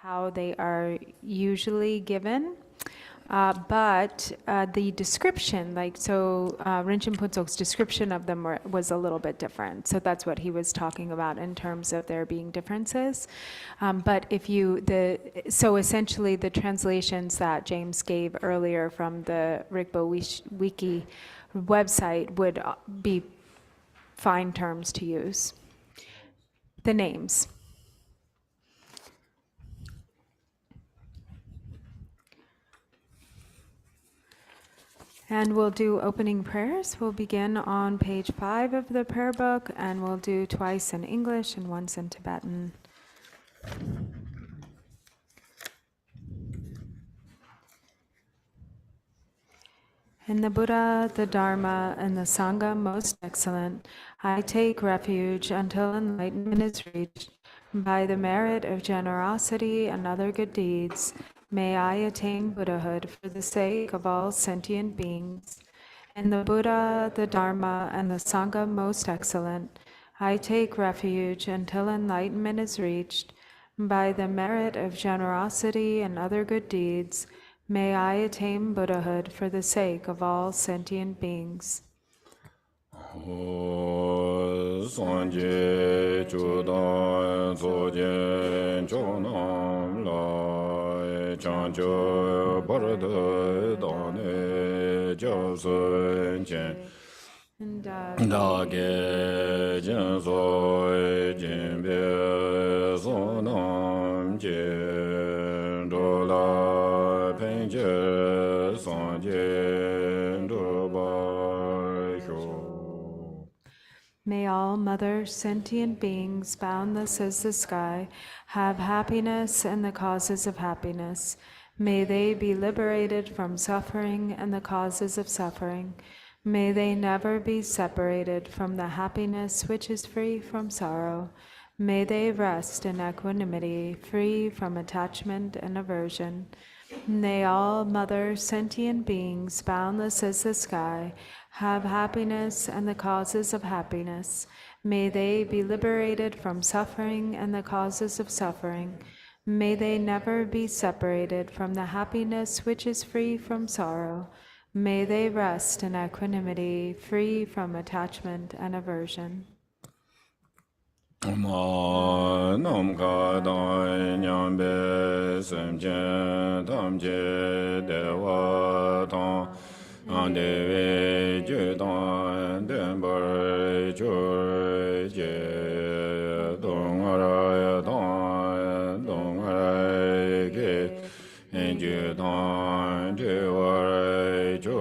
how they are usually given. But the description, Rinchen Punzok's description of them was a little bit different. So that's what he was talking about in terms of there being differences. But so essentially the translations that James gave earlier from the Rigpo Wiki website would be fine terms to use. The names. And we'll do opening prayers. We'll begin on page 5 of the prayer book, and we'll do twice in English and once in Tibetan. In the Buddha, the Dharma, and the Sangha most excellent, I take refuge until enlightenment is reached. By the merit of generosity and other good deeds, may I attain Buddhahood for the sake of all sentient beings. In the Buddha, the Dharma, and the Sangha most excellent, I take refuge until enlightenment is reached. By the merit of generosity and other good deeds, may I attain Buddhahood for the sake of all sentient beings. Sanje Chudan Sojen Chonam Lai Chancho Parada Dane Josun Chen Dage Jenso Jinbe Sonam Jen Dola Penje Sanje Doba. May all mother sentient beings, boundless as the sky, have happiness and the causes of happiness. May they be liberated from suffering and the causes of suffering. May they never be separated from the happiness which is free from sorrow. May they rest in equanimity, free from attachment and aversion. May all mother sentient beings, boundless as the sky, have happiness and the causes of happiness. May they be liberated from suffering and the causes of suffering. May they never be separated from the happiness which is free from sorrow. May they rest in equanimity, free from attachment and aversion. Nam ka dai nyam be sem chen tam je dewa tong an de ve ju dan den bar ju je dong ara dong ara ge en ju dan je wa ju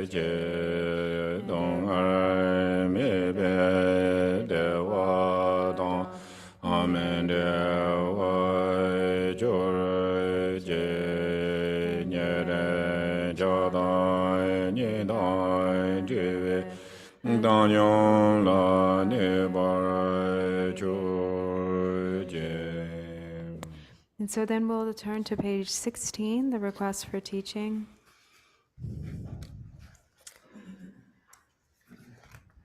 je dong ara me be dewa dong amen dewa ju je nye re ja da ni da ju da nyong la ne ba ju je. And so then we'll turn to page 16, the request for teaching.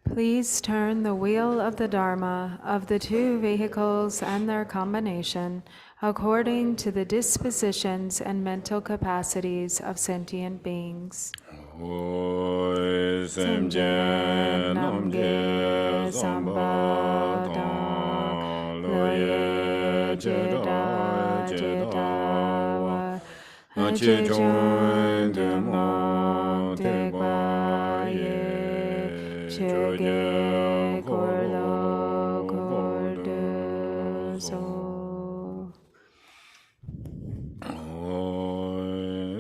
Please turn the wheel of the Dharma, of the two vehicles and their combination, according to the dispositions and mental capacities of sentient beings. Semjen namge samba dang loye jeda jeda wa che chon de mo de ba ye che gorlo gordo so.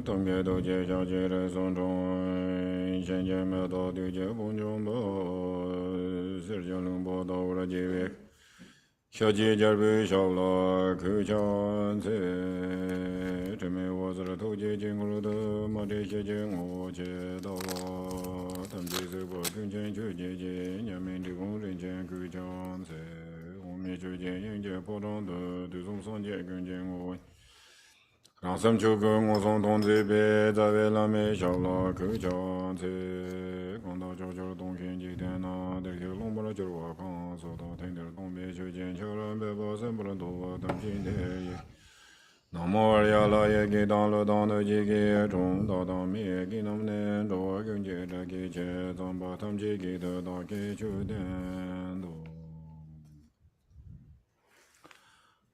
Tongye doje jaje re son zhong shen je me do du je bong zhong bo sir jiang lung bo da wu ra je ve xia ji jar bu xiao la ku chan ce zhe me wo zi to je jing ru de ma de xie jing wo je da wa tam ji zi bo kun chen chu je je nian men zhi gong ren chen ku chan ce wu mi chu je yin je po zhong de du song san je kun jing wo Ransam Chugung Osong Tongzi Be Zave Lame Shala Kujan Se Kanda Jojo Dongkin Jitena Deki Lombara Jirwa Kan Soda Tender Dongbe Chujen Charan Beba Sembra Dova Damjin Deye Namo Arya La Yegi Dan Lo Dan Do Jigi Chung Da Dan Mi Yegi Nam Nen Do Gyung Je Da Ki Che Zamba Tam Jigi Da Da Ki Chu Den Do.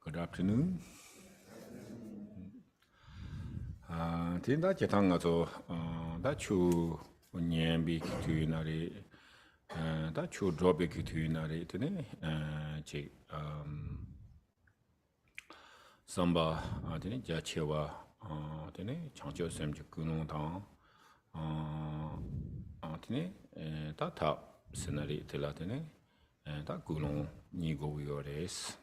Good afternoon. Tinda Chetanga so that chu Nyambi Kitunari, that chu Drobi Kitunari today, Chi Samba, Jachewa, Chancho Sem Kunung Tang, that top scenery Telatine, and that Gulong Nigo Yores.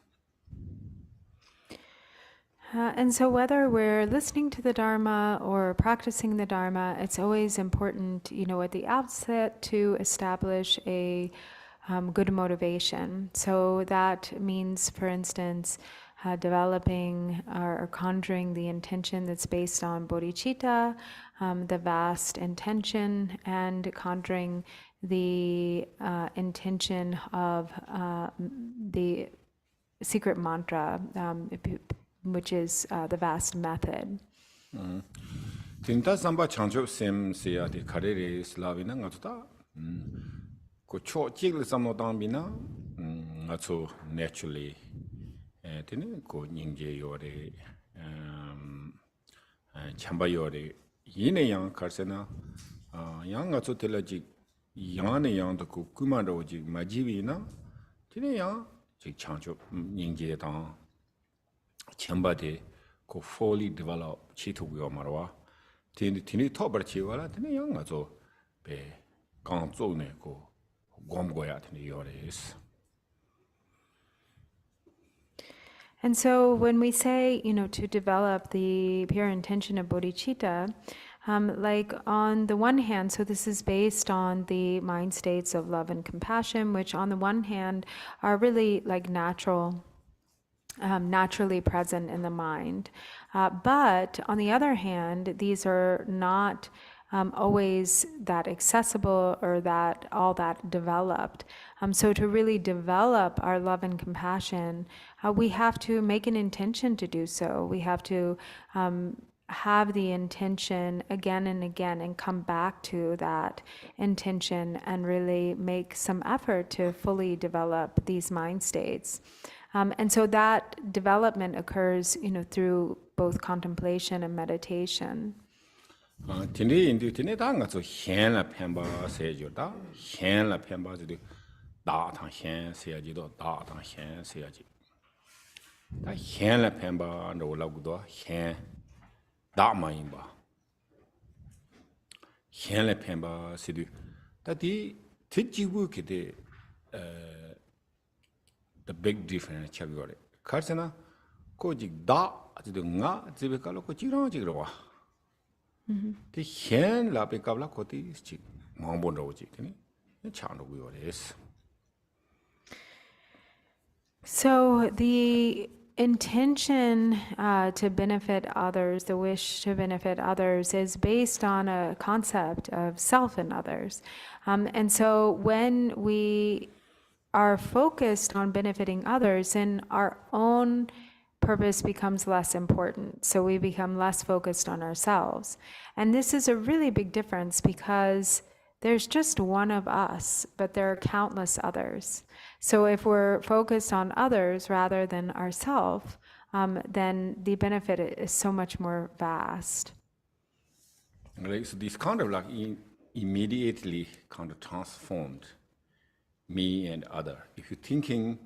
And so whether we're listening to the Dharma or practicing the Dharma, it's always important, at the outset to establish a good motivation. So that means, for instance, developing or conjuring the intention that's based on bodhicitta, the vast intention, and conjuring the intention of the secret mantra, which is the vast method. Tinta Samba Chancho Sem Sia de Carere Slavina Ngata. Ko Chigl Samotambina, Natso naturally, Ko Ningje Yore, Chamba Yore, Yine Yang Karsena, Yang Atotelaji, Yane Yang the Kukumaroji, Majivina, Tine Yang, Chancho Ningje Tang. Chambade ko fully develop chitu marwa tini tobar chiwala tini yang zo be gangzo ne ko gomgoya tini yores. And so when we say, to develop the pure intention of bodhicitta, like on the one hand, so this is based on the mind states of love and compassion, which on the one hand are really like naturally present in the mind. But on the other hand, these are not always that accessible or that all that developed. So to really develop our love and compassion, we have to make an intention to do so. We have to have the intention again and again and come back to that intention and really make some effort to fully develop these mind states. And so that development occurs, through both contemplation and meditation. Tini indu tini da nga zo hian la pemba se jo da hian la pemba zo da tang hian se ji do da tang hian se ji da hian la pemba no la gu do hian da ma yin ba hian la pemba se du da di ti ji wu ke de the big difference chagore karsena ko ji da ji nga ji be ka lo ko ji rang ji ro wa the hen la be ka la ko ti ji mong bon ro ji ni chang ro yo des. So the intention to benefit others, the wish to benefit others, is based on a concept of self and others. And so when we are focused on benefiting others, then our own purpose becomes less important. So we become less focused on ourselves. And this is a really big difference because there's just one of us, but there are countless others. So if we're focused on others rather than ourselves, then the benefit is so much more vast. So this kind of like immediately kind of transformed me and other. If you're thinking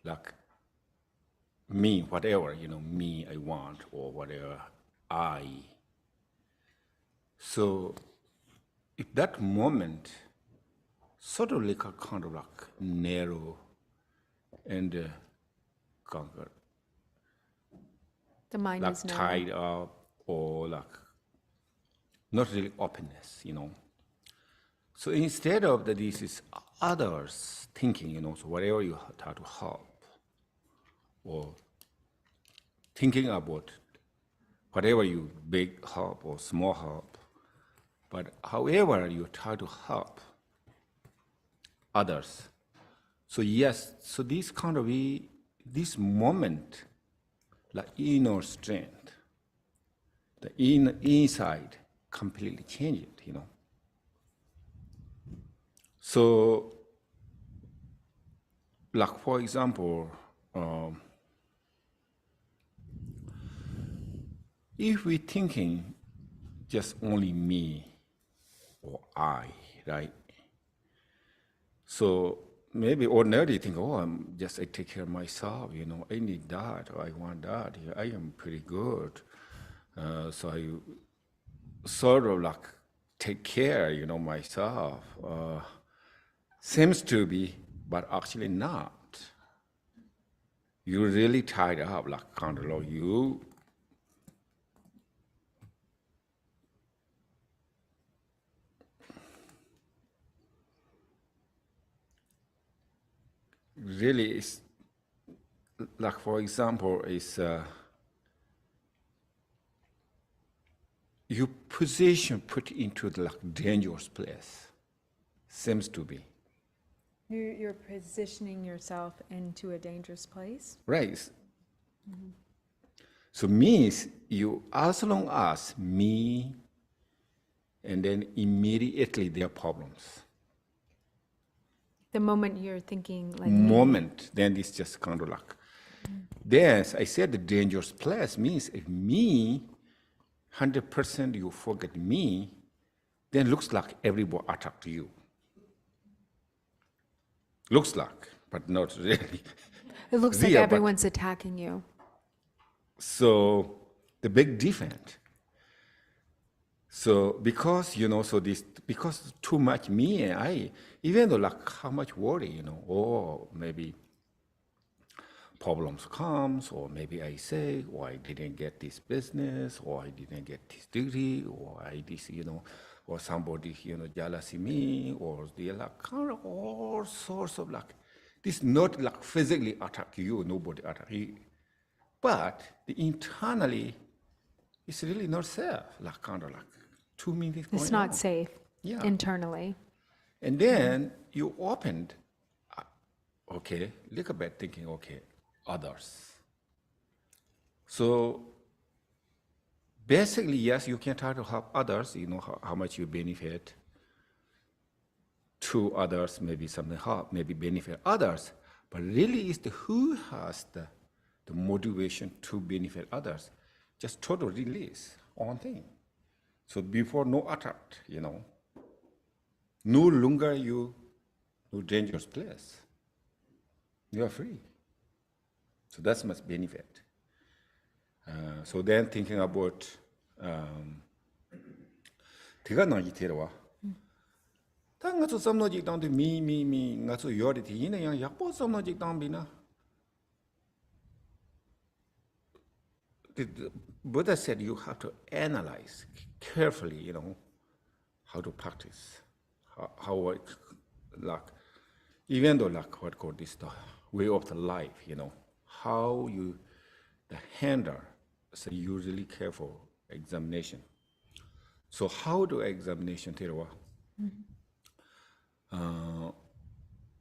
like me, whatever, me I want or whatever I. So if that moment sort of like a kind of like narrow and conquer, the mind like is narrow. tied up or like not really openness, So instead of that, this is others thinking, so whatever you try to help or thinking about whatever you big help or small help, but however you try to help others. So yes, so this kind of this moment, like inner strength, the inside completely change it, you know. So, like for example, if we thinking just only me or I, right? So maybe ordinarily think, oh, I take care of myself, you know, I need that, or I want that, I am pretty good. So I sort of like take care, you know, myself. Seems to be, but actually not. You really tied up, like kind of like you. Really is, like for example, is your position put into the like dangerous place, seems to be. You're positioning yourself into a dangerous place? Right. Mm-hmm. So means you, as long as me, and then immediately there are problems. The moment you're thinking like moment, then it's just kind of like. Then I said the dangerous place means if me, 100% you forget me, then looks like everybody attacked you. Looks like, but not really. It looks like everyone's attacking you. So the big difference. So because, you know, so this, because too much me and I, even though like how much worry, you know, or maybe problems comes, or maybe I say, or I didn't get this business, or I didn't get this degree, or I this, you know, or somebody, you know, jealousy me, or they like kind of all sorts of like, this not like physically attack you, nobody attack you, but the internally, it's really not safe, like kind of like 2 minutes. It's not safe internally. And then you opened, okay, look at that thinking, okay, others. So basically, yes, you can try to help others, you know, how much you benefit to others, maybe something help, maybe benefit others, but really it's the who has the motivation to benefit others, just total release on thing. So before no attack, you know, no longer you no dangerous place. You are free. So that's much benefit. So then thinking about tiga naji terwa. Ta nga tsu samno jik tang tu mi nga tsu yori ti yin yang yakpo samno jik tang bi na. The Buddha said you have to analyze carefully, you know, how to practice, how like, even though like what called this the way of the life, you know, how you the handle. So you really careful examination. So how do examination terwa?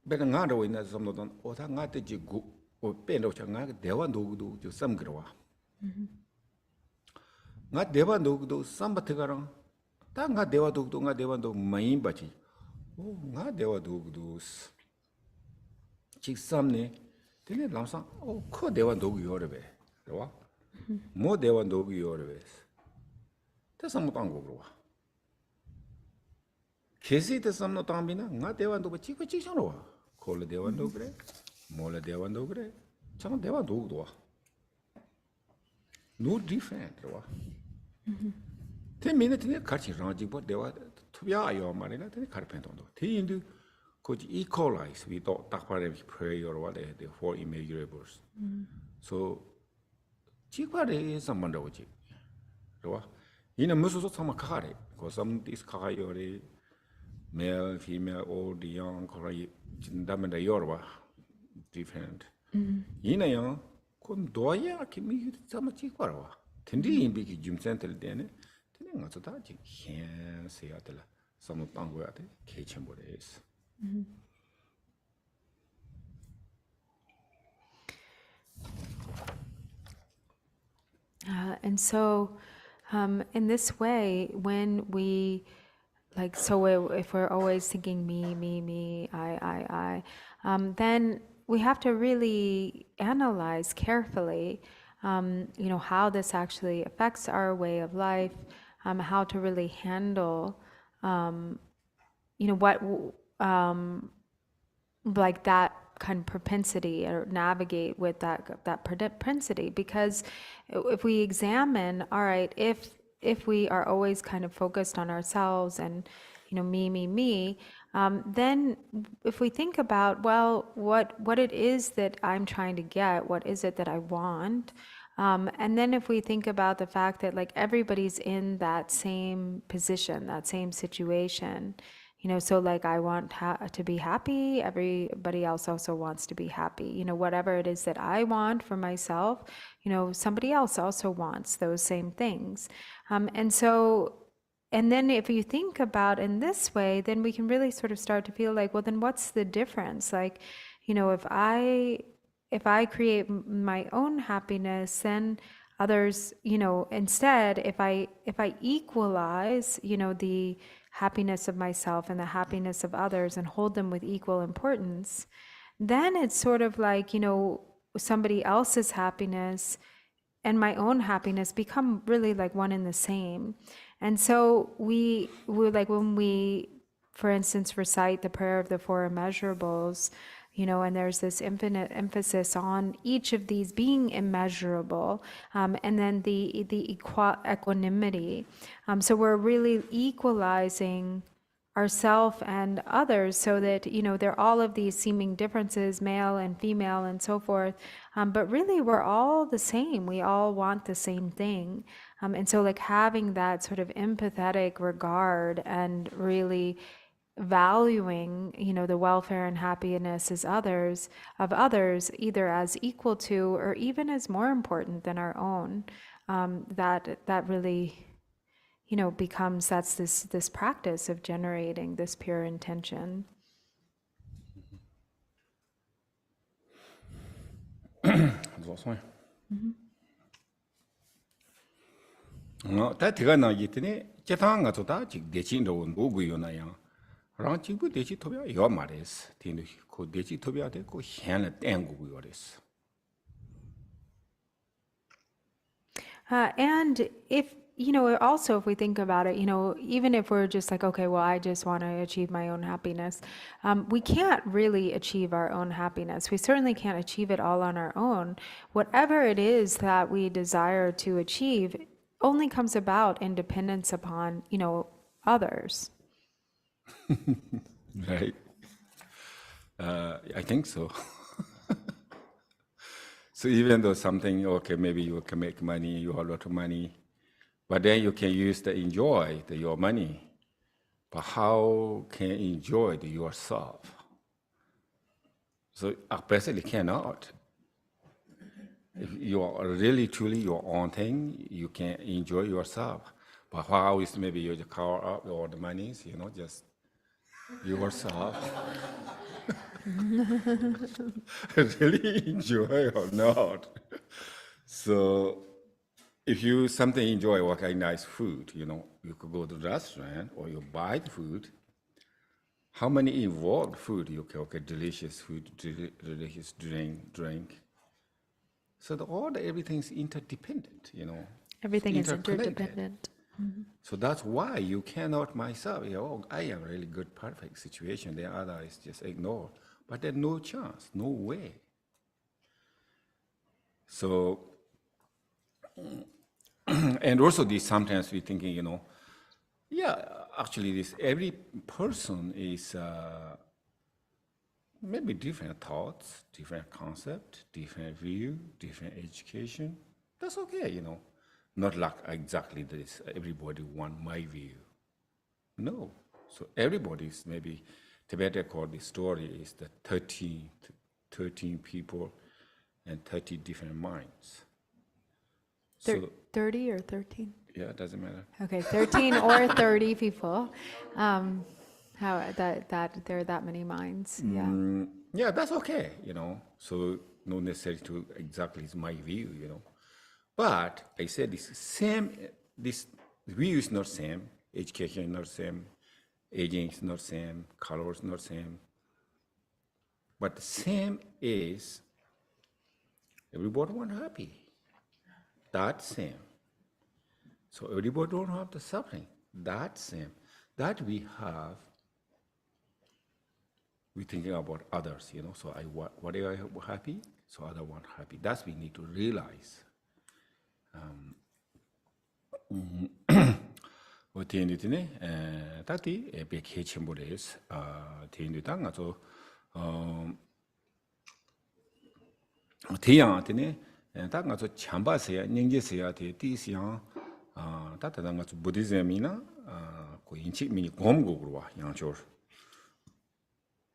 But nga do ina samno don ota nga te ji gu o pendo cha nga dewa do ju sam grwa. Nga dewa do sam batgarang ta nga dewa do main bachi. Oh nga dewa do chik samne tene lamsa oh ko dewa do yorebe. Rwa? Mo dewa do yorebe. Te sam tang go grwa. Kesi te samno tambina nga dewa do chi ko chi chano wa. Ko le dewa do gre. Mo le dewa do gre. Chang dewa do. No different, right? Te minute ne karchi ranji bo dewa tubya ayo marina te karpentondo. Te indu koji equalize we don't takpare prayer or what the four immeasurables. So chikpare samanda oji. Right? Ina musu sama kakare. Ko some this kakayore male, female, old, young, korai jindamenda yorwa different. Ina yang kon doya kimi sama chikparawa. Tendi in big Jim Central then, telling us that you can't say at the some tango at the kitchen is. And so, in this way, when we if we're always thinking me, I, then we have to really analyze carefully, how this actually affects our way of life, how to really handle, what, like that kind of propensity or navigate with that propensity. Because if we examine, all right, if we are always kind of focused on ourselves and me, then if we think about, well, what it is that I'm trying to get, what is it that I want, and then if we think about the fact that like everybody's in that same position, that same situation, so like I want to be happy, everybody else also wants to be happy. Whatever it is that I want for myself, somebody else also wants those same things. And then if you think about in this way, then we can really sort of start to feel like, well, then what's the difference? Like, if I create my own happiness, then others, instead, if I equalize, the happiness of myself and the happiness of others and hold them with equal importance, then it's sort of like, somebody else's happiness and my own happiness become really like one and the same. And so we like when we, for instance, recite the prayer of the four immeasurables, and there's this infinite emphasis on each of these being immeasurable, and then the equanimity. So we're really equalizing ourself and others so that, there are all of these seeming differences, male and female and so forth, but really we're all the same. We all want the same thing. And so like having that sort of empathetic regard and really valuing, the welfare and happiness of others, either as equal to or even as more important than our own, that really, becomes, that's this practice of generating this pure intention. That Tigana Yitine, Jetanga to that, Dechindo and Buguyona. Ranchibu Dechi Tobia, your mares, Tinu, could Dechi Tobia, de go Hannah Anguyores. And if, also if we think about it, even if we're just like, okay, well, I just want to achieve my own happiness, we can't really achieve our own happiness. We certainly can't achieve it all on our own. Whatever it is that we desire to achieve only comes about in dependence upon, others. Right. I think so. So even though something, okay, maybe you can make money, you have a lot of money, but then you can use to enjoy your money. But how can you enjoy yourself? So I personally cannot. If you are really truly your own thing, you can enjoy yourself. But how is maybe you just cover up all the monies, just yourself. Really enjoy or not. So if you something enjoy like nice food, you could go to the restaurant or you buy the food. How many involved food you can okay, delicious food, delicious drink. So everything's interdependent, Everything is interdependent. Mm-hmm. So that's why you cannot myself, I am really good, perfect situation. The other is just ignore. But there's no chance, no way. So, and also sometimes we thinking, actually every person is maybe different thoughts, different concept, different view, different education. That's okay, Not like exactly this, everybody want my view. No. So everybody's maybe, Tibetan called the story is the 13 people and 30 different minds. So 30 or 13? yeah, it doesn't matter. Okay, 13 or 30 people. How that there are that many minds. Yeah. Yeah, that's okay, So not necessarily to exactly is my view, But I said this view is not same, education is not same, aging is not same, color is not same. But the same is everybody want happy. That's same. So everybody don't have the suffering. That's same. That we have. We thinking about others, So I want whatever I have happy, so other one happy. That's we need to realize. 어때인데네 다티 에베케 쳔보레스 테인데다 가서 대양한테네 딱 가서 참바세야 닝게세야 대 디시양 다다당 가서 부디즘이나 그 인치미니 곰고로 와 양초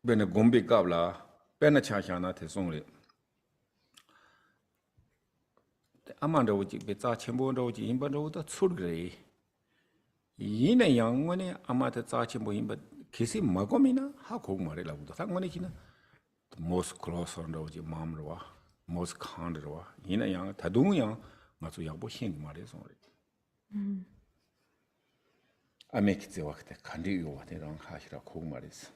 베네 곰베 갑라 베네 차샤나 대송레 아만도지 베자 쳔보도지 인반도도 출그레 이네 양원에 아마도 자침보 인바 계시 마고미나 하고 말이라고도 상관이지나 most closer 로지 마음로와 most kind로와 이네 양 다둥양 맞아 야보 신 말해서 아메키제 wakte 간디요 와테랑 하시라 고 말했어.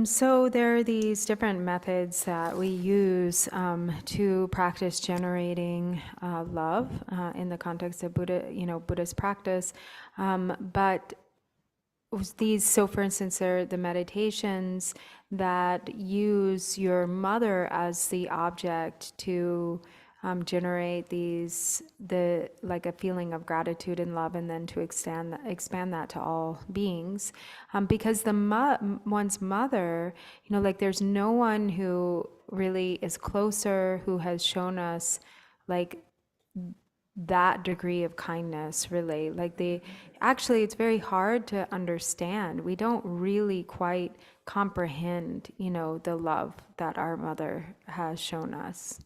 So there are these different methods that we use to practice generating love in the context of Buddhist practice. But so for instance, there are the meditations that use your mother as the object to generate like a feeling of gratitude and love, and then to expand that to all beings, because one's mother, like there's no one who really is closer, who has shown us like that degree of kindness, really. Like actually it's very hard to understand. We don't really quite comprehend, the love that our mother has shown us.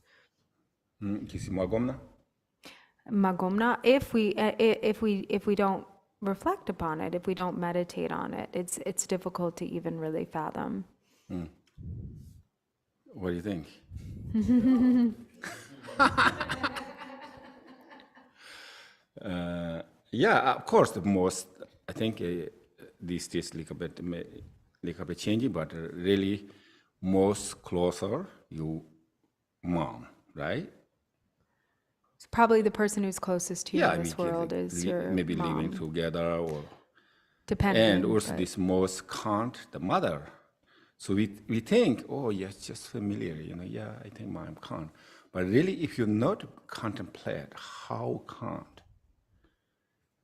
기시 마곰나? Magomna, if we don't reflect upon it, if we don't meditate on it, it's difficult to even really fathom. What do you think? Yeah, of course, the most, I think these days like a bit changing, but really most closer you mom, right? It's probably the person who's closest to you Yeah, in this world is your maybe mom. living together or Depending. and also this most can't the mother. So we think, oh yes, just familiar, yeah, I think mom can't. But really, if you not contemplate how can't,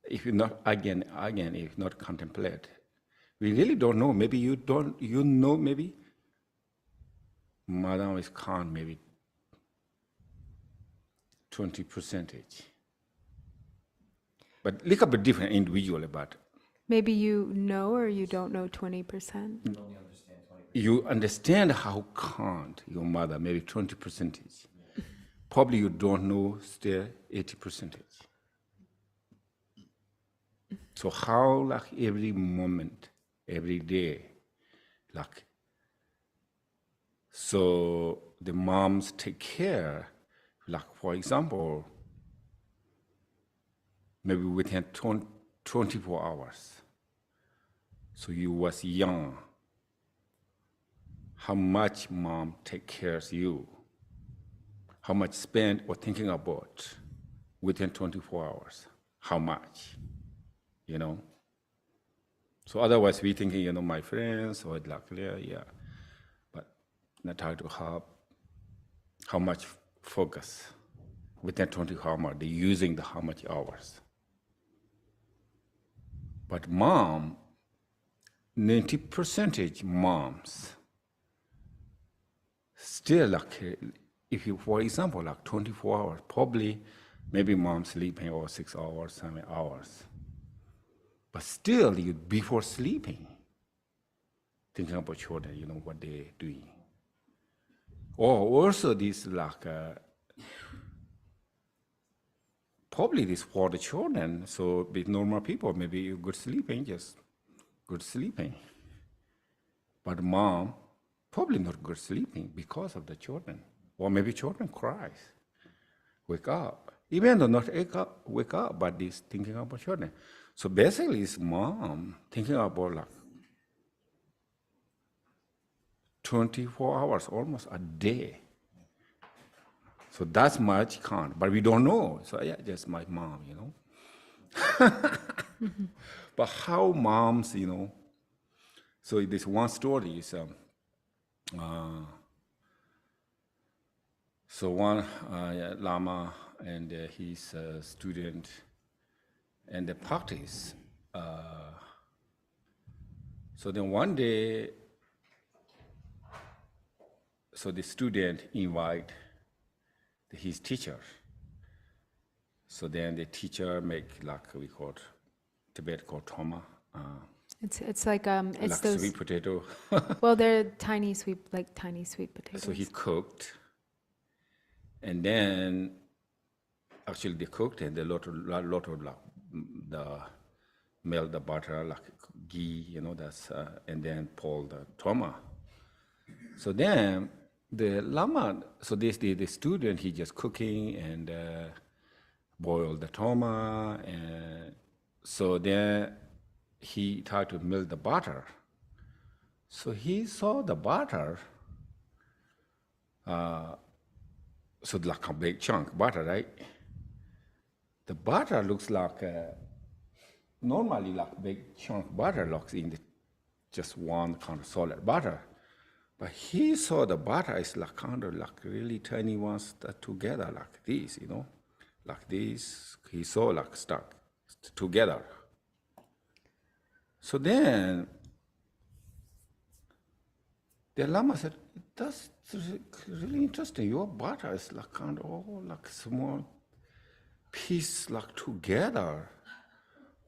if you not again, if not contemplate, we really don't know. Maybe you know, maybe mother is can't, maybe 20%. But a little bit different individually, but Maybe you know or you don't know 20%. you understand how can't your mother, maybe 20%. Probably you don't know still 80%. So how like every moment, every day, like so the moms take care, like for example, maybe within 24 hours. So you was young. How much mom take care of you? How much spend or thinking about within 24 hours? How much? So otherwise we thinking, my friends or like, yeah. But not how to have how much focus within 24 hours, they using how much hours. But mom, 90% moms, still like, if you, for example, like 24 hours, probably maybe mom sleeping or 6 hours, 7 hours. But still, you before sleeping, thinking about children, what they're doing. Or also this like, probably this for the children, so with normal people, maybe good sleeping, just good sleeping. But mom, probably not good sleeping because of the children. Or maybe children cries, wake up. Even though not wake up, but this thinking about children. So basically it's mom thinking about like 24 hours, almost a day. So that's much can't, but we don't know. So yeah, just my mom, you know. But how moms, you know, so this one story is, so one Lama and his student and the practice. So then one day, so the student invite his teacher. So then the teacher make like we call Tibet called toma. It's like it's like those sweet potato. well, they're tiny sweet potatoes. So he cooked, and then actually they cooked and they lot of like the melt the butter like ghee, you know, that's and then pour the toma. So then the lama, so this the student he just cooking and boil the toma, and so then he tried to melt the butter. So he saw the butter, so like a big chunk butter, right? The butter looks like normally like big chunk butter looks in the just one kind of solid butter. But he saw the butter is like kind of like really tiny ones that together like this, you know, like this. He saw like stuck together. So then the Lama said, "That's really interesting. Your butter is like kind of all like small piece like together.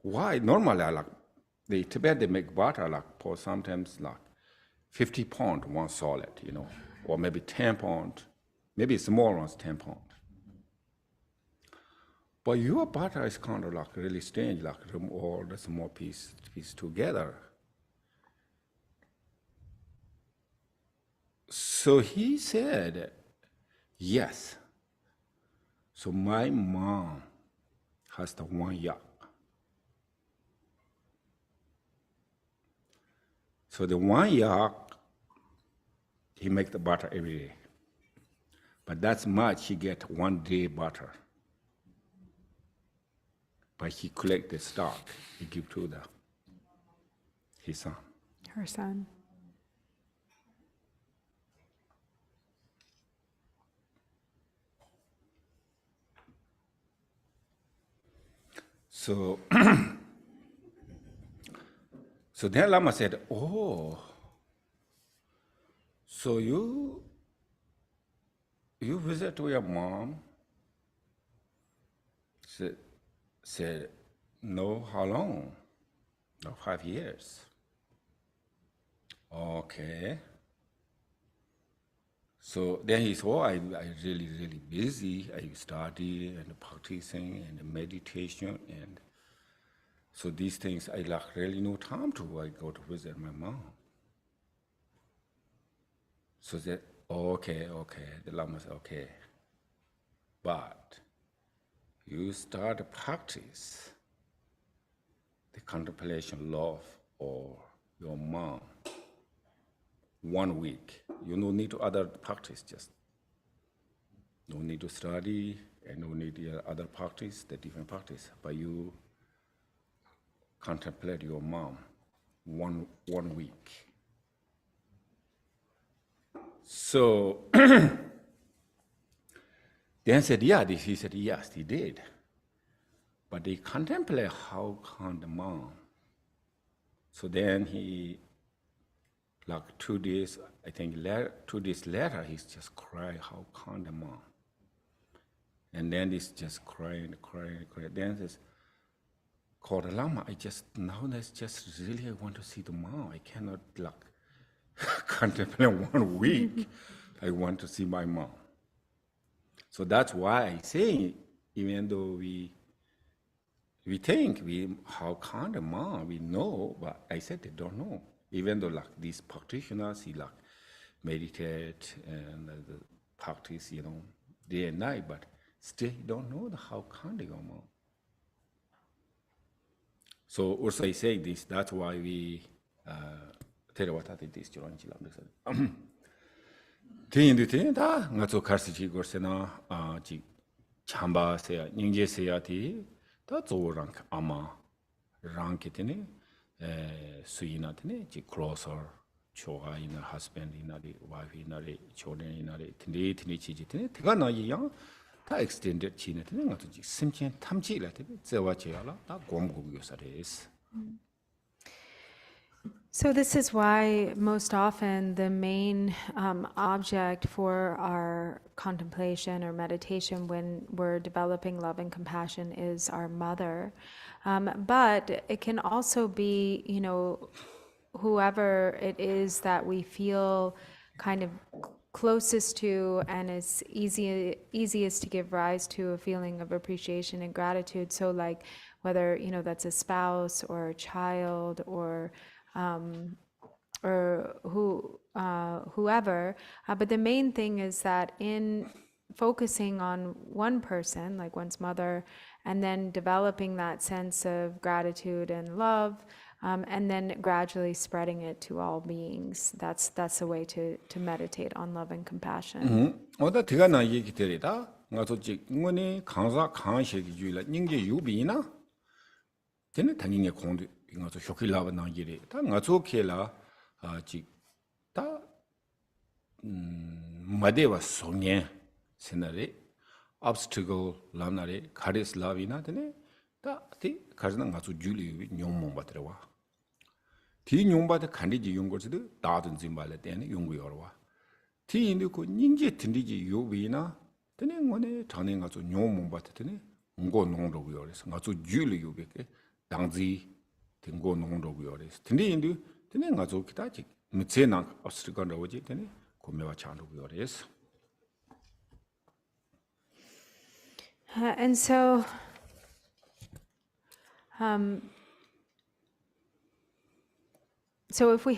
Why? Normally, I like the Tibet they make butter like for sometimes like 50 pound one solid, you know, or maybe 10 pound, maybe small ones 10 pound. But your butter is kind of like really strange, like all the small piece together." So he said, "Yes. So my mom has the one yak. So the one yak, he make the butter every day. But that's much he get one day butter. But he collect the stock, he give to his son." Her son. So, so then Lama said, "Oh, so you visit to your mom?" Said, "No, how long?" "No, 5 years." "Okay." So then he said, "Oh, I really, really busy. I study and practicing and meditation, and so these things I like really no time to. I go to visit my mom." So that, okay. The Lama said, "Okay, but you start to practice the contemplation love or your mom 1 week. You no need to other practice, just no need to study and no need the other practice, the different practice. But you contemplate your mom one week." So then said, "Yeah." He said, "Yes, he did." But they contemplate how can the mom. So then he, like 2 days, I think 2 days later, he's just crying, how can the mom. And then he's just crying. Then says, "Called the Lama, now that's just really, I want to see the mom. I cannot like contemplate 1 week. I want to see my mom. So that's why I say, even though we think how kind of mom we know, but I said they don't know. Even though like these practitioners, he like meditate and the practice, day and night, but still don't know how kind of your mom. So also I say this, that's why we tell what I think this Jangchubling. Tin da nga zo karsi ji gorsena ji chamba se ya ningje se ya ti da zo rang ama rang kitene suina tene ji closer choga ina husband ina ri wife ina ri children ina ri tinde chi ji tene tiga na yi yang da extended chi ne tene nga zo ji simchen tamji la tene zewa che ya la da gom gu yo sa des. So this is why most often the main object for our contemplation or meditation when we're developing love and compassion is our mother. But it can also be, whoever it is that we feel kind of closest to and is easiest to give rise to a feeling of appreciation and gratitude. So like whether, that's a spouse or a child or whoever, but the main thing is that in focusing on one person, like one's mother, and then developing that sense of gratitude and love, and then gradually spreading it to all beings. That's the way to meditate on love and compassion. 어다 대가 나 얘기 들이다. nga 솔직 응원이 강사 강시기 주의라 닝게 유비나 되는 당연히 공도 nga so 쇼킬라바 나기리 다 nga so 켈라 아직다 마데와 송예 세나리 obstacle 람나리 카리스 라비나 되네 다티 가르나 nga so 줄리 뇽몽 받더와 디 뇽바데 간디지 용거지도 다든지 말래 때는 용구여와 디 인도고 닝제 든디지 요비나 되네 원에 전에 가서 뇽몽 받더니 응고 농로고요 그래서 가서 줄리 요베게 당지 등고 농로고요 그래서 근데 인도 되네 가서 기타지 무체나 obstacle 오지 되네 고매와 찬로고요 그래서 And so so if we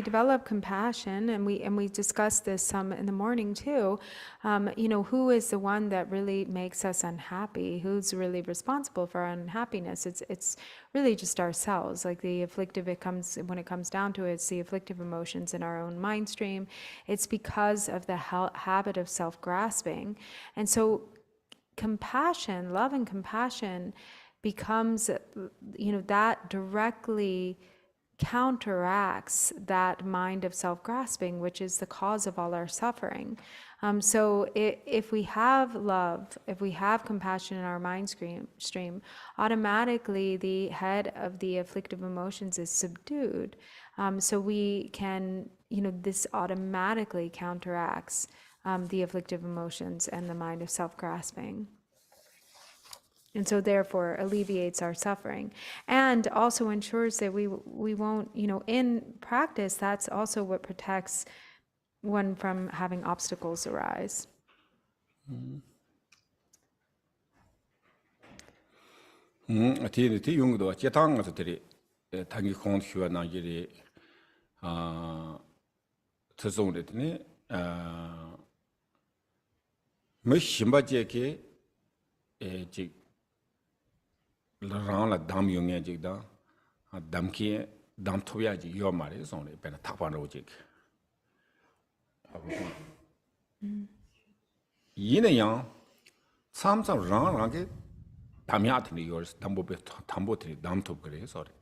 develop compassion, and we discussed this some in the morning too, who is the one that really makes us unhappy? Who's really responsible for our unhappiness? It's really just ourselves. Like the afflictive, when it comes down to it, it's the afflictive emotions in our own mind stream. It's because of the habit of self-grasping. And so compassion, love and compassion becomes, that directly counteracts that mind of self-grasping, which is the cause of all our suffering. So if we have love, if we have compassion in our mind stream, automatically the head of the afflictive emotions is subdued. So we can, this automatically counteracts the afflictive emotions and the mind of self-grasping. And so therefore alleviates our suffering and also ensures that we won't, in practice, that's also what protects one from having obstacles arise. 티 용도 제탕에서 들이 당기 공휴와 나기리 특성들이 뭐 심바제게 지 rāng la dāṃ yōngyā jīg dā, dāṃ kī, dāṃ tōyā jīg yō mā rī sōng rī, pēnā thākpā rō jīg. Yīna yāng, tsām tsām rāng kī dāṃ yā tīni yō rī, dāṃ bō pē thāṃ bō tīni dāṃ tōp kī rī sō rī.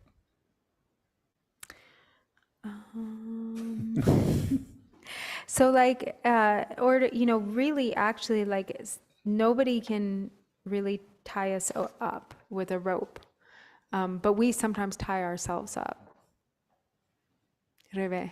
So like, or, really actually like nobody can really tie us up with a rope, but we sometimes tie ourselves up. Reve.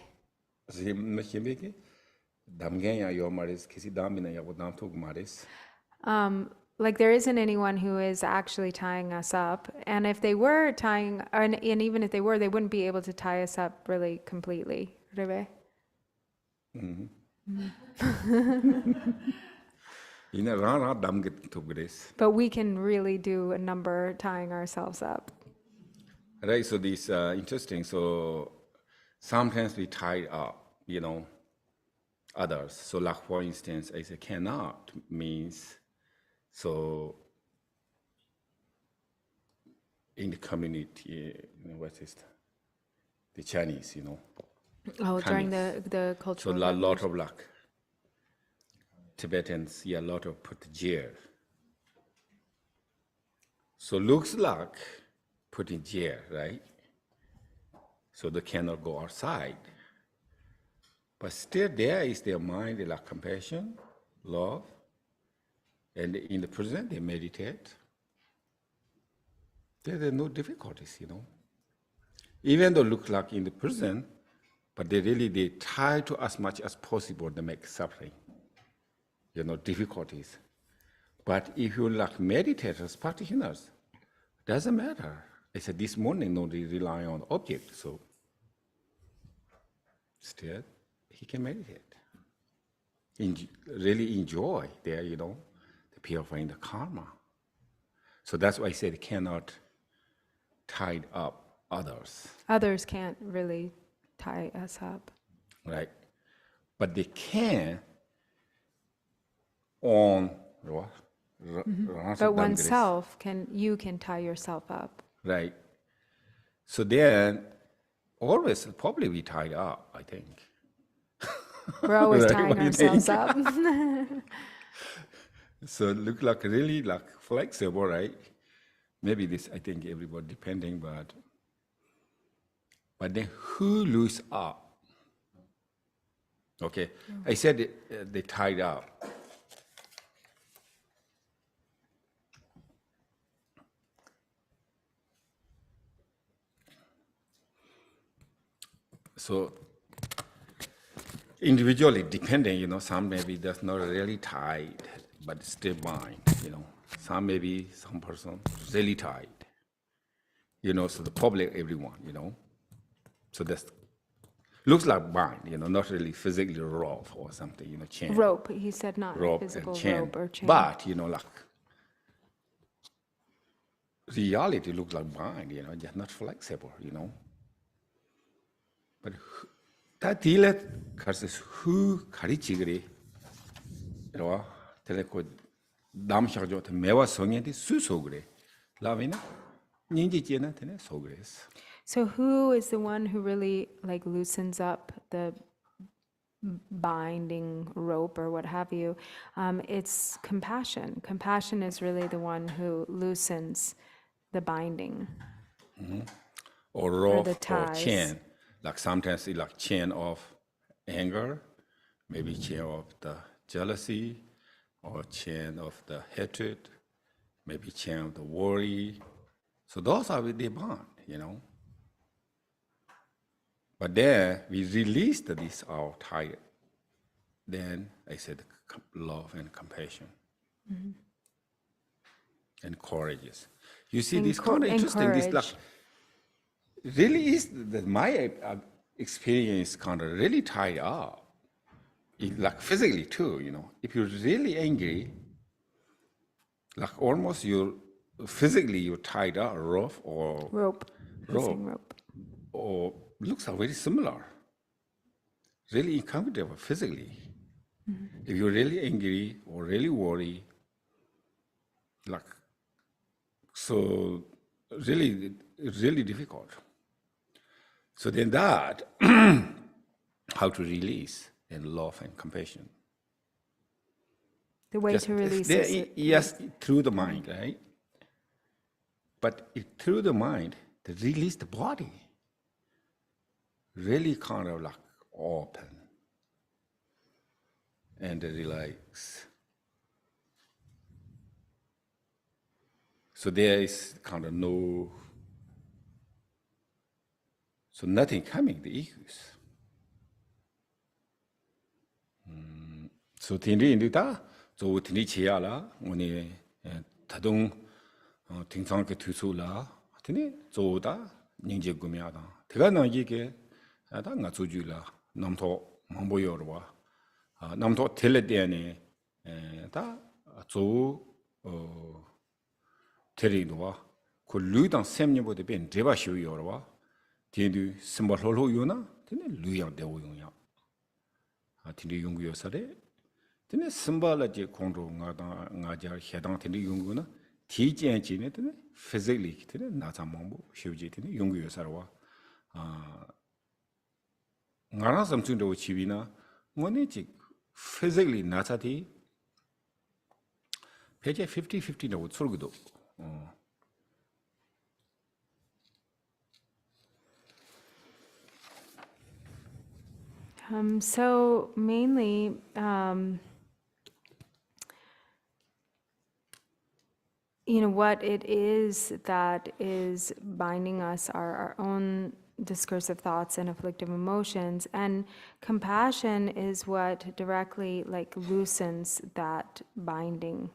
Like there isn't anyone who is actually tying us up, and if they were tying, and even if they were, they wouldn't be able to tie us up really completely. Reve. But we can really do a number tying ourselves up. Right, so this interesting. So sometimes we tie up, others. So like for instance, I say cannot means, so in the community, what is the Chinese, Oh, during the So cultural a lot of like Tibetans, a lot of put jail. So looks like put in jail, right? So they cannot go outside. But still there is their mind, like compassion, love, and in the present they meditate. There are no difficulties, Even though look like in the present, but they try to as much as possible to make suffering, difficulties. But if you like meditators, practitioners, doesn't matter. I said this morning, they rely on object, so still he can meditate. Really enjoy there, the purifying the karma. So that's why I said cannot tie up others. Others can't really tie us up. Right. But they can on what? But oneself you can tie yourself up. Right. So then always probably we tied up, I think. We're always Right, tying what do you ourselves think? up. So look like really like flexible, right? Maybe this, I think everybody depending, but then who loose up? Okay, I said they tied up. So individually depending, some maybe that's not really tied, but still bind, Some maybe some person really tied, so the public, everyone, So that's looks like bind, not really physically rope or something, chain. Rope, he said, not Rope physical and chain. rope or chain. But, like reality looks like bind, just not flexible, But that deal versus who 가르치그리, teleco 남샤죠 매와 성인이 수속그래. 라비나 닌지지나 되네 속그래서. So who is the one who really loosens up the binding rope or what have you? It's compassion. Compassion is really the one who loosens the binding. Or rope the or ties. chain. Like sometimes it's like chain of anger, maybe chain of the jealousy, or chain of the hatred, maybe chain of the worry. So those are with the bond, But then we released this our tie. Then I said love and compassion. And courageous. You see, this kind of interesting. This like really is my experience kind of really tied up. Like physically too, If you're really angry, like almost you're tied up, rope. Rope. Or looks are very similar. Really uncomfortable physically. If you're really angry or really worried, so really, really difficult. So then that, how to release and love and compassion. The way to release is yes, through the mind, right? But through the mind, to release the body, really kind of open and relax. So there is kind of so nothing coming, the issues. So Thinley Ningpo, so Thinley Chia la, 오늘 다동 등상게 투수라, Thinley 조다 닝제구미하다. 대가 나기게 아다 나조주라 남토 망보여와 남도 텔레디안에 다 조 테리도와 그 루이당 셈니보다 벤 제바시오요와 디디 심벌홀로요나 되네 루이양 대오용야 디디 용구요사래 되네 심발라지 공로 나자 해당 되네 용구나 디젠지네 되네 피지컬리 되네 나자몽부 쉬우지 되네 용구요사와 나라 섬춘도 치비나 뭐네지 physically 나자디 페이지 50-50라고 소르기도 So mainly, what it is that is binding us are our own discursive thoughts and afflictive emotions, and compassion is what directly loosens that binding,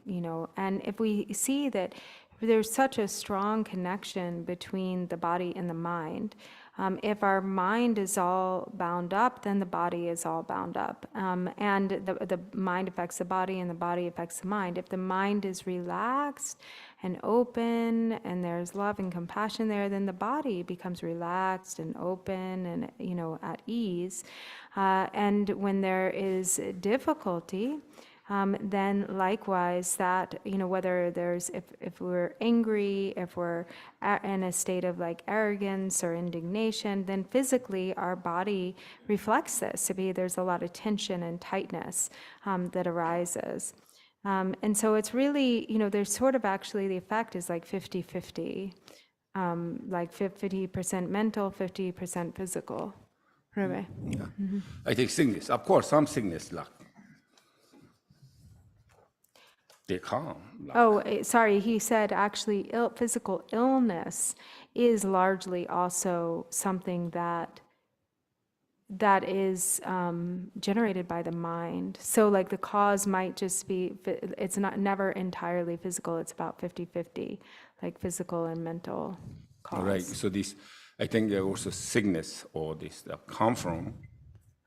and if we see that there's such a strong connection between the body and the mind. If our mind is all bound up, then the body is all bound up. And the mind affects the body and the body affects the mind. If the mind is relaxed and open and there's love and compassion there, then the body becomes relaxed and open and, at ease. And when there is difficulty, then likewise that, whether there's, if we're angry, if we're in a state of arrogance or indignation, then physically our body reflects this. There's a lot of tension and tightness that arises. And so it's really, there's sort of actually the effect is 50-50, 50% mental, 50% physical. Right? Yeah. Mm-hmm. I think sickness, of course, some sickness they calm. Sorry, he said actually physical illness is largely also something that is generated by the mind. So the cause might just be, it's never entirely physical, it's about 50-50, physical and mental cause. Right, so this, I think there also sickness or this that come from,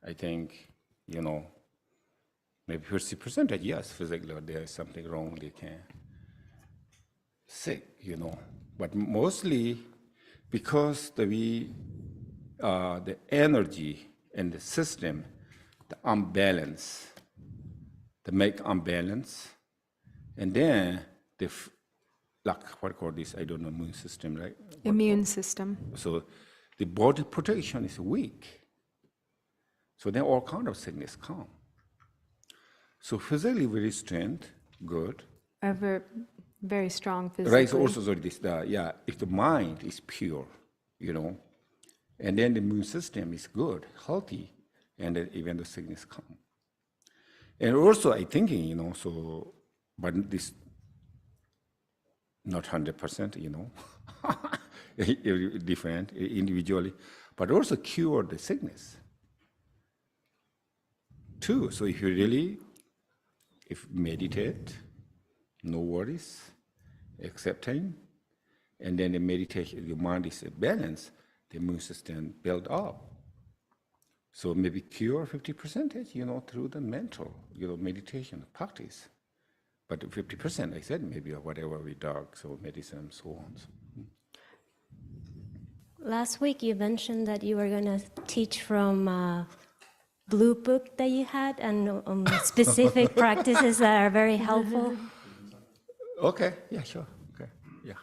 I think, maybe 50%, yes, physically there is something wrong, they can sick, But mostly because the energy and the system, the unbalance, the make unbalance, and then the what call this? I don't know, immune system, right? Immune system. So the body protection is weak. So then all kind of sickness come. So physically very strength, good. Very strong physically. Right, so also so this, if the mind is pure, and then the immune system is good, healthy, and then even the sickness come. And also I thinking, but this not 100%, different individually, but also cure the sickness too. So if you really, if meditate, no worries, accepting, and then the meditation, your mind is balanced, the immune system build up. So maybe cure 50%, through the mental, meditation practice. But 50%, I said, maybe whatever we dog, so medicine and so on. Last week you mentioned that you were going to teach from blue book that you had and specific practices that are very helpful. Okay, yeah, sure. Okay, yeah.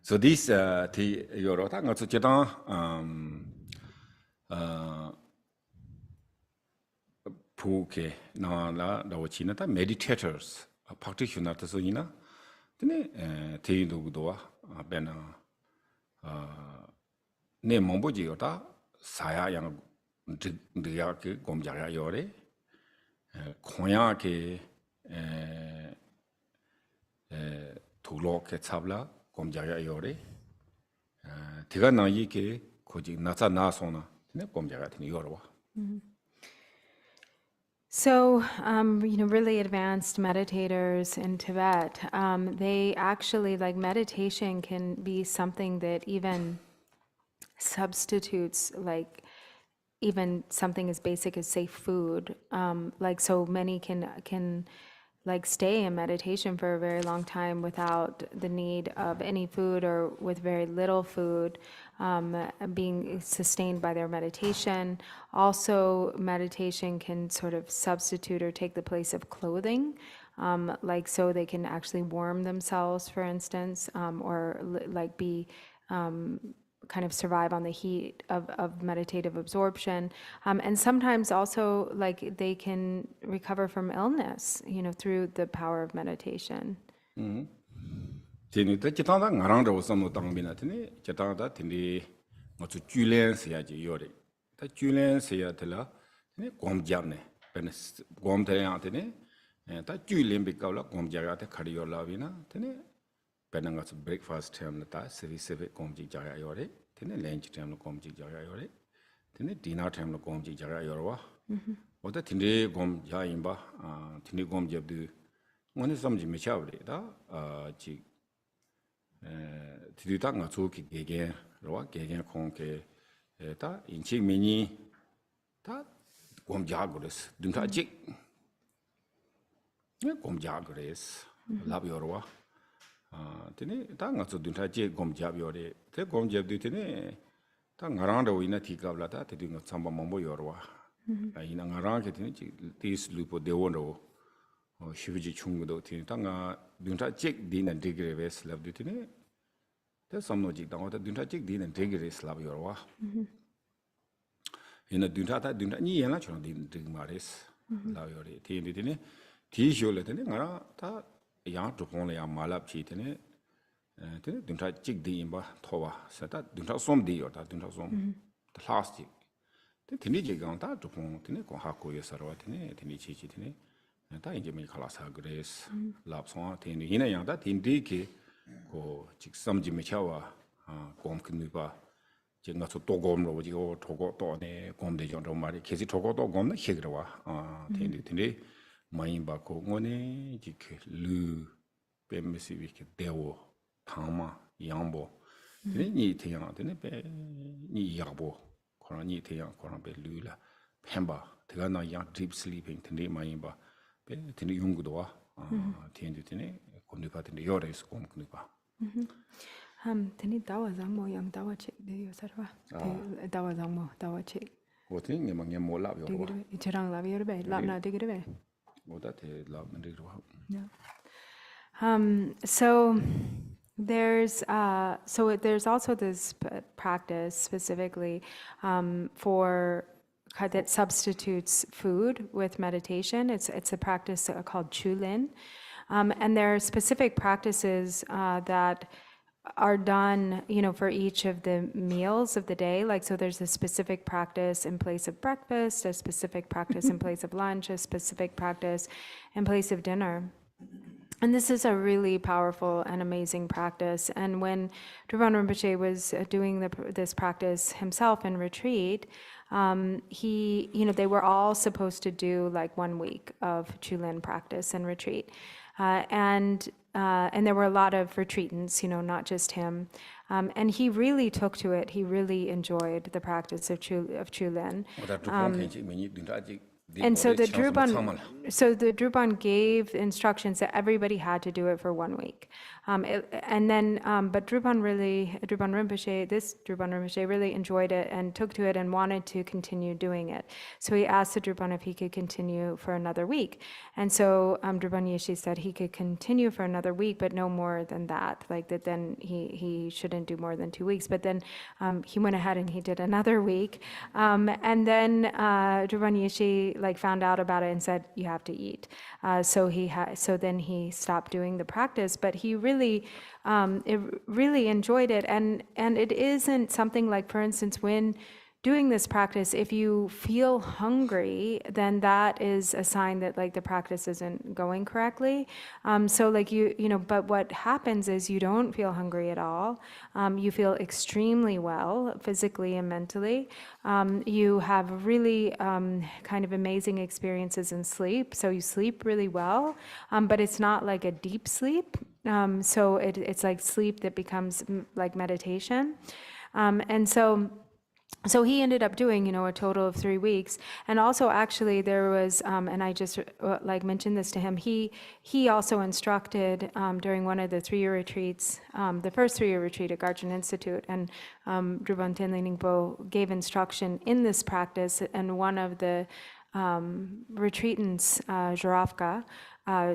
So this the yorota nga tsucheta puke na la dawchina ta meditators practitioner ta so ina tene te do do bena ne momboji yota saya yang ndiya ke gomja ya yore khoya ke tulok ke chabla gomja yore tiga na yi ke koji nacha na sona ne gomja ga tini yorwa. So, really advanced meditators in Tibet, they actually, meditation can be something that even substitutes, even something as basic as safe food. Like so many can like stay in meditation for a very long time without the need of any food or with very little food, being sustained by their meditation. Also, meditation can sort of substitute or take the place of clothing. Like so they can actually warm themselves, for instance, or like be kind of survive on the heat of meditative absorption. And sometimes also like they can recover from illness, through the power of meditation. Tini ta chitang da ngarang rawa samu tangbina tini chitang da tini ngotsu julen siya ji yori. Ta julen siya tila tini gom jab ne. Pene gom tayang tini ta julen bikawla gom jab ya te khari yorla vina tini pene ngotsu breakfast time ta sivi gom jik jaya yori. Tini lunch time gom jik jaya yori. Tini dinner time gom jik jaya yorwa. Oda tini gom jayimba tini gom jab du ngone samji mechabri da jik tiduta nga tsuki gegen rawa gegen kongke ta inchi mini ta gomjagures dunta jik gomjagures lab yorwa tini ta nga tsu dunta jik gomjab yore te gomjab du tini ta ngarang rawa ina tikabla ta tidu nga tsamba mambo yorwa ina ngarang ke tini tis lupo dewon rawa shivaji chungdo tini ta nga dunta jik di na digre ves lab du tini te samno jik dang ta dunta jik di na digre slab yorwa ina dunta ni yana chona di dig mares la yore tini tini ti shole tini ngara ta yang Drupon le yang malap chi tini tini dunta jik di imba thowa sa ta dunta som di yor ta dunta som ta last jik tini jik gang ta Drupon tini kong hako yosarwa tini chi tini ta inje me khala sa grace lap so tin ina yang da tin di ke ko chik samji me chawa gom knu ba je nga so to gom ro ji go to go to ne gom de jong ro mari ke ji to go to gom na he gro wa tin di mai ba ko ngone ji ke lu pe me si wi ke dewo tama yangbo tin ni te yang tin pe ni yabo ko ni te yang ko be lu la pemba te ga na yang deep sleeping tin di mai ba tini yungudo wa tini tini kumnipa tini yores kumnipa tini dawa zangmo yang dawa chik de yosarwa dawa zangmo dawa chik o tini nge mo lab yorwa ichirang lab yorbe lab na digirbe o da te lab na digirwa so there's also this practice specifically for that substitutes food with meditation. It's a practice called Chulin, and there are specific practices that are done, for each of the meals of the day. Like so, there's a specific practice in place of breakfast, a specific practice in place of lunch, a specific practice in place of dinner. And this is a really powerful and amazing practice. And when Drupon Rinpoche was doing this practice himself in retreat, they were all supposed to do like 1 week of Chulin practice in retreat. And there were a lot of retreatants, not just him. And he really took to it. He really enjoyed the practice of Chulin. And so the Drupon gave instructions that everybody had to do it for 1 week. But Drupon Rinpoche really enjoyed it and took to it and wanted to continue doing it. So he asked the Drupon if he could continue for another week. And so Drupon Yeshi said he could continue for another week, but no more than that. Like that then he shouldn't do more than 2 weeks. But then he went ahead and he did another week. And then Drupon Yeshi found out about it and said, you have to eat. So then he stopped doing the practice, but he really enjoyed it. And it isn't something like, for instance, when doing this practice, if you feel hungry, then that is a sign that the practice isn't going correctly. But what happens is you don't feel hungry at all. You feel extremely well, physically and mentally. You have really kind of amazing experiences in sleep. So you sleep really well, but it's not like a deep sleep. So it's like sleep that becomes like meditation. So he ended up doing, a total of 3 weeks. And also, actually, there was, and I just like mentioned this to him. He also instructed during one of the 3-year retreats, the first 3-year retreat at Garchen Institute, and Drupon Thinley Ningpo gave instruction in this practice. And one of the retreatants, Zhiravka,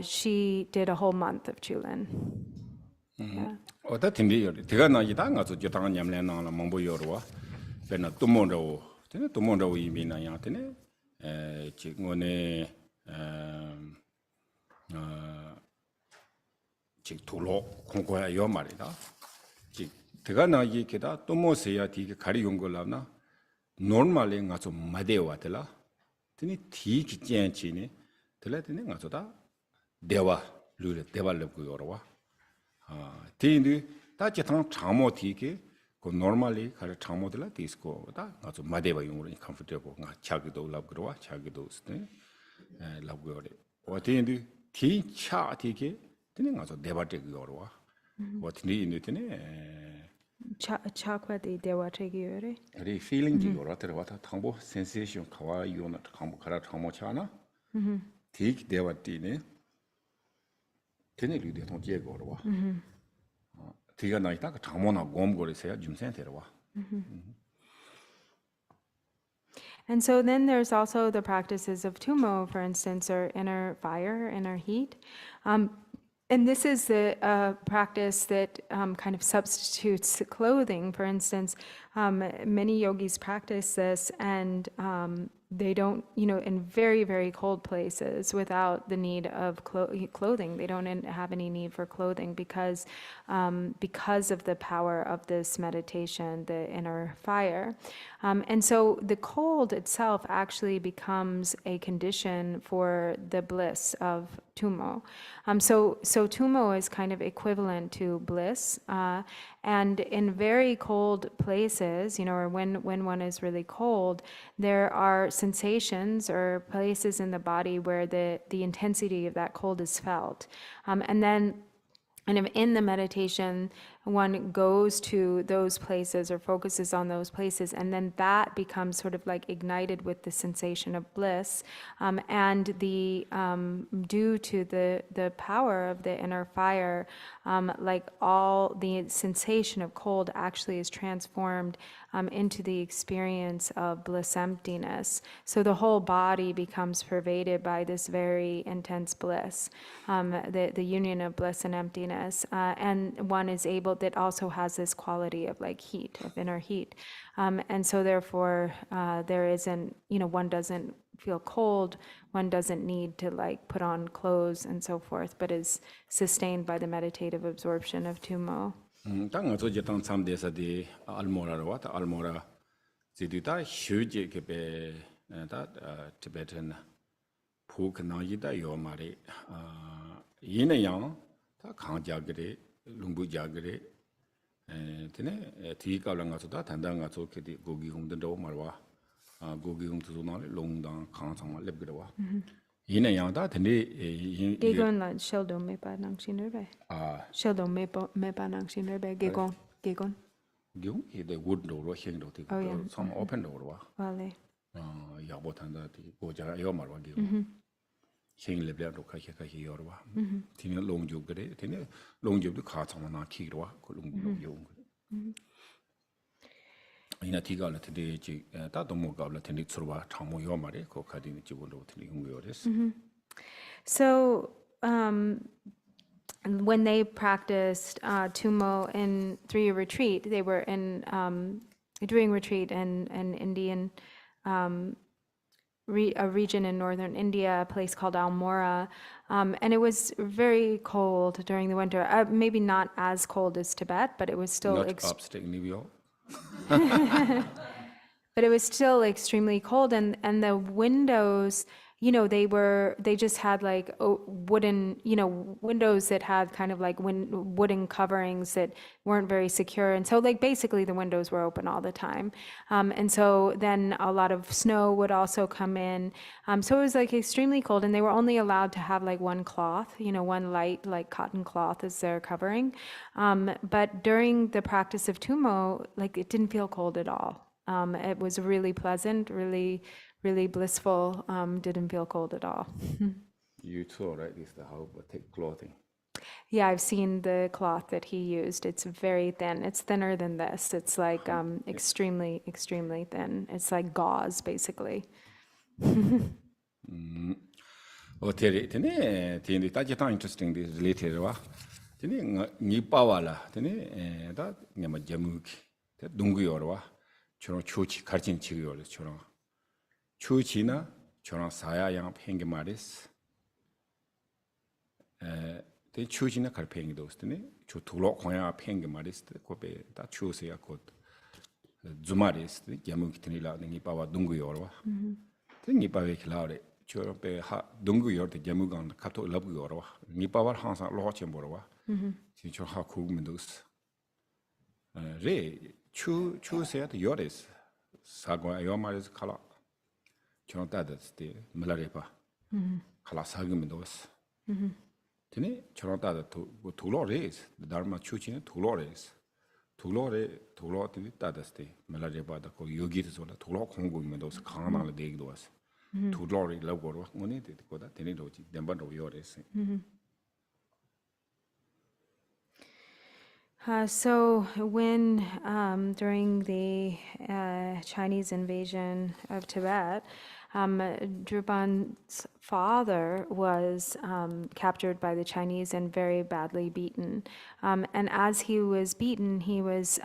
she did a whole month of Chulin. Yeah. 어다 팀이 대가 나기다 가서 저당 냠래나 몽보 요르와 베나 도몬로 되네 도몬로 이미나야 되네 지금에 즉 돌로 공고야 요 말이다 즉 대가 나기 게다 도모세야 디게 가리 용걸라나 노멀리 가서 마데와텔라 되네 디 기젠치니 들라되네 가서다 대화 룰 대화를 요르와 대인들 다 제탕 장모티게 그 normally 가르 장모들라 디스코 다 아주 마데바 용으로 comfortable 가 자기도 랍그러와 자기도 스네 랍그러래 어디인들 티차티게 되는 가서 대바테 그거로와 어디니 있는데 차과디 대화체기요래. 우리 feeling 지고라 들어와다 당보 sensation 가와 요나 당보 가라 장모차나 티 대화티네 되네 리드 통 제거로와 뒤가 나이다 그 장모나 곰고리세요 줌센테로와 And so then there's also the practices of Tummo, for instance, or inner fire, inner heat. And this is the practice that kind of substitutes clothing. For instance, many yogis practice this, and they don't, in very, very cold places without the need of clothing. They don't have any need for clothing because of the power of this meditation, the inner fire. And so the cold itself actually becomes a condition for the bliss of Tummo. So Tummo is kind of equivalent to bliss. And in very cold places, or when one is really cold, there are sensations or places in the body where the intensity of that cold is felt. And then kind of in the meditation, one goes to those places or focuses on those places, and then that becomes sort of like ignited with the sensation of bliss. And the due to the power of the inner fire, like all the sensation of cold actually is transformed into the experience of bliss emptiness. So the whole body becomes pervaded by this very intense bliss, the union of bliss and emptiness. And one is able, that also has this quality of like heat, of inner heat. And so therefore there isn't, one doesn't feel cold, one doesn't need to like put on clothes and so forth, but is sustained by the meditative absorption of Tummo. 당은 저제당 참대사디 알모라로 알모라 지디다 휴지 게베 다 티베트나 부크나이다 요마리 이내양 다 강자그리 룽부자그리 되네 뒤가랑 가서다 단단 가서 그디 고기 공든도 말와 고기 공도나 롱당 강상만 렙그러와 이내양다 되네 Gegon la sheldo me pa nang sinerbe. Sheldo me pa nang sinerbe gegon. 경 이데 wood로 행도 되고 좀 오픈도로 Vale. 야보탄다 고자가 요 말와 경 행lep려도 가시가시 요르와 티네 롱주 그래 티네 롱주도 가창나 키로와 그 롱요 이나 티가라 티데 지 다도 뭐가라 티네 추르와 창모 요 말에 그 가디니 지본도 티네 용요레스 So when they practiced Tummo in 3-year retreat, they were in doing retreat in an Indian a region in northern India, a place called Almora, and it was very cold during the winter. Maybe not as cold as Tibet, but it was still upstate New York. But it was still extremely cold, and the windows, they just had like wooden, windows that had kind of like wooden coverings that weren't very secure. And so like basically the windows were open all the time. And so then a lot of snow would also come in. So it was like extremely cold, and they were only allowed to have like one cloth, one light like cotton cloth as their covering. But during the practice of Tummo, like it didn't feel cold at all. It was really pleasant, really blissful, didn't feel cold at all. You too, right? This is the how take clothing. Yeah, I've seen the cloth that he used. It's very thin. It's thinner than this. It's like extremely, extremely thin. It's like gauze, basically. Tene, tene, that's interesting. This related, wa. Tene, ni pawala. Tene, that nyama jamuk. That dungu yorwa. Choro chuchi karchin chiyor. Choro chuchi na. Choro saya yang pengi maris. Te chuchi na kar pengi dos. Tene, chu tulok hoya pengi maris. Kope ta chusi ya kot. Zumaris. Jamuk tene la ni pawa dungu yorwa. Tene ni pawe kilare. Choro pe ha dungu yor te jamugang kato labu yorwa. Ni pawar hansa lo chemborwa. Si choro ha kug mendus. Re chu se at yoris. Sagwa yomaris kala. Choro tadas te malarepa. Kala sagum mendus. Tene choro tada tulo res. Dharma chu chine tulo res. Tulo te tadas te malarepa da ko yogi te sola tulo kongu mendus kana la degdos. To glory love or money to go that any roji, then but of yours. So when during the Chinese invasion of Tibet, Drupan's father was captured by the Chinese and very badly beaten. And as he was beaten, he was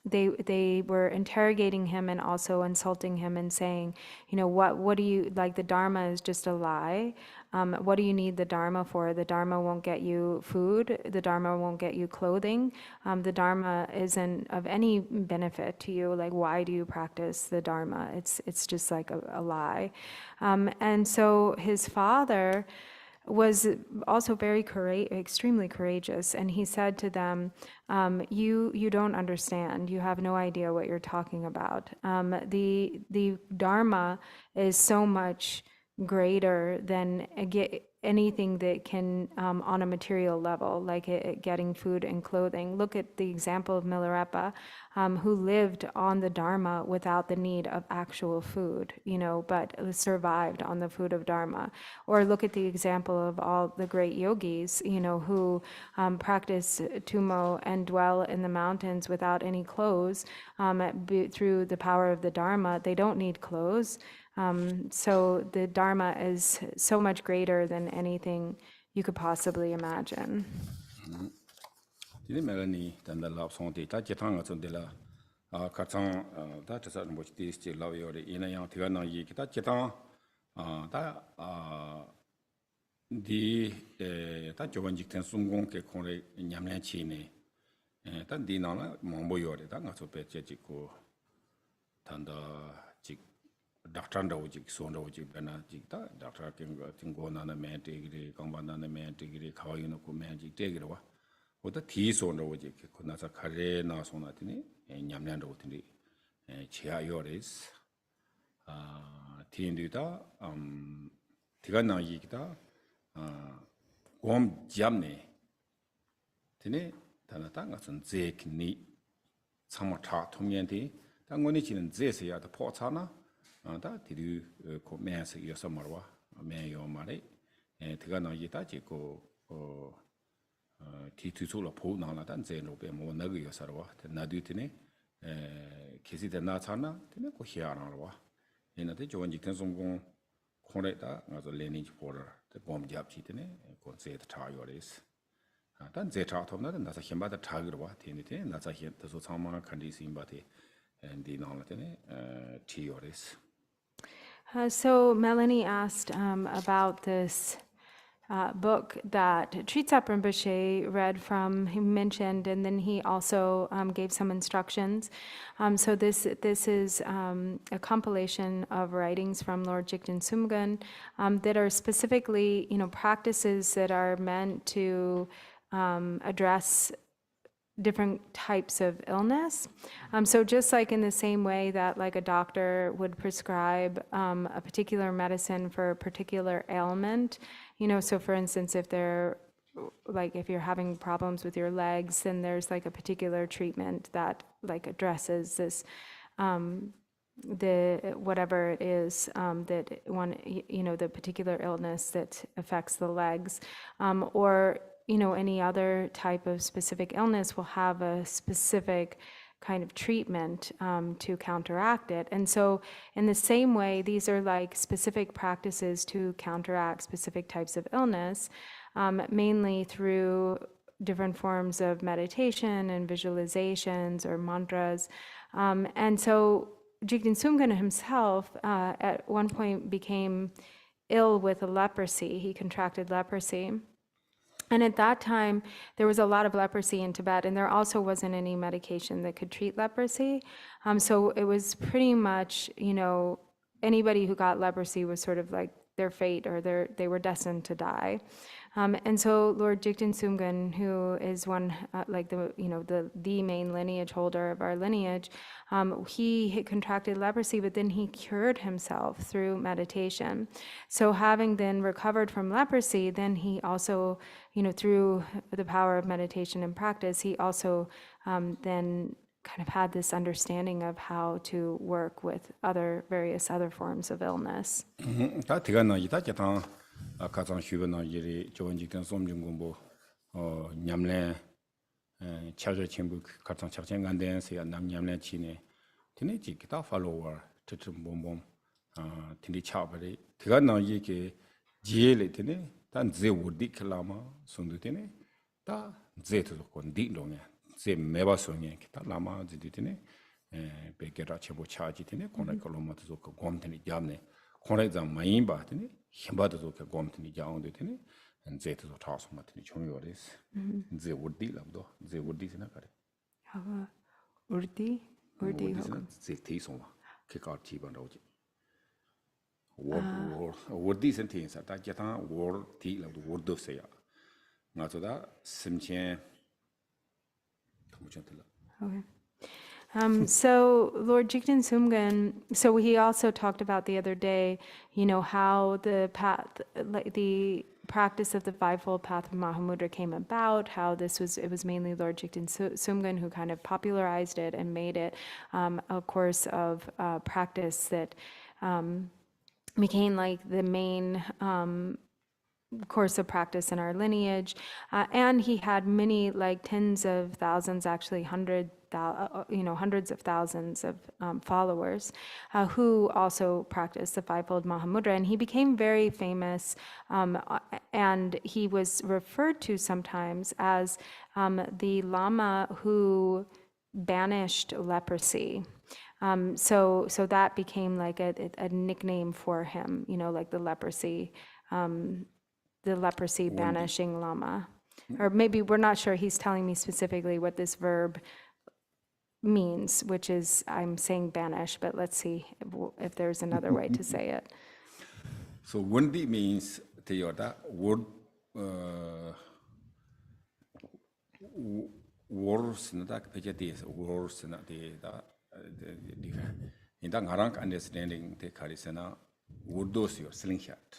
they were interrogating him and also insulting him and saying, you know, what do you, like, the Dharma is just a lie. What do you need the Dharma for? The Dharma won't get you food. The Dharma won't get you clothing. The Dharma isn't of any benefit to you. Like, why do you practice the Dharma? It's just like a lie. And so his father was also very extremely courageous, and he said to them, you don't understand. You have no idea what you're talking about. The Dharma is so much greater than anything that can, on a material level, like getting food and clothing. Look at the example of Milarepa, who lived on the Dharma without the need of actual food, you know, but survived on the food of Dharma. Or look at the example of all the great yogis, you know, who practice Tummo and dwell in the mountains without any clothes through the power of the Dharma. They don't need clothes. So the Dharma is so much greater than anything you could possibly imagine. Doctor Ndawjik, Sondawjik, Benajik, Doctor Tingo Nana Man, Tigri, Gambana Man, Tigri, Kawino, Magic, Tigra, with the tea Sondawjik, Kunasa Kare, Nasonatini, and Yamlandotini, Chia Yoris, Tindita, Tigana Yikta, Gom Jamne, Tini, Tanatangas and Zek Ni, Samata Tomianti, Tangonichin and Zesi at the Portana. 다 디류 코메스 요서마와 메요 마레 티가나 이타지고 티투솔로 포나나단 제노베 뭐 나그 요서와 나두티네 계시데 나차나 티네 고히아나와 에나데 조원지 텐송공 콘레다 가서 레니지 포러 데 봄잡치티네 콘세트 타요레스 단 제타 톰나데 나사 힘바다 타기로와 티니테 나사 힘도 상마 컨디시임바테 디 나나테네 티요레스. So Melanie asked about this book that Tritsab Rinpoche read from, he mentioned, and then he also gave some instructions. So this is a compilation of writings from Lord Jigten Sumgun that are specifically, you know, practices that are meant to address different types of illness. So just like in the same way that like a doctor would prescribe a particular medicine for a particular ailment, you know, so for instance, if you're having problems with your legs, then there's like a particular treatment that like addresses this the whatever it is that one, the particular illness that affects the legs, or any other type of specific illness will have a specific kind of treatment to counteract it. And so in the same way, these are like specific practices to counteract specific types of illness, mainly through different forms of meditation and visualizations or mantras. And so Jigten Sumgön himself at one point became ill with a leprosy. He contracted leprosy. And at that time, there was a lot of leprosy in Tibet, and there also wasn't any medication that could treat leprosy. So it was pretty much, anybody who got leprosy was sort of like their fate, or they were destined to die. And so Lord Jigten Sumgön, who is one like the main lineage holder of our lineage, he had contracted leprosy, but then he cured himself through meditation. So having then recovered from leprosy, then he also, through the power of meditation and practice, he also then kind of had this understanding of how to work with various other forms of illness. 가장 휴변나 일이 좋은 직전 솜중 공부 냠래 차저 친구 가장 착전 간대에서 남냠래 치네 드네지 기타 팔로워 트트 bombom드니 차버리 그가나 이게 지엘이 드네 단 제우디 클라마 손도 드네 다 제토 건디 동에 제 매바송에 기타 라마 지디 드네 베게라 쳬보 차지 드네 코네 콜로마도 그 곰드니 잡네 코네장 마인 바드니 힘바도 그 곰드니 자운데 드네 제토 타서 마드니 총요레스 제 우디 랍도 제 우디 생각하래 우디 제 테이송와 그가 티반도지 워디 센테인사 다 기타 워디 랍도 워도세야 나도다 심chen Okay. So Lord Jigten Sumgön, so he also talked about the other day, how the path, like the practice of the fivefold path of Mahamudra came about, how it was mainly Lord Jigten Sumgön who kind of popularized it and made it a course of practice that became like the main course of practice in our lineage, and he had many, like tens of thousands, actually hundreds of thousands of followers who also practiced the fivefold Mahamudra, and he became very famous, and he was referred to sometimes as the Lama who banished leprosy. So that became like a nickname for him, like the leprosy banishing Lama. Or maybe we're not sure, he's telling me specifically what this verb means, which is, I'm saying banish, but let's see if there's another way to say it. So Wundi means the word words that pejati words na the in that ngarang understanding the karisana wurdos your slingshot.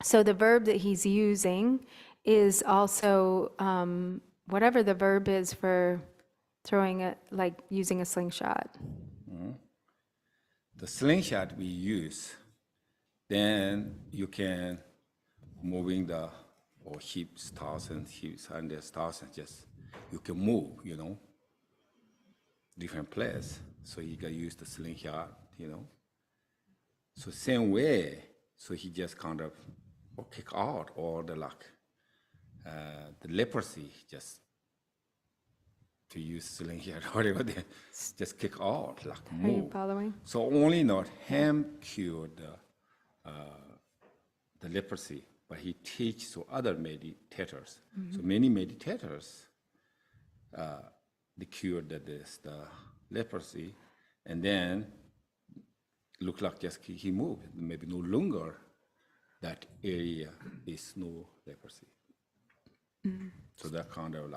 So the verb that he's using is also whatever the verb is for throwing it, like using a slingshot. Mm-hmm. The slingshot we use, then you can moving the hips, thousands, hips, hundreds, thousands, just you can move, different place. So you can use the slingshot, So same way, so he just kind of kick out all the the leprosy, just to use slingshot, whatever they just kick out, move. Are you following? So only not him cured the leprosy, but he teaches to other meditators. Mm-hmm. So many meditators, they cured the leprosy, and then look like just he moved. Maybe no longer that area is no leprosy. Mm-hmm. So that kind of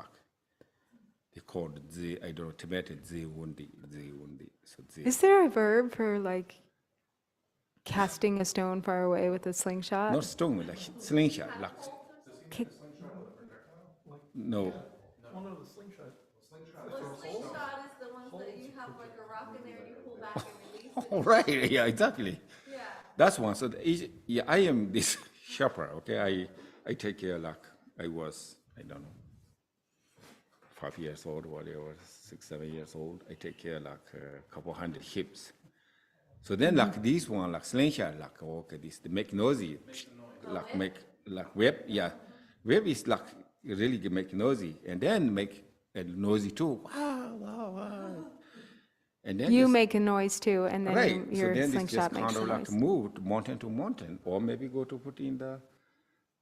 they called I don't know, Tibetan Wundi. So is there a verb for like casting a stone far away with a slingshot? Not stone, like slingshot, Kick. No. Oh no, the slingshot. Slingshot is the ones that you have like a rock in there and you pull back and release it. Oh, right, yeah, exactly. Yeah. That's one. So yeah, I am this shepherd. Okay, I take care like I was, I don't know, 5 years old, whatever, 6, 7 years old. I take care like a couple hundred hips. So then like this one, like slingshot, like okay, this they make noisy, like make like whip, yeah, whip is like really make noisy, and then make a noisy too. Wow, wow, wow. And then You this- make a noise too, and then right. your so then this slingshot just makes kind a of like noise. move to mountain, or maybe go to put in the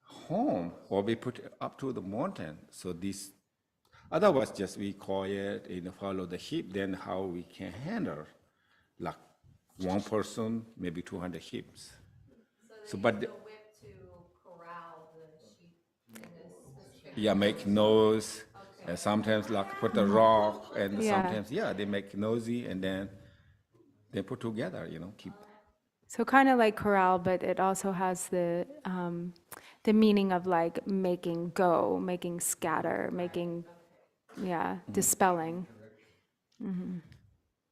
home, or we put it up to the mountain. So this, otherwise, just we call it, follow the hip. Then how we can handle, like one person, maybe 200 hips. So, but the, whip to corral the sheep in a specific. yeah, make noise, and sometimes like put a rock, and Yeah. sometimes they make noisy, and then they put together, keep. So kind of like corral, but it also has the meaning of like making go, making scatter, making, dispelling.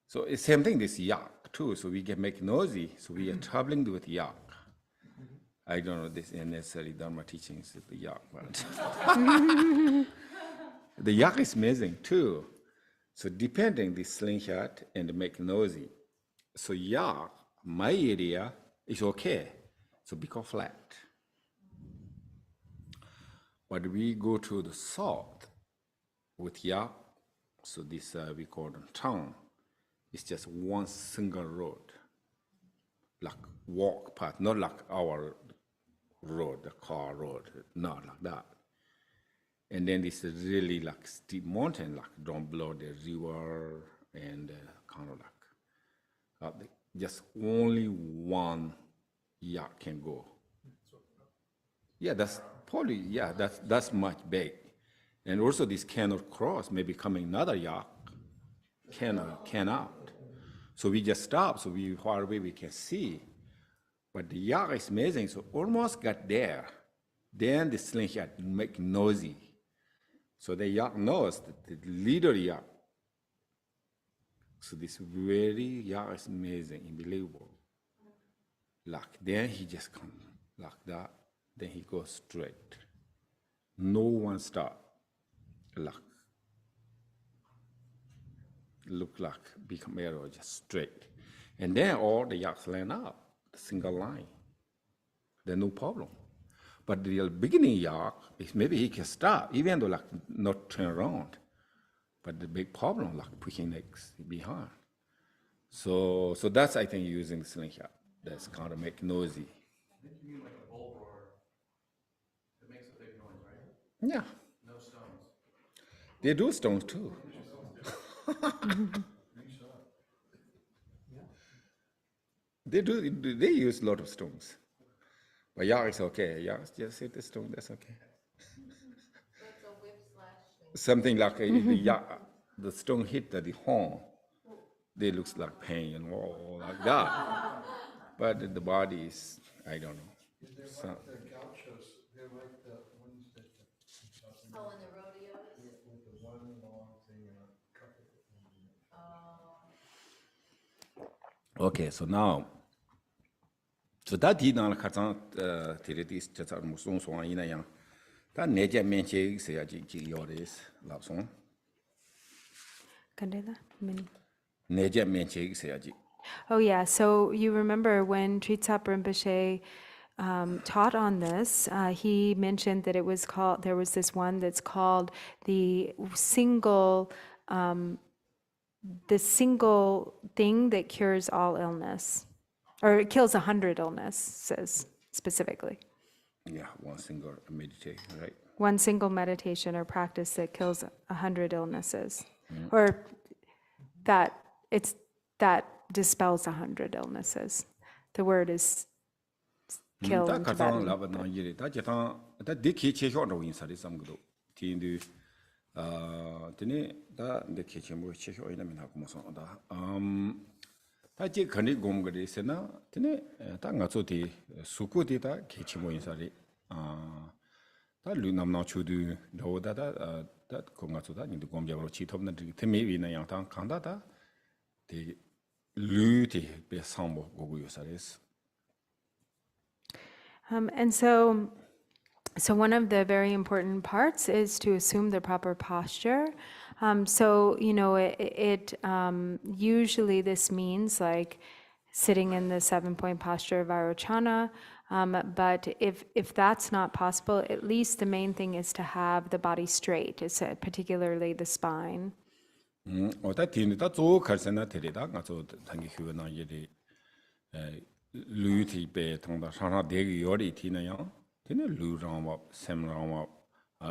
So it's same thing, this yak too. So we can make noisy. So we are traveling with yak. I don't know this is necessarily Dharma teachings with the yak, but the yak is amazing too. So depending the slingshot and make noisy. So yak, my area is okay. So become flat. But we go to the south with yak. So this we call the town. It's just one single road, like walk path, not like our road, the car road, not like that. And then it's really like steep mountain, like down below the river, and kind of like just only one yak can go. Yeah, that's probably that's much big, and also this cannot cross. Maybe coming another yak cannot. So we just stop, so we far away we can see. But the yak is amazing, so almost got there. Then the slingshot make noisy. So the yak knows that the leader yak. So this very yak is amazing, unbelievable. Like then he just comes like that, then he goes straight. No one stop. Like look like become arrow just straight. And then all the yaks line up, single line. There's no problem. But the real beginning yak is maybe he can stop, even though like not turn around. But the big problem, like pushing legs behind. So that's I think using the slingshot. That's kind of make noisy. I think you mean like a bull roar. It makes a big noise, right? Yeah. No stones. They do stones too. They use a lot of stones. But yak is okay. Yak just hit the stone, that's okay. Something like the stone hit the horn. They looks like pain and all like that. But the body is, I don't know. They're like the gauchos. They're like the ones that. Oh, in the rodeos? With the one long thing and a couple of. Okay, so now, so that did not Kazan Tiridis Chatsar Musun Swan in a young. That Neja Menche say a Yoris, love song. Candela? Neja Menche say a G. Oh yeah, so you remember when Tritsab Rinpoche taught on this, he mentioned that there was this one that's called the single thing that cures all illness, or it kills 100 illnesses specifically. Yeah, one single meditation, right? One single meditation or practice that kills 100 illnesses, or that dispels 100 illnesses. The word is kill in Tibetan. That Diki Cheshon inside some good. Tindu Tini, that the kitchen was Chesho in a Minakumoson. Taji Kandi Gomgadi Sena, Tini, Tangatsoti, Sukutita, Kichimo inside. That Lunam not to do, no, that Kongatsuda in the Gomja or Chitom, the Timi in a Yantan Kandata. the luti be sambo gogu yosares. And so one of the very important parts is to assume the proper posture. So, you know, usually this means like sitting in the 7-point posture of Vairocana. But if that's not possible, at least the main thing is to have the body straight, particularly the spine. Ota tini ta zo karsena terida nga zo tangi huwa na yeri lu ti be tangda shana degi yori tina yang tini lu rangwa, sem rangwa,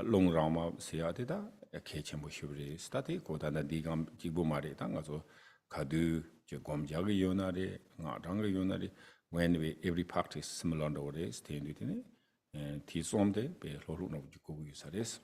long rangwa siya tida ke chenpo shubri stati koda na digam jigbo mari ta nga zo kadu je gomjagi yonari, nga ranga yonari when every practice similar to this tini ti somde be loru na jikogu yusares.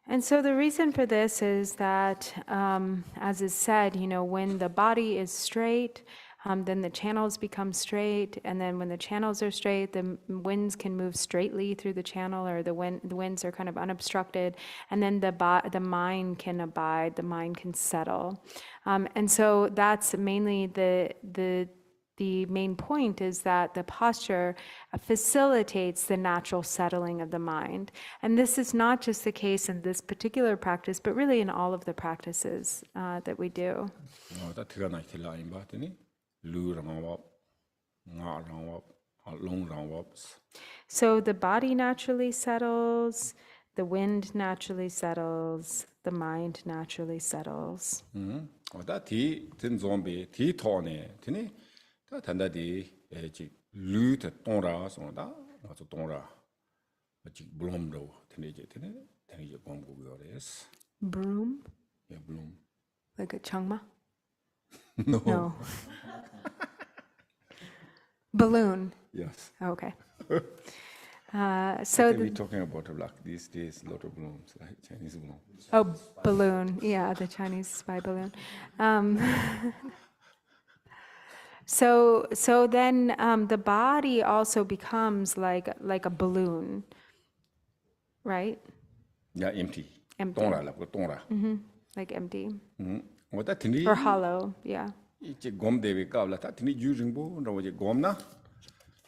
And so the reason for this is that, as is said, you know, when the body is straight, then the channels become straight, and then when the channels are straight, the winds can move straightly through the channel, or the winds are kind of unobstructed, and then the mind can abide, the mind can settle. And so that's mainly the main point is that the posture facilitates the natural settling of the mind. And this is not just the case in this particular practice, but really in all of the practices that we do. So the body naturally settles, the wind naturally settles, the mind naturally settles. 단다디 지 루트 동라 sonda 아주 동라 지 블롬로 되네지 되네지 공부요레스 Broom? Yeah, bloom. Like a changma? No. No. Balloon. Yes. Okay. So we're talking about like these days a lot of blooms, like Chinese bloom. Oh, balloon. Yeah, the Chinese spy balloon. So then the body also becomes like a balloon, right? Yeah, empty. Empty. 동라 like 동라. Like empty. 뭐다 드니 Or hollow, yeah. 이제 곰데베 까블라 다 드니 유ring보 너 이제 곰나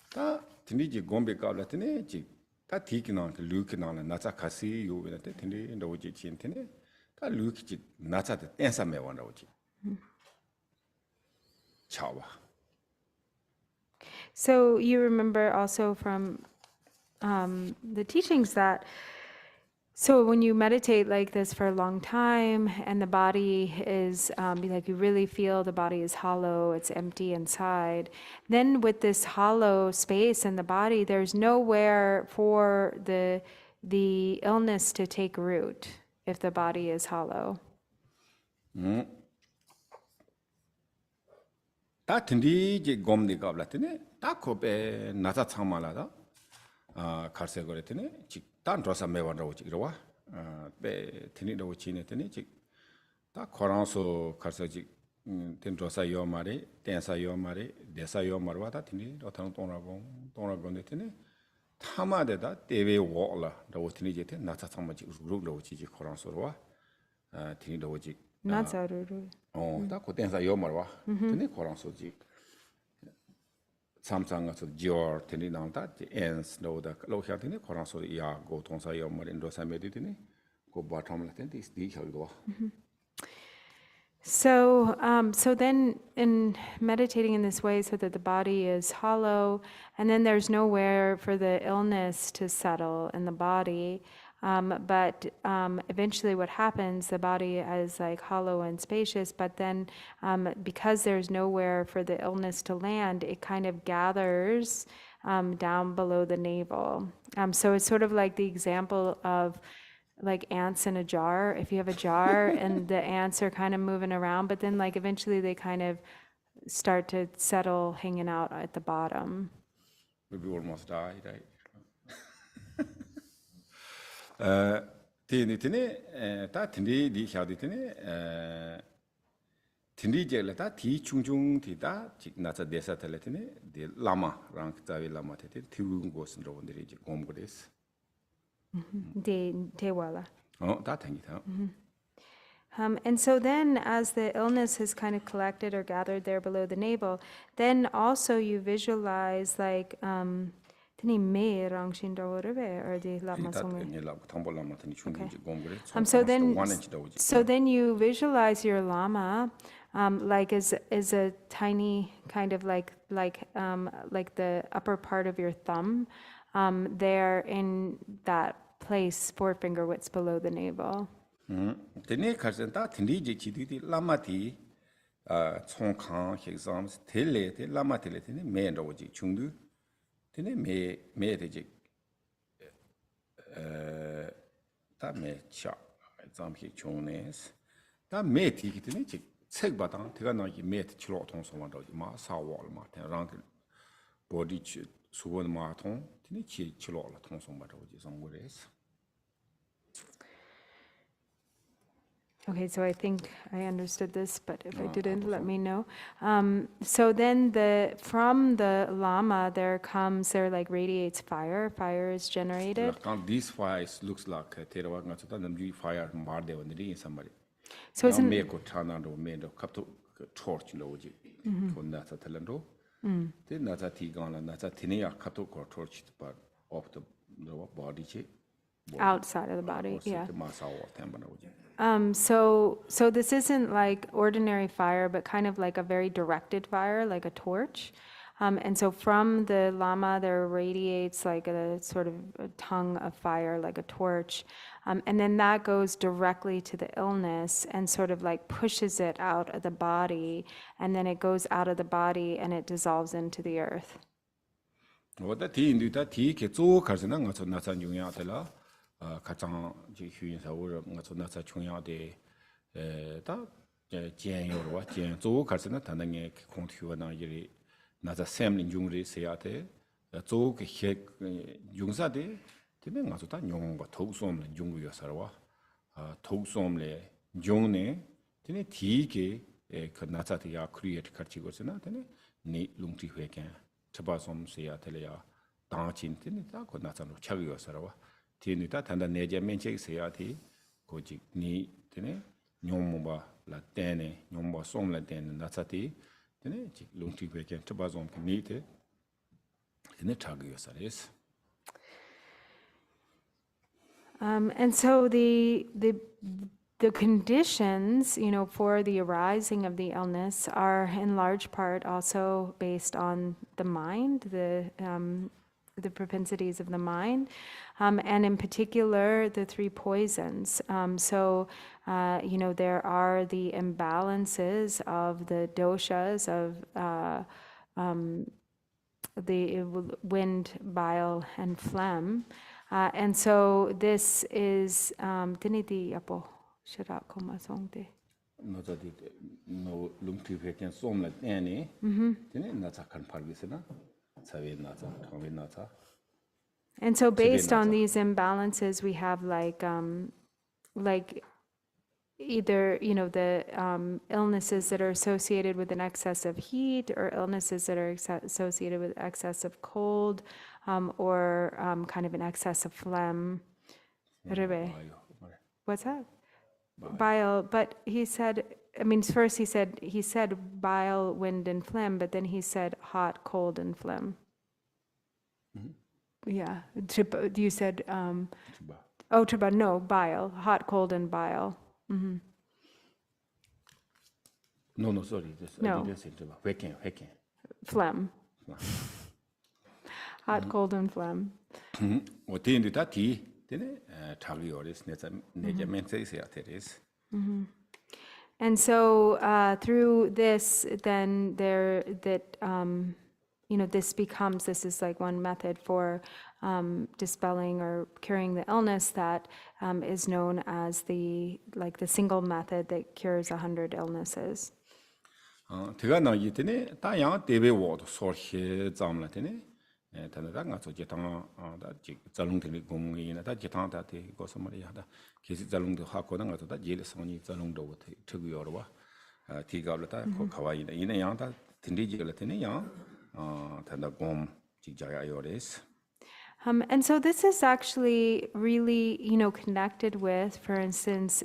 다 드니 이제 곰베 까블라 드니 이제 다 디기나 루키나 나자 카시 요베데 드니 너 이제 진테네 다 루키지 나자데 댄사메 원다 오지. 차와. So you remember also from the teachings that, so when you meditate like this for a long time and the body is, like you really feel the body is hollow, it's empty inside, then with this hollow space in the body, there's nowhere for the illness to take root if the body is hollow. 다 든디지 곰니 갑라트네 다 코베 나자 참말라다 갈세 거랬더니 직단 조사 매원라고 지그러와 베 드니라고 지네더니 직다 코란소 갈세 된 조사 요 말이 댄사 요 말이 대사 요 말와다 드니 어떤 동라고네더니 타마데다 데베 워라라고 드니 제테 나자 참마지 그룹라고 지지 코란소로와 드니라고 지 나자루루. 다 고된사 요말와 드니 코란소지 삼상가서 지어 드니 나온다 엔스 노다 로샤드니 코란소 야 고통사 요말 인도사 메디드니 고 바텀라 텐디 스디 혈도. So then in meditating in this way so that the body is hollow and then there's nowhere for the illness to settle in the body, but eventually what happens, the body is like hollow and spacious, but then because there's nowhere for the illness to land, it kind of gathers down below the navel. So it's sort of like the example of like ants in a jar. If you have a jar and the ants are kind of moving around, but then like eventually they kind of start to settle hanging out at the bottom. We almost died, right? 티니티네 다 티니 디샤디티네 티니 제라다 티 충충 디다 직나자 데사텔레티네 디 라마 랑타위 라마 테티 티운 고스로 원들이 이제 곰그레스 Dewala. 다 땡기다. And so then, as the illness is kind of collected or gathered there below the navel, then also you visualize like, tini me rang shin dawo rebe, or the lama songwe. So then you visualize your lama like is a tiny kind of like the upper part of your thumb there in that place, forefinger widths below the navel. Tene karsen ta tindi je chidi lama ti chongkhang exams tele te lama tele tene me ndo ji chungdu tene me de je ta me cha exam ki chungnes ta me ti ki tene je 책 받아 제가 나기 매트 치료 통성한다 마 사월 마 대랑 body 수원 마통 tene 치료라 통성 받아 오지 성고레스. Okay, so I think I understood this, but if I didn't, let me know. So then from the lama, there like radiates fire. Fire is generated. This fire looks like fire in somebody. So it's make a turn on the torch logi. Nata talendo. Then Nata Tigana, Nata Tinea Kato torch, but of the body. Outside of the body, yeah. The So this isn't like ordinary fire, but kind of like a very directed fire, like a torch. And so from the lama, there radiates like a sort of a tongue of fire, like a torch. And then that goes directly to the illness and sort of like pushes it out of the body. And then it goes out of the body and it dissolves into the earth. 가장 이제 휴인사वर 나서 중요하대 다 제연요와 제조 가르치는 단행의 공투나 이리 나자 샘린 중리 세야대 조그 용사대 되는 가서 다 용과 독솜는 중국여서와 독솜래 용네 되네 디게 그 나자대야 크리에이트 가르치고서나 되네 니 룽티 회견 처바솜 세야텔야 당친 되네 다그 나자로 차기여서와 티니다 단단 내제 면책 세야티 고직 니 되네 뇽모바 라테네 뇽모 솜라 테네 나차티 되네 직 롱티 베겐 트바존 니테 되네 차기요사레스. And so the conditions, for the arising of the illness are in large part also based on the mind, the propensities of the mind, and in particular, the three poisons. There are the imbalances of the doshas of the wind, bile, and phlegm. And so this is tiniti apo shira koma songte. No lungti veken somla ene tene nacha kan pargisena. And so based on these imbalances, we have like either, the illnesses that are associated with an excess of heat or illnesses that are associated with excess of cold or kind of an excess of phlegm. What's that? Bile. But he said, first he said bile, wind, and phlegm, but then he said hot, cold, and phlegm. Yeah. You said, triba, no, bile, hot, cold, and bile. No, sorry. No. I didn't say triba. Weken. Phlegm. Hot, cold, and phlegm. And so through this, then this is like one method for dispelling or curing the illness that is known as the single method that cures 100 illnesses. 단다가 저기당 자롱들이 공이나 다 기타한테 거서 말이야다 계속 자롱도 하고는 가서다 제일 성이 자롱도 특유여와 티가블다 가와이나 이네 양다 딘디지를 때네 양 단다 곰 직자야 요레스. And so this is actually really, connected with, for instance,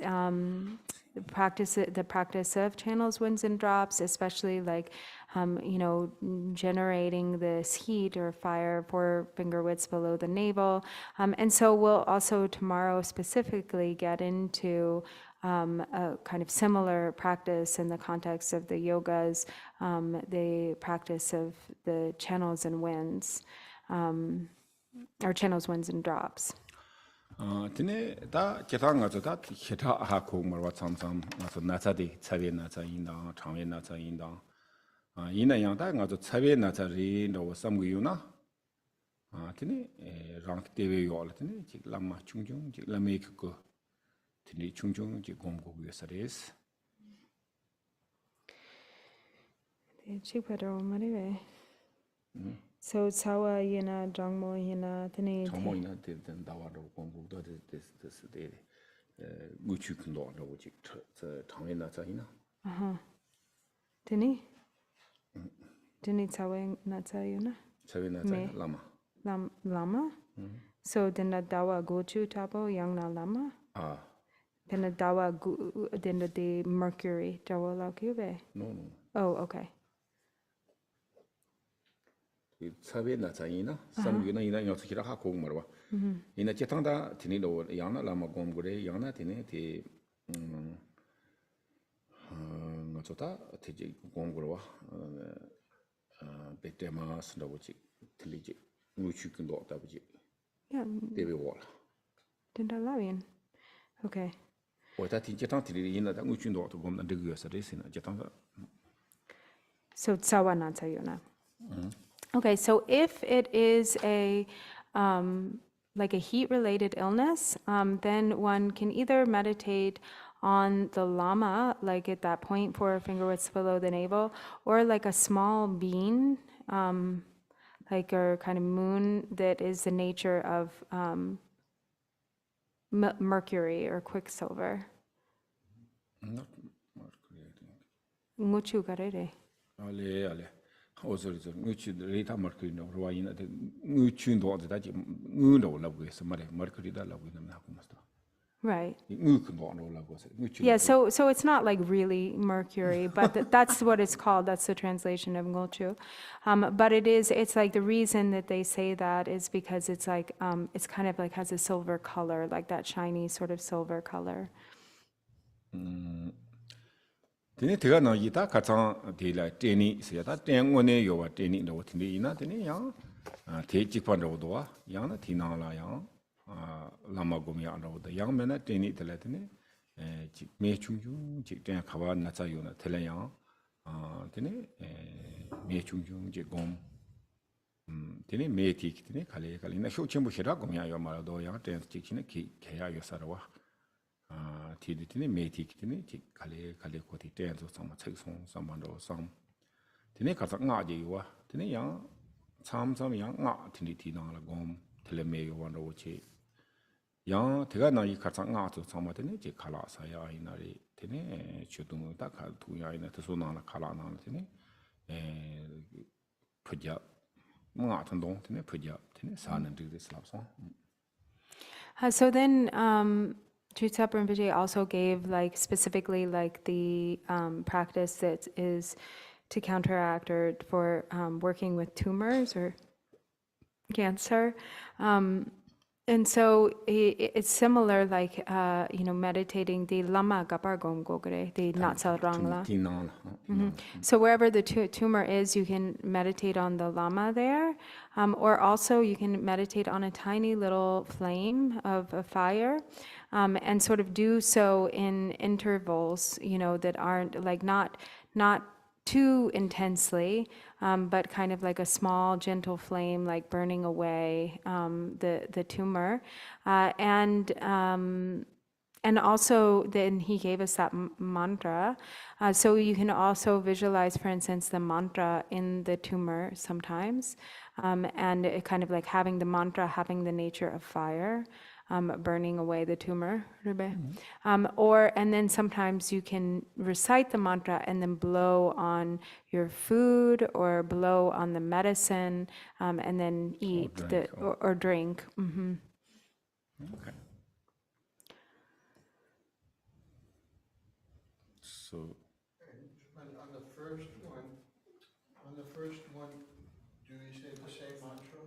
the practice of channels, winds, and drops, especially like, generating this heat or fire 4 finger widths below the navel. And so we'll also tomorrow specifically get into a kind of similar practice in the context of the yogas, the practice of the channels and winds, or channels, winds, and drops. Tene da kita nga zo da kita ha ko marwa tsam tsam nga zo na tsa de tsabe na tsa yin dang changwe na tsa yin dang yin na yang da nga zo tsabe na tsa ri ndo sam gu yu na tene rang te we yo la tene ji lam ma chung chung ji lam me ko tene chung chung ji gom go gu sa res Chi padro marive. So tsawa yena drangmo yena tene 정모 이나 때 나와도 공부도 됐을 때 우측도 하고 지 장에 나자이나 tene tsawa na tsayuna 자에 나자 라마 lama. So dena dawa gochu tapo yang na lama. 아 Dena dawa dena the mercury dawa la kyube. no Oh, okay. 자에 나자이나 삼규나 이나 여기라 하고 말와 이나 제탕다 티니도 양나 라마 공부래 양나 티네 티 맞다 티지 공부로 베테마 쓴다고지 틀리지 우측도 없다고지 Yeah, 데베 월 dena lawin. Okay. 오다 티제탕 티리 이나 다 우측도 없고 검나 되고서 레스나 제탕다 So tsawa na tsayuna. Okay, so if it is a like a heat-related illness, then one can either meditate on the lama, like at that point 4 finger widths below the navel, or like a small bean, like a kind of moon that is the nature of mercury or quicksilver. not creating Nguchu garere. ale 어서리서 우치 레이터 머큐리노 로와이나 우치도 어디다지 우노 라고서 말에 머큐리다 라고 있는 하고 맞다. Right. 우크도 라고서 Yeah, so it's not like really mercury, but that's what it's called. That's the translation of Ngulchu. But it's like the reason that they say that is because it's like, it's kind of like has a silver color, like that shiny sort of silver color. tene tega na yita katsang de la teni se ta tengone yo wa teni no tene ina tene yang te jikpan ro do wa yang na tina la yang lama gom ya ro do yang me na teni de la tene ji me chung chung ji ten kha ba na cha yo na tele yang tene me chung chung ji gom tene me ti tene khale khale na sho chen bu shira gom ya yo ma do yang ten ji chine ki ke ya yo sa ro wa 티디티네 메티키티네 지 갈레 코티 땡조 상마 책송 상만도 상 티네 가서 나지와 티네 양 참삼 양나 티디티나라 곰 텔레메 요원도치 양 대가 나이 가서 나도 상마티네 지 칼라사야 이나리 티네 주둥 다가 두야이나 ተ소나나 칼라나 티네 푸자 뭐 탄동 티네 푸자 티네 사는 데들 슬랍송 So then, Tritsab Rinpoche also gave like specifically like the practice that is to counteract or for working with tumors or cancer. And so it's similar, like, meditating the lama gapar gom gogre, the natsa rangla. So wherever the tumor is, you can meditate on the lama there. Or also you can meditate on a tiny little flame of a fire, and sort of do so in intervals, that aren't like not too intensely, but kind of like a small, gentle flame, like burning away the tumor. And also then he gave us that mantra. So you can also visualize, for instance, the mantra in the tumor sometimes. And it kind of like having the mantra, having the nature of fire, burning away the tumor. And then sometimes you can recite the mantra and then blow on your food or blow on the medicine, and then eat or drink. Mm-hmm. Okay. So And on the first one, do you say the same mantra?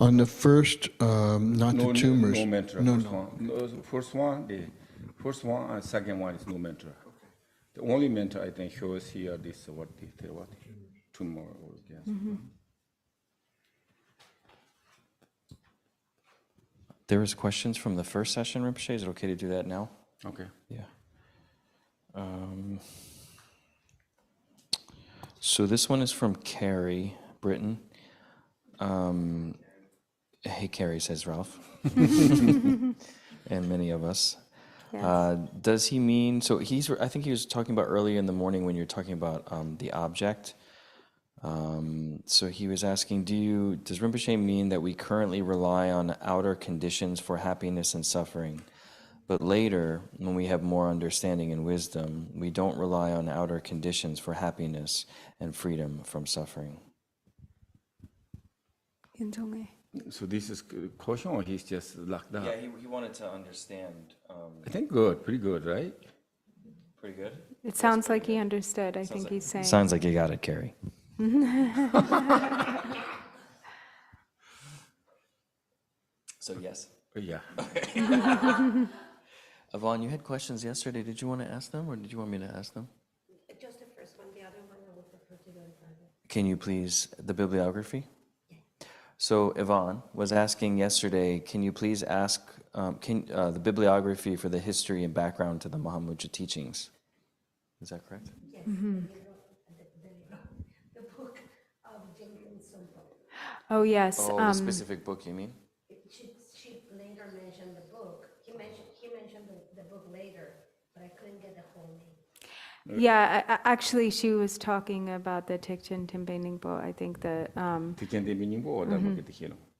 On the first, not the tumors. No mantra. No, first no. one. No, first one and second one is no mantra. The only mantra I think shows here this what tumor or yes. There was questions from the first session, Rinpoche. Is it okay to do that now? Okay. Yeah. So this one is from Carrie, Britain. Hey, Carrie, says Ralph. And many of us. Yes. Does he mean, so I think he was talking about earlier in the morning when you're talking about the object. So he was asking, does Rinpoche mean that we currently rely on outer conditions for happiness and suffering, but later, when we have more understanding and wisdom, we don't rely on outer conditions for happiness and freedom from suffering? So this is caution or he's just like that? Yeah, he wanted to understand. I think good, pretty good, right? Pretty good? It sounds like he understood, I think he's saying. Sounds like you got it, Carrie. So yes. Yeah. Yvonne, you had questions yesterday. Did you want to ask them or did you want me to ask them? Just the first one, the other one I would prefer to do in private. Can you please, the bibliography? So Yvonne was asking yesterday, can you please ask the bibliography for the history and background to the Mahamudra teachings? Is that correct? Yes. The book of Jangchubling. Oh, yes. Oh, the specific book you mean? She later mentioned the book. He mentioned the book later, but I couldn't get the whole name. Yeah, actually, she was talking about the Dzogchen Thinley Ningpo. I think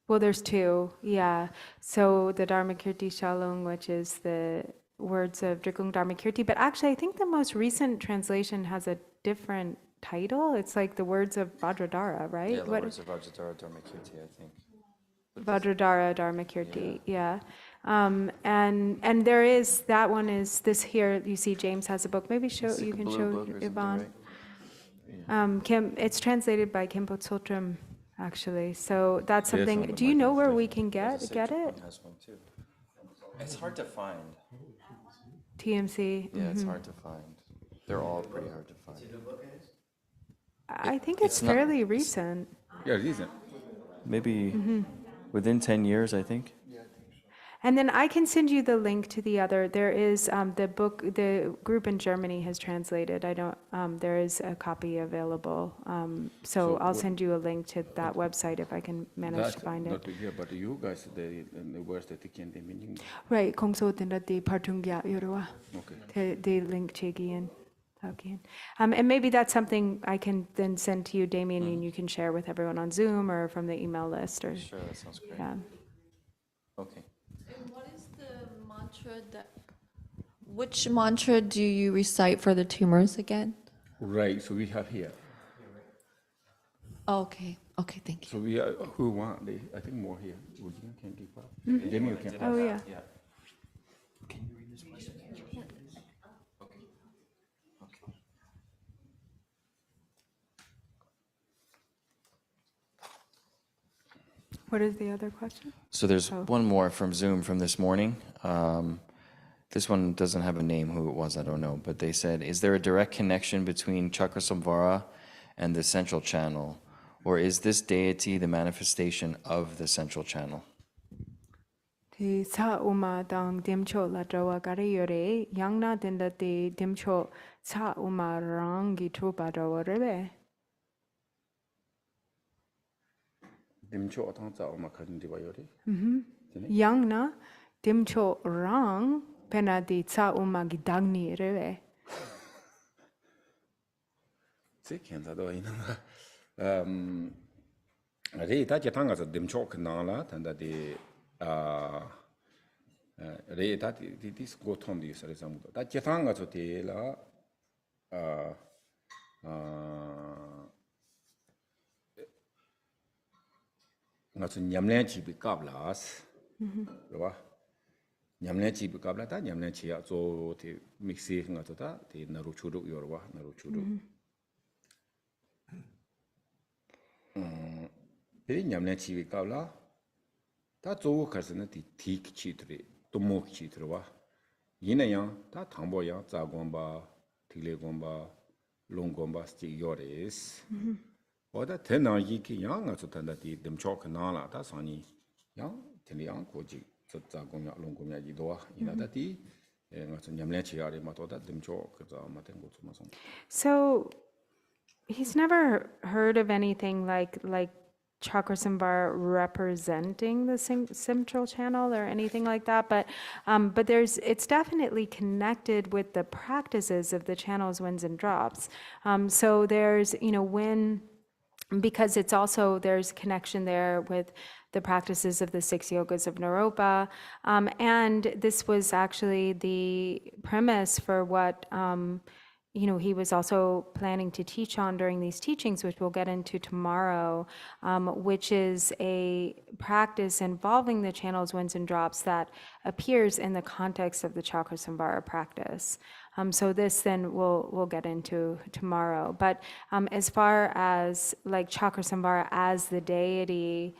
well, there's two, yeah. So the Dharmakirti Shalung, which is the words of Drikung Dharmakirti, but actually I think the most recent translation has a different title. It's like the words of Vajradhara, right? Yeah, the words of Vajradhara Dharmakirti, I think. Vajradhara Dharmakirti, yeah. And there is, that one is this here, you see James has a book. Maybe It's you like a can blue show book or something, Yvonne. right? It's translated by Khenpo Yeshi, actually. So that's Yes, something, on the do you know where we translation. can There's a get Sejong it? one has one too. It's hard to find. TMC? Yeah, it's hard to find. They're all pretty hard to find. I think it's It's not- fairly recent. Yeah, reason. Maybe within 10 years, I think. And then I can send you the link to the other. There is the book, the group in Germany has translated. I don't, there is a copy available. So I'll send you a link to that website if I can manage to find Not it. big deal, but you guys, the words that you can meaning. Right, Kongso Tindati Partungya Yorua. Okay. The link Chigian. And maybe that's something I can then send to you, Damien, and you can share with everyone on Zoom or from the email list or, Sure, that sounds great. yeah. Okay. And what is the mantra which mantra do you recite for the tumors again? Right, so we have here. Okay, thank you. So we are, who want, I think more here. Would you can keep up? Jamie, you can. Oh, yeah. Yeah. Can you read this question? Okay. Okay. What is the other question? So there's one more from Zoom from this morning. This one doesn't have a name, who it was, I don't know. But they said, is there a direct connection between Chakrasamvara and the central channel? Or is this deity the manifestation of the central channel? Thì sa uma dang dimcho la drawa gare yore yangna dinda de dimcho sa uma rangi trupa drawa rebe. Dimcho atang tsa oma kajin diwa yori. Yangna dimcho rang pena di sa uma gidagni rebe. Se kenza do ina. Re ta jatanga sa dimcho kana la tanda de re ta di dis go thom di sare samudo. Ta jatanga so te la nga su nyamlen chi bi kap las. Right? 냠내 집 갑라다 냠내 치야 조티 믹시 nga 티 나루 추룩 요르와 나루 추룩 베 냠내 집이 갑라 다 조고 가서는 티 치트리 또모 치트와 이내양 다 당보양 자곤바 틸레곤바 롱곤바 스티 요레스 어다 테나 이기 양아 좋단다 티 듬초크 나라 다 산이 양 틸리양 고지 자공야 롱공야 이도와 이나다티 So he's never heard of anything like Chakrasamvara representing the central channel or anything like that, but it's definitely connected with the practices of the channels, winds, and drops. So there's because it's also there's connection there with the practices of the 6 yogas of Naropa, and this was actually the premise for what he was also planning to teach on during these teachings, which we'll get into tomorrow, which is a practice involving the channels, winds, and drops that appears in the context of the Chakrasamvara practice. So this then we'll get into tomorrow. But as far as like Chakrasamvara as the deity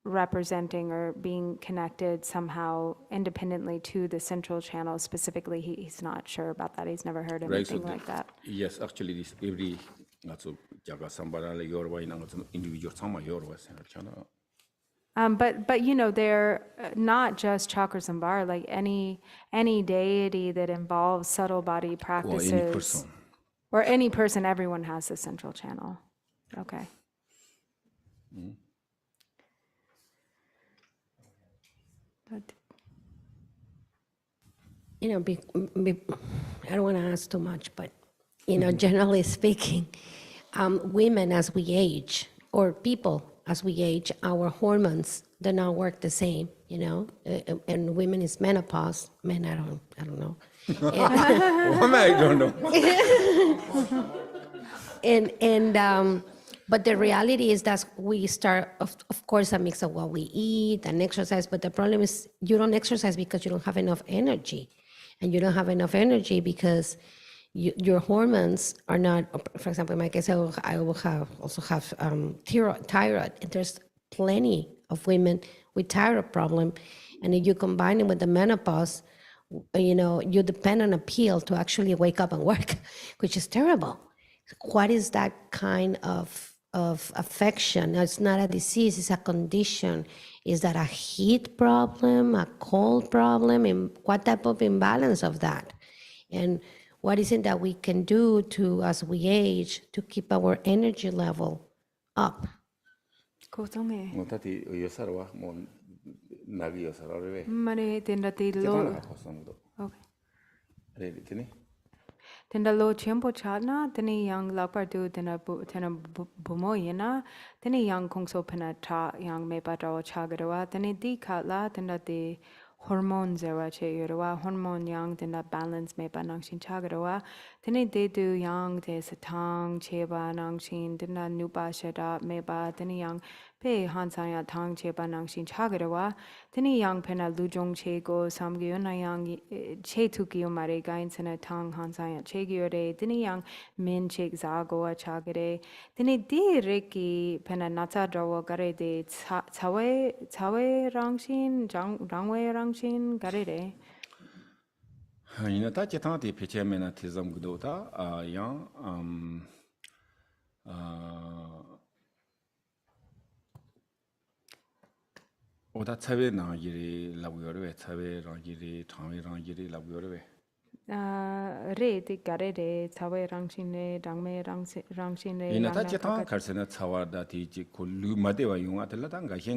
representing or being connected somehow independently to the central channel specifically, he's not sure about that. He's never heard anything like that. Yes, actually, this every Chakrasamvara Yorwa in individual sama Yorwa channel. But they're not just Chakrasamvara, like any deity that involves subtle body practices. Or any person. Or any person, everyone has the central channel. Okay. But I don't want to ask too much, but generally speaking, women as we age, or people as we age, our hormones do not work the same, and women is menopause. Men, I don't know. I don't know. But the reality is that we start, of course, a mix of what we eat and exercise. But the problem is you don't exercise because you don't have enough energy, and you don't have enough energy because your hormones are not. For example, in my case, I will also have thyroid, and there's plenty of women with thyroid problem, and if you combine it with the menopause, you depend on a pill to actually wake up and work, which is terrible. What is that kind of affection? Now, it's not a disease, it's a condition. Is that a heat problem, a cold problem, and what type of imbalance of that? And what is it that we can do to, as we age, to keep our energy level up? Motati yosarwa mon nagi yosarwa. Mare tendati lo. Okay. Ready, tini? Tenda lo chempo chana, teni yang lapartu tena bumo yena, teni yang kongso penata yang mepatrawa chagarawa, teni di katla tenda di hormone zera che yurawa, hormone yang tenda balance mepa nangshin chagarawa, teni de du yang de satang cheba nangshin, tenda nupa shada meba, teni yang pe hansaya tang cheba nangshin chagarawa, teni yang pena lujong che go samgyo na yang che tukiyo mare gain sena tang hansaya che gyore, teni yang min che zagoa chagare, teni di reki pena natsa drawa gare de cawe rangshin, rangwe rangshin gare de. Inata chitati peche mena tizam gudota yang oda cawe rangiri labyorwe, cawe rangiri, changwe rangiri labyorwe. Re di gare de cawe rangshin ne, rangme rangshin ne. Inata chitang karsena cawa dati ko lu madewa yunga tala ta ngahe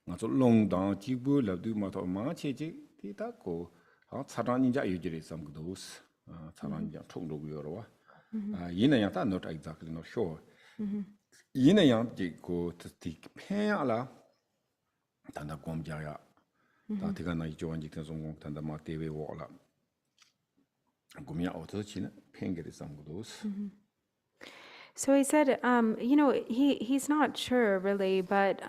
nga so long dang jibu labdu mato ma che ti ta ko 차랑 ninja usually some those 차랑 ninja 총록 요러와 이내양 다 not exactly not sure 이내양 지고 티 팬야라 단다 곰자야 다 티가나 이조원 직전 성공 단다 마 대외 워라 곰이야 어디서 치는 팬게리 some those So he said, he's not sure really, but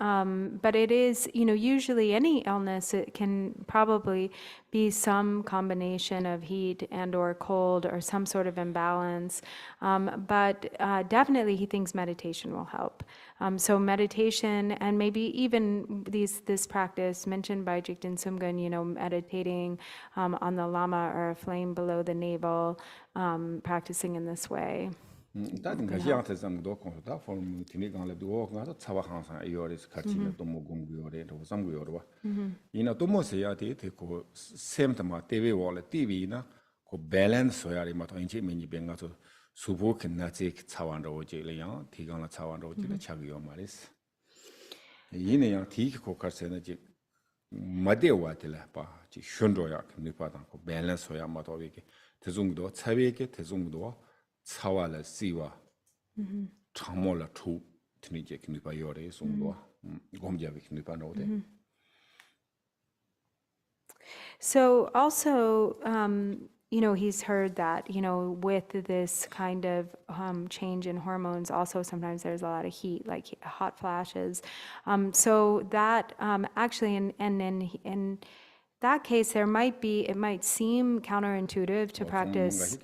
it is, usually any illness, it can probably be some combination of heat and or cold or some sort of imbalance. But definitely he thinks meditation will help. So meditation and maybe even this practice mentioned by Jigten Sumgun, meditating on the lama or a flame below the navel, practicing in this way. 다든가 지양태상 도콘다 폼 티니강레 도가 차와 항상 이어리스 같이는 또 모공구요레 삼구요로 이나 또 뭐세야 되고 셈트마 TV 월레 TV나 고 밸런스 소야리 마토 인치 미니 뱅가서 수보 켄나지 차완로 오지래요 티강라 차완로 오지래 차기요 말이스 이네야 티고 카르세나 지 마데와텔라 바지 슌도야 니파단 고 밸런스 소야 마토비게 대중도 차베게 대중도 차와라 시와 참몰라 투 트니제 키니파 요레 송도 곰자비 키니파 노데. So also, he's heard that, with this kind of change in hormones, also sometimes there's a lot of heat, like hot flashes. So that actually, and in that case, it might seem counterintuitive to practice.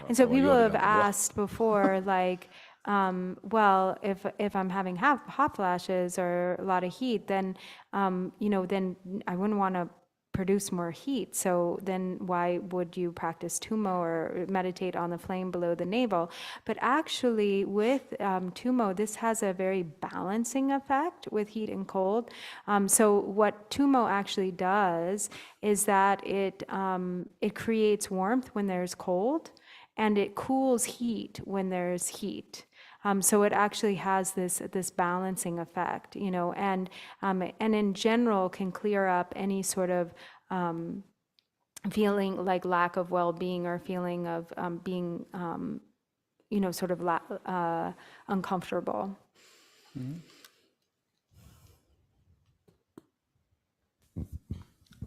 And so people have asked before, like, well, if I'm having hot flashes or a lot of heat, then, then I wouldn't want to produce more heat. So then why would you practice tumo or meditate on the flame below the navel? But actually with tumo, this has a very balancing effect with heat and cold. So what tumo actually does is that it creates warmth when there's cold, and it cools heat when there's heat. So it actually has this balancing effect, and in general can clear up any sort of feeling like lack of well-being or feeling of being, sort of uncomfortable.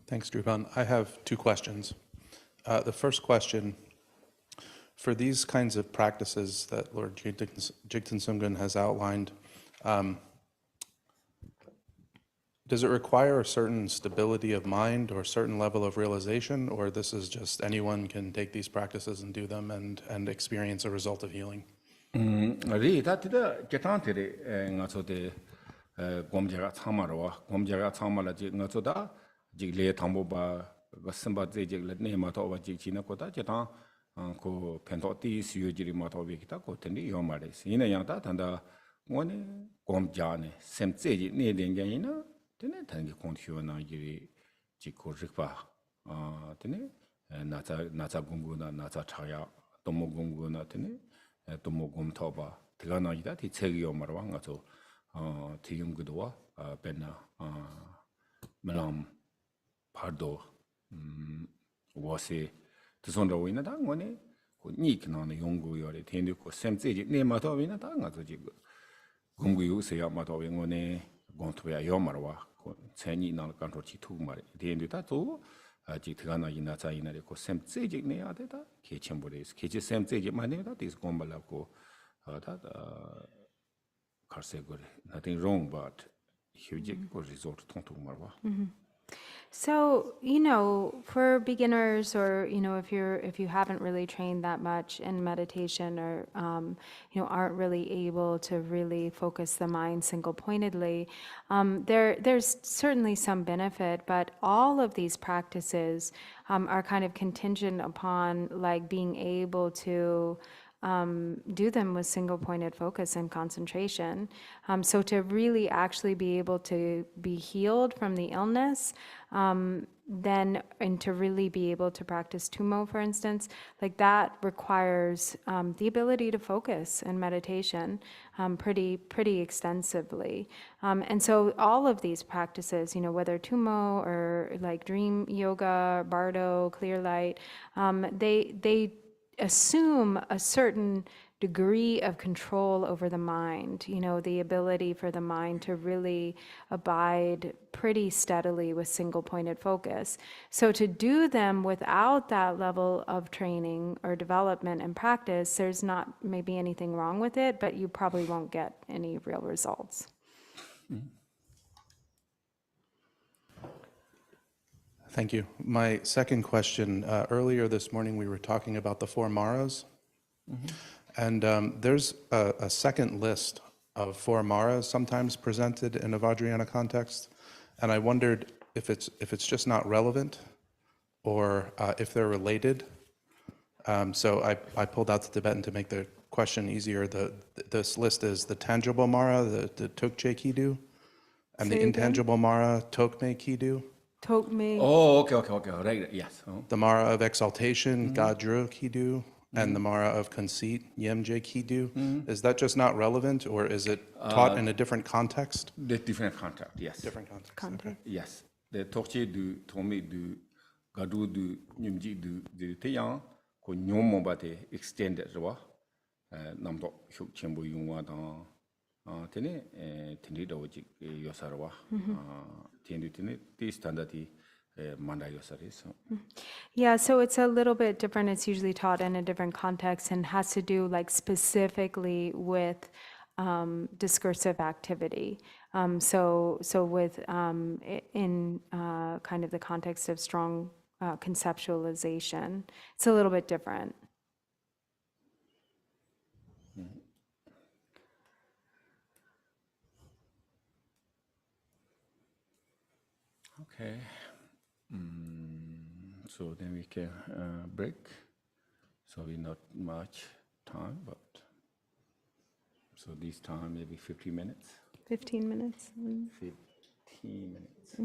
Thanks, Drupon. I have two questions. The first question, for these kinds of practices that Lord Jigten Sumgun has outlined, does it require a certain stability of mind or a certain level of realization, or this is just anyone can take these practices and do them and experience a result of healing? 고 펜토티 수요지리 마토비기다 고텐디 요마레스 이나 양다 단다 원에 곰자네 셈제지 네denge이나 테네 단기 콘티오나 지리 지코르파 테네 나자 공부나 나자 차야 도모 공부나 테네 도모 곰토바 드가나이다 디체기 요마르와 가서 디용구도와 벤나 멜람 파도 워세 tizondra wina da ngone ko nik na yonggu yore tende ko semtseji ne ma to wina da nga zo ji gonggu yu se ya ma to ngone gonto ya yomarwa ko cheni na control chi tu mare tende da to ji tgana ina cha ina ko semtseji ne ya de da ke chembore ke ji semtseji ma ne da dis gombala ko da karse gore nothing wrong but huge ko resort tontu marwa. So, for beginners or, if you haven't really trained that much in meditation or, aren't really able to really focus the mind single-pointedly, there's certainly some benefit, but all of these practices are kind of contingent upon like being able to do them with single-pointed focus and concentration. So to really actually be able to be healed from the illness, then and to really be able to practice tumo, for instance, like that requires the ability to focus and meditation pretty extensively. And so all of these practices, whether tumo or like dream yoga, bardo, clear light, they assume a certain degree of control over the mind, the ability for the mind to really abide pretty steadily with single-pointed focus. So to do them without that level of training or development and practice, there's not maybe anything wrong with it, but you probably won't get any real results. Thank you. My second question, earlier this morning we were talking about the four maras, and there's a second list of four maras sometimes presented in a Vajrayana context, and I wondered if it's just not relevant or if they're related. So I pulled out the Tibetan to make the question easier. This list is the tangible mara, the Tokche Kidu, and the intangible mara, Tokme Kidu. Tokme. Oh, okay, right, yes. The Mara of exaltation, Gadru Kidu, and the Mara of conceit, Yemje Kidu. Is that just not relevant, or is it taught in a different context? The different context, yes. Different context. Okay. Yes. The Tokche du, Tome du, Gadu du, Nyumji du, the Teyang, ko Nyomo bate extended Rwa, Namdo Hyuk Chembo Yungwa dan, Tene, Tene Dawajik Yosarwa, Tene Tene, the standard Manda Yosari. Yeah, so it's a little bit different. It's usually taught in a different context and has to do like specifically with discursive activity. So with in kind of the context of strong conceptualization, it's a little bit different. Okay. So then we can break. So we not much time, but so this time maybe 50 minutes. 15 minutes. 15 minutes.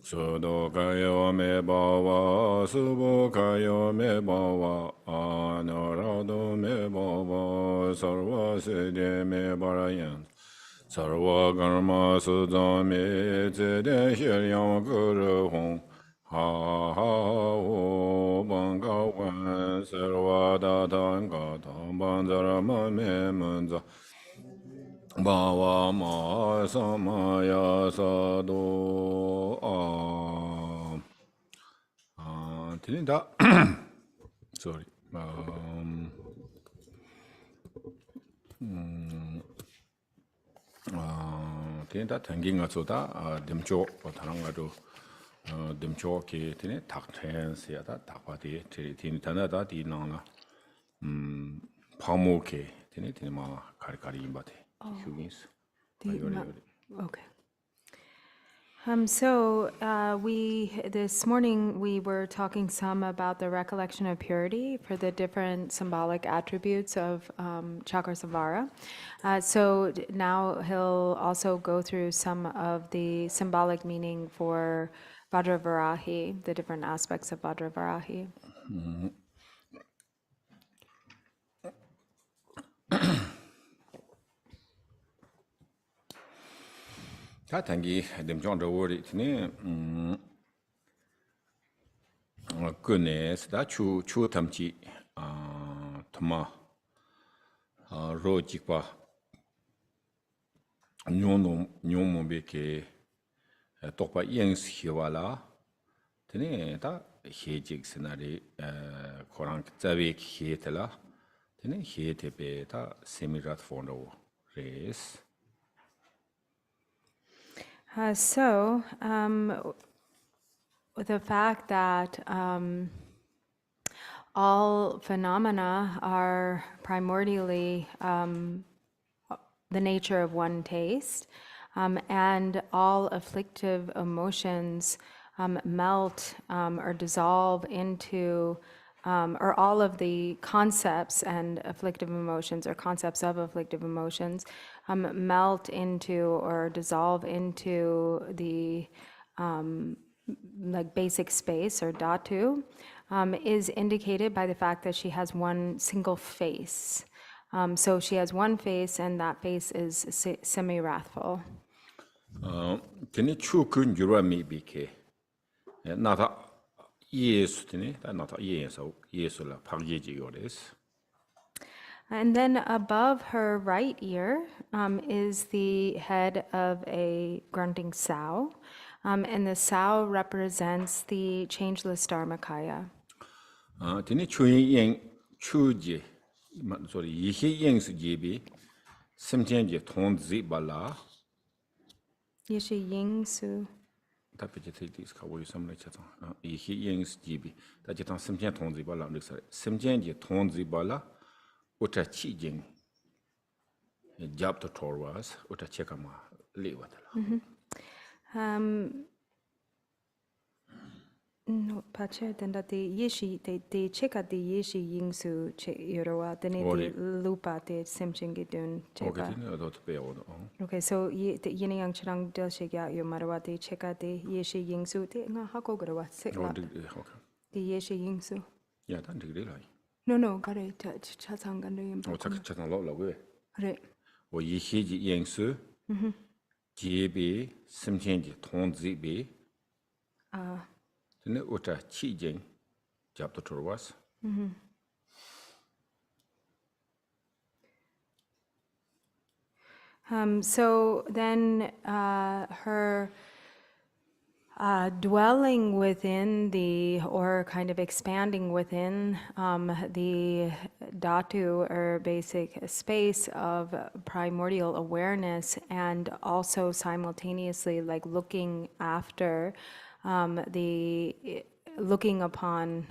Sodo kayo me bawa, subo kayo me bawa, anorado me bawa, sarva sede me barayan. Sarva karma sudam me zede shiryam kuru hong. Ha ha ho banga wan, sarva datan gata, banzara ma me munza. Bhava ma samaya sado Tilinda sorry Tilinda tanginga soda demcho patarangado demcho ki tini takten siada takpati tini tanada di nana pamo ke tini ma kari imbate hugins. Okay. This morning we were talking some about the recollection of purity for the different symbolic attributes of Chakrasamvara. So now he'll also go through some of the symbolic meaning for Vajravarahi, the different aspects of Vajravarahi. Tangi demjong the word itne goodness da chu tamchi tama ro jikpa nyomo beke tokpa yengs hiwala tene da hejik scenario korang zabe hietela tene hietebe da semirat fondo res. The fact that all phenomena are primordially the nature of one taste, and all afflictive emotions melt or dissolve into, or all of the concepts and afflictive emotions or concepts of afflictive emotions melt into or dissolve into the like basic space or dhatu, is indicated by the fact that she has one single face. So she has one face, and that face is semi-wrathful. Tene chu kun jura mi bike nata yesu tene da nata yesu la pagyeji yores. And then above her right ear is the head of a grunting sow, and the sow represents the changeless Dharmakaya. Tene chuyen chuje sorry yihe yengs jibi simjenje tonzi bala. Yeshi Yingsu. Tapetitis kawoy samle chatan yihe yengs jibi da jetan simjen tonzi bala nixare simjenje tonzi bala uta chijing Gyabra torwas uta chekama lewatala. No, pache tenda te yeshi te cheka te yeshi yingsu che yorowa tene te lupa te simchingi dun cheka. Okay, so te yini yang chirang del shekya yo marawa te cheka te yeshi yingsu te nga hako garawa sekla. Te yeshi yingsu. Yeah, dan digre lai. No, gare cha sangando yim. Oh, chatan lo la we. Re. Wo yihe ji yengsu. Jibi simjenji tonzi bi. Tene uta chijing Gyabra torwas. So then her dwelling within or kind of expanding within the dhatu or basic space of primordial awareness, and also simultaneously like looking after looking upon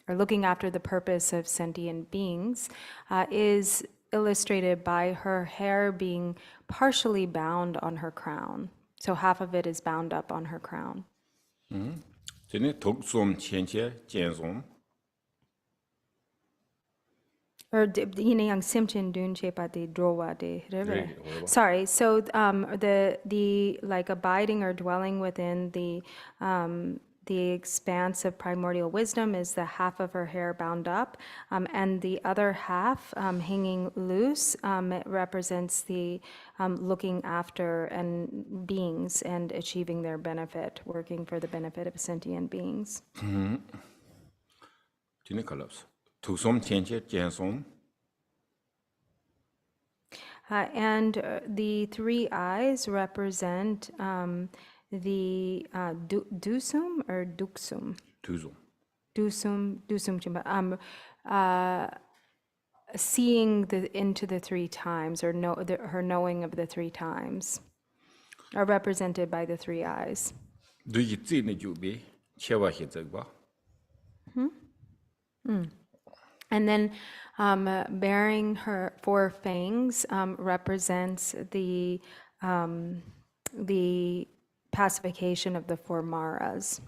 or looking after the purpose of sentient beings, is illustrated by her hair being partially bound on her crown. So half of it is bound up on her crown. or yini yang simchin dun chepa de drowa de Really, sorry, so the like abiding or dwelling within the expanse of primordial wisdom is the half of her hair bound up, and the other half hanging loose. It represents the looking after and beings and achieving their benefit, working for the benefit of sentient beings. Tini collapse. Tusom chenche jensom. And the three eyes represent the dusum or duksum. Tuzum. Dusum chimba. Seeing into the three times, or her knowing of the three times, are represented by the three eyes. Do you see the jubi? Chewa hitzagba. And then bearing her four fangs represents the pacification of the four maras.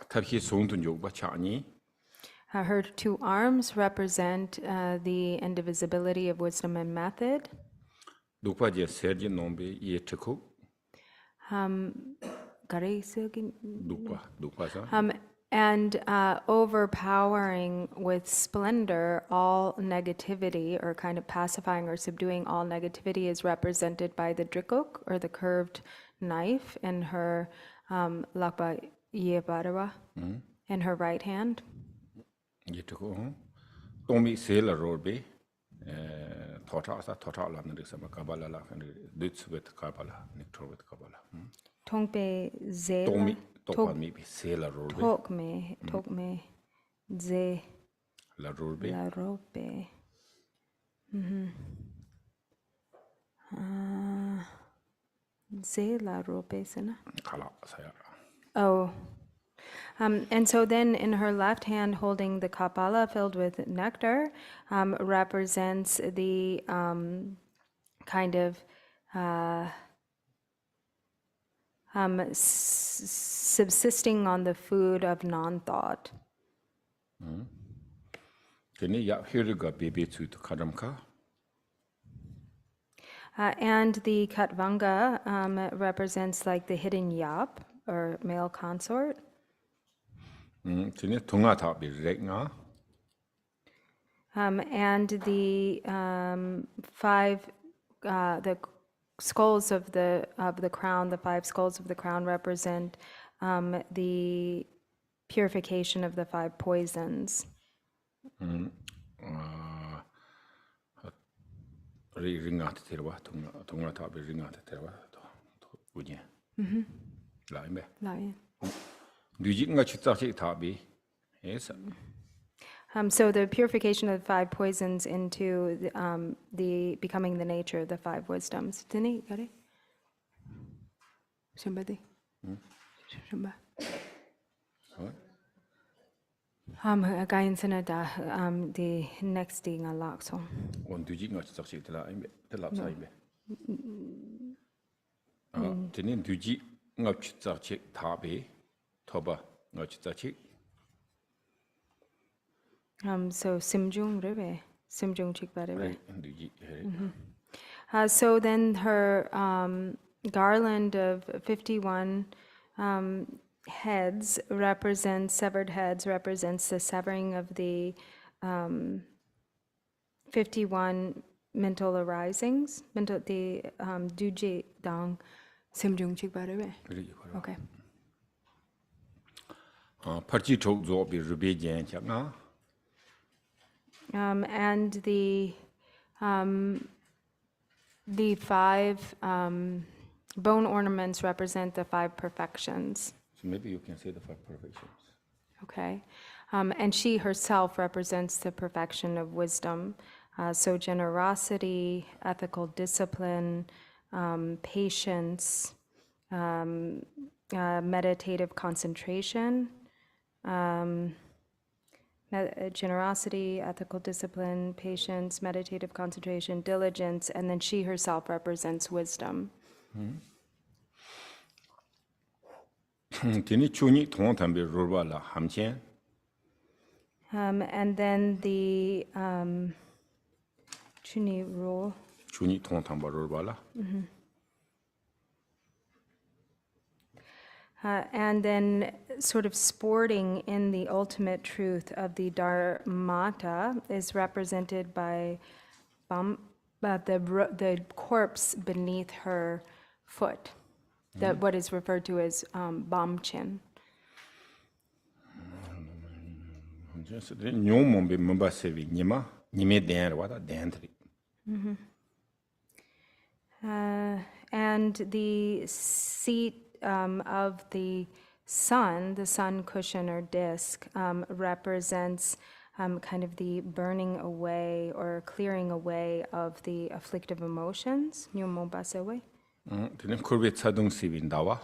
Tabhi sontun jogba chani. Her two arms represent the indivisibility of wisdom and method. Dukpa je serji nombe ye chiko. Dukpa sa. And overpowering with splendor all negativity, or kind of pacifying or subduing all negativity, is represented by the drikuk, or the curved knife, in her lakpa yebarawa, in her right hand. Ye chiko. Tomi sela robe. Tota la nrisama kabala la duts with kabala, nectar with kabala. Tongpe zela. Tomi topa maybe sela robe. Tokme ze La robe. la robe. Ze la robe sana. Kala saya. Oh. And so then in her left hand, holding the kapala filled with nectar, represents the kind of subsisting on the food of non-thought. Kini ya hiriga bebe to kadamka. And the katvanga represents like the hidden yap, or male consort. Kini tunga ta bi regna. And the five, the skulls of the crown, the five skulls of the crown represent the purification of the five poisons. Ringa te terwa tunga ta bi ringa te terwa to bunye. La imbe. Duji nga chitsa chi ta bi. Yes. So the purification of the five poisons into the becoming the nature of the five wisdoms. Dini, gare? Somebody? Somebody? Again, sanada the next thing a lot so. On duji nga chitsa chi tela imbe tela sa imbe. Tini duji nga chitsa chi ta bi toba nga chitsa chi. So simjung rebe, simjung chikba rebe. So then her garland of 51 heads represents, severed heads represents the severing of the 51 mental arisings, mental the duji dang simjung chikba rebe. Okay. Parchi chok zo bi rube jen chak na. And the five bone ornaments represent the five perfections. So maybe you can say the five perfections. Okay. And she herself represents the perfection of wisdom. So generosity, ethical discipline, patience, meditative concentration, generosity, ethical discipline, patience, meditative concentration, diligence, and then she herself represents wisdom. Tini chuni thong tambi rurwa la hamchen. And then the Chuni rule. 주니 통탐바를 봐라. And then sort of sporting in the ultimate truth of the Dharmata is represented by the corpse beneath her foot, what is referred to as Bamchin. 뇽몬비 멤버세비 니마 니메 대르와다 덴트리. And the seat of the sun cushion or disc, represents kind of the burning away or clearing away of the afflictive emotions. 드는 콜베 차동시비 나와.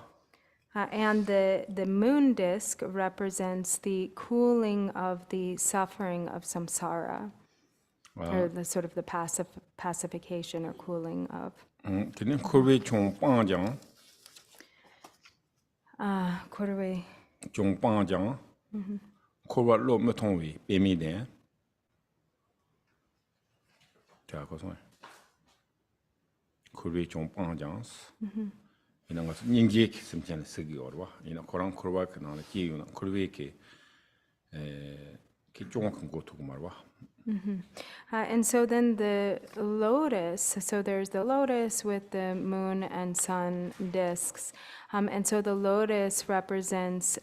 And the moon disc represents the cooling of the suffering of samsara, or the sort of the pacification or cooling of. 드는 콜베 총빵장. Korwe. 종빵장. 콜바로 메통위 베미데. 자, 거기서 콜베 종빵장. 이런 것은 인지에 심지는 쓰기 어려워. 이런 그런 콜바 그나는 기유는 콜베게 그 종큰 것도 말와. And so then the lotus, so there's the lotus with the moon and sun discs. And so the lotus represents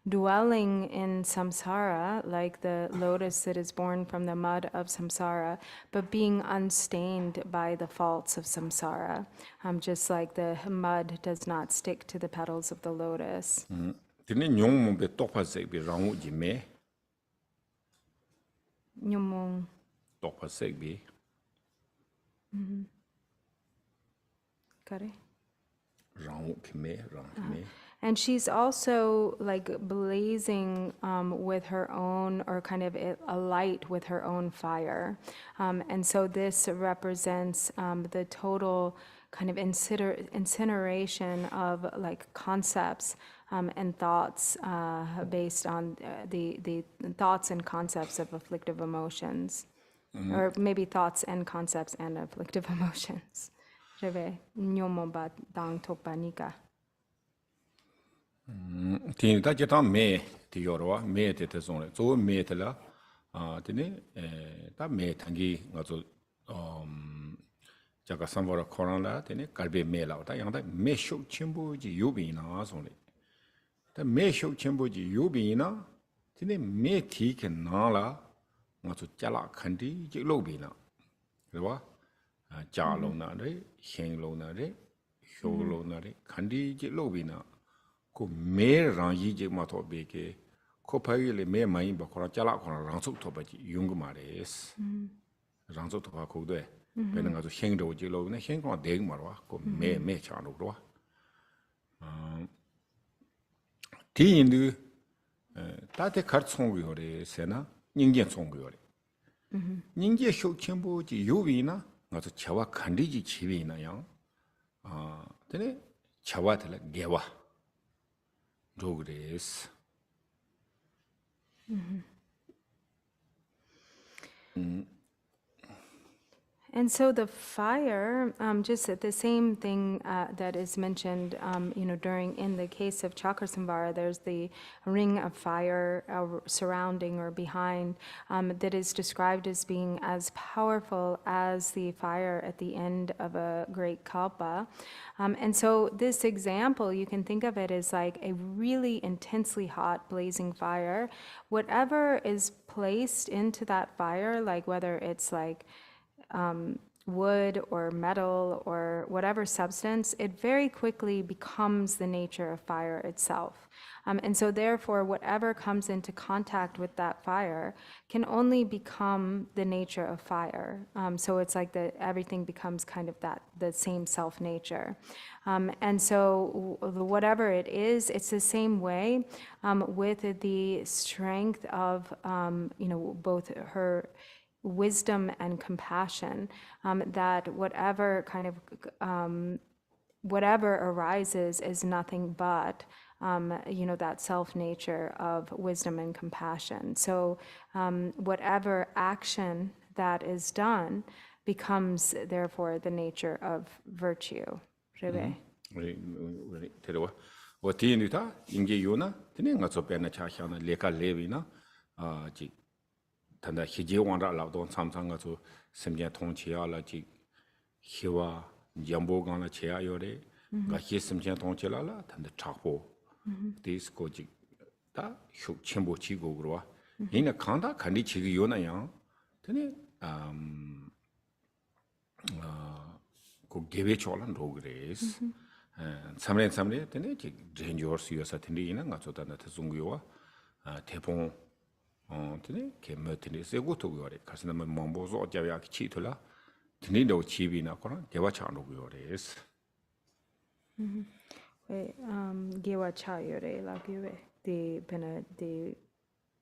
dwelling in samsara, like the lotus that is born from the mud of samsara, but being unstained by the faults of samsara, just like the mud does not stick to the petals of the lotus. 드는 용문배 똑파색비 랑우지메. Nyumung. 똑파색비. Got it? 랑우키메 랑키메. And she's also like blazing with her own, or kind of a light with her own fire. And so this represents the total kind of incineration of like concepts and thoughts based on the thoughts and concepts of afflictive emotions. Or maybe thoughts and concepts and afflictive emotions. Reve, nyomoba dang tokpanika. 티니다 제타 메 디요로와 메 테테송레 조 메텔라 티네 다 메탄기 가조 자가삼바라 코란라 티네 갈베 메라 다 양다 메쇼 쳔부지 요비나 송레 다 메쇼 쳔부지 요비나 티네 메티케 나라 가조 잘라 칸디 지로비나 그와 자롱나레 힝롱나레 효롱나레 칸디 지로비나 को मेर रांजी जे माथो बेके को फाइले मे माई बखरा चला खरा रांसुक तो बजी Jung मारेस रांसुक तो को दे बेन गाजो हेंग दो जे लो ने हेंग को देग मारवा को मे चानो रो 티 인도 ताते खर्च होंगे होरे सेना 닝제 총고 होरे 닝제 쇼 첨부지 요비나 가서 차와 간디지 지위나 양 되네 차와들 개와 Progress. And so the fire, just the same thing that is mentioned, during, in the case of Chakrasamvara, there's the ring of fire surrounding or behind that is described as being as powerful as the fire at the end of a great kalpa. And so this example, you can think of it as like a really intensely hot blazing fire. Whatever is placed into that fire, like whether it's like wood or metal or whatever substance, it very quickly becomes the nature of fire itself. And so therefore, whatever comes into contact with that fire can only become the nature of fire. So it's like everything becomes kind of the same self-nature. And so whatever it is, it's the same way with the strength of, both her wisdom and compassion, that whatever kind of, whatever arises is nothing but, that self-nature of wisdom and compassion. So whatever action that is done becomes therefore the nature of virtue. Rebe. 우리 데려와. 어디니까 인게 요나 드네 가서 배나 차샤나 레카 레비나 지 단다 희지원라 라도 삼상 가서 심제 통치야라 지 희와 jamboganla chea yore ga hi simchen tong chela la tan de chakpo this ko ji ta shu chenbo chi go gro yin khanda khandi chi gi yona yang tene ko gebe cholan ro gres samre tene ji danger su sa tene yin nga chota na tsung yo tepong tene ke me tene se go to yore kasna me mambo zo ja ya chi tola tene do chi bi na ko dewa cha ro yore es gewa cha yore la gewe de pena de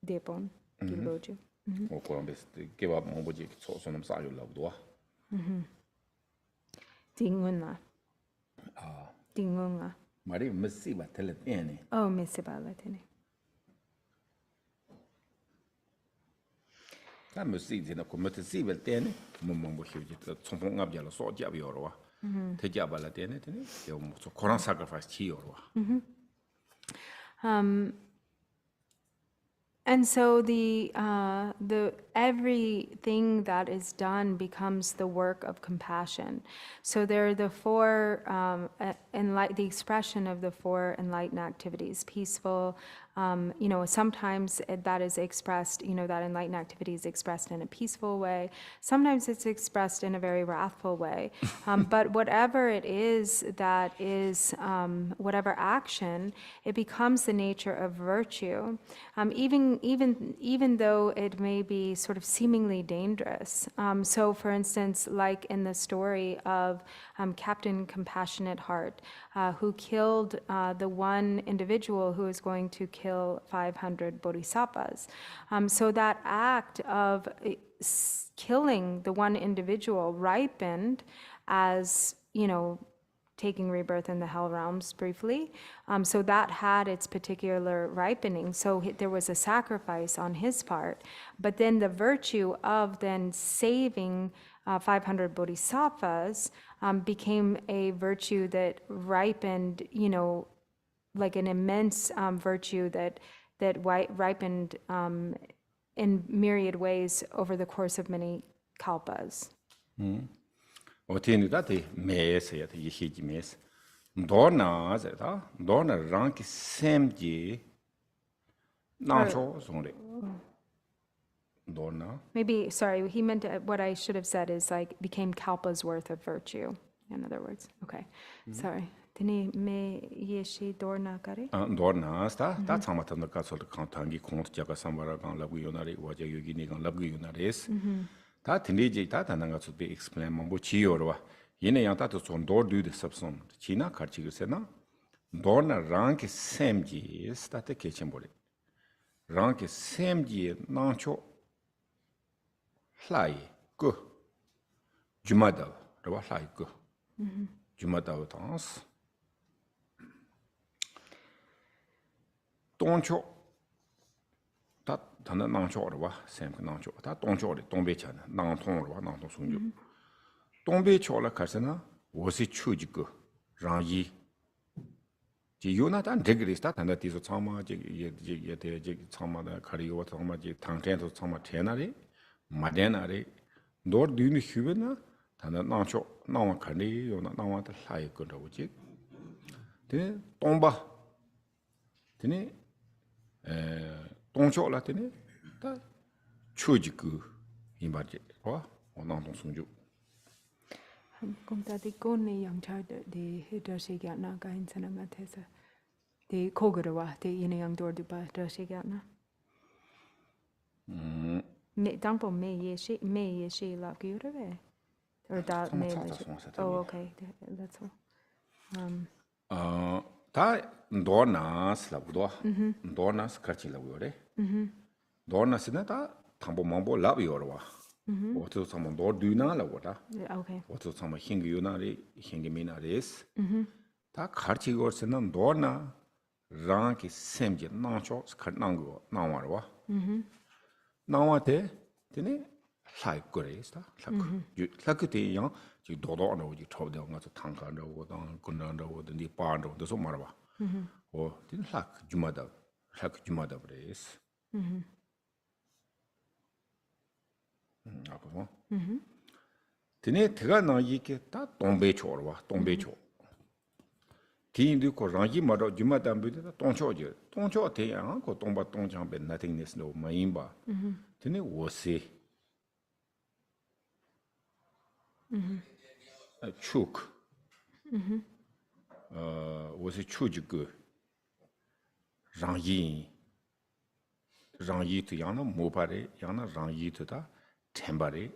depon giloju o ko ambes gewa mambo ji so so nam sa yo la do dingunna dingunga mari messi ba tele ene oh mesibala tene ta messi dina ko mete si bel tene mambo hi ji tsong ngab ja la so ja bi yo te Gyabra la tene yo mo so koran sacrifice chi yo and so the everything that is done becomes the work of compassion. So there are the four the expression of the four enlightened activities: peaceful. Sometimes that is expressed. that enlightened activity is expressed in a peaceful way. Sometimes it's expressed in a very wrathful way. But whatever it is that is whatever action, it becomes the nature of virtue. Even though it may be sort of seemingly dangerous. So for instance, like in the story of Captain Compassionate Heart, who killed the one individual who was going to kill 500 bodhisattvas. So that act of killing the one individual ripened as, taking rebirth in the hell realms briefly. So that had its particular ripening. So there was a sacrifice on his part. But then the virtue of then saving 500 bodhisattvas became a virtue that ripened, like an immense virtue that ripened in myriad ways over the course of many kalpas. Otinidati mes ya yihiji mes. Dona zeta, dona ranki semji nacho songre. Dona. Maybe, sorry, he meant what I should have said is like became kalpas worth of virtue, in other words. Okay, sorry. Tini me yeshi dorna kare? Dorna sta, ta tsamatan ka sol kantangi kont Chakrasamvara kan labu yonari, waja yogi ni kan labu yonares. Ta tindiji ta tananga to be explain mambo chi yorwa yene yang ta to son dor du de subson china karchi gusena dorna rank semji sta te kechembole rank semji nancho hlai go jumada rwa hlai go jumada tans toncho 다 단단 나초르와 샘 나초 다 동초리 동배차나 나통르와 나통 순주 동배초라 가서나 워시 추지고 라이 지 요나단 데그리스타 단다 디소 참마 제 참마다 카리오 참마 제 당전도 참마 테나리 마데나리 노르 뒤니 휴베나 단다 나초 나와 카리 요나 나와다 사이 거라고지 데 동바 드니 동초 라테네 다 추지구 이마지 와 원앙동 송주 공다디 고네 양차데 데 헤더시가나 가인사나가 테서 데 코그르와 데 이네양 도르디바 더시가나 네 당포 메예시 라기르베 or that may oh okay that's all 다 도나스 라고도 도나스 같이 라고요래 도나스는 다 담보 mambo 라비요와 어to 삼모 도르두나 라고다 okay 어to 삼모 힝기요나리 힝기미나레스 다 같이 거스는 도나 랑기 셈지 나초 스카난고 나와와 나와테 되네 like good is that you like the young you don't know you told them to tank under what on Gundanda or the Nipando, the Somarwa. Or didn't like Jumada brace. Tene Tigana Yiki, that don't be chorwa, don't be chor. Teen do Korangi Mado Jumadam Buddha, don't show you. Don't show te uncle, don't but don't jump at nothingness no maimba. Tene was say a chook. Was a chujuk. Rangi to Yana, Mopare, Yana, Rangi to the Tembare,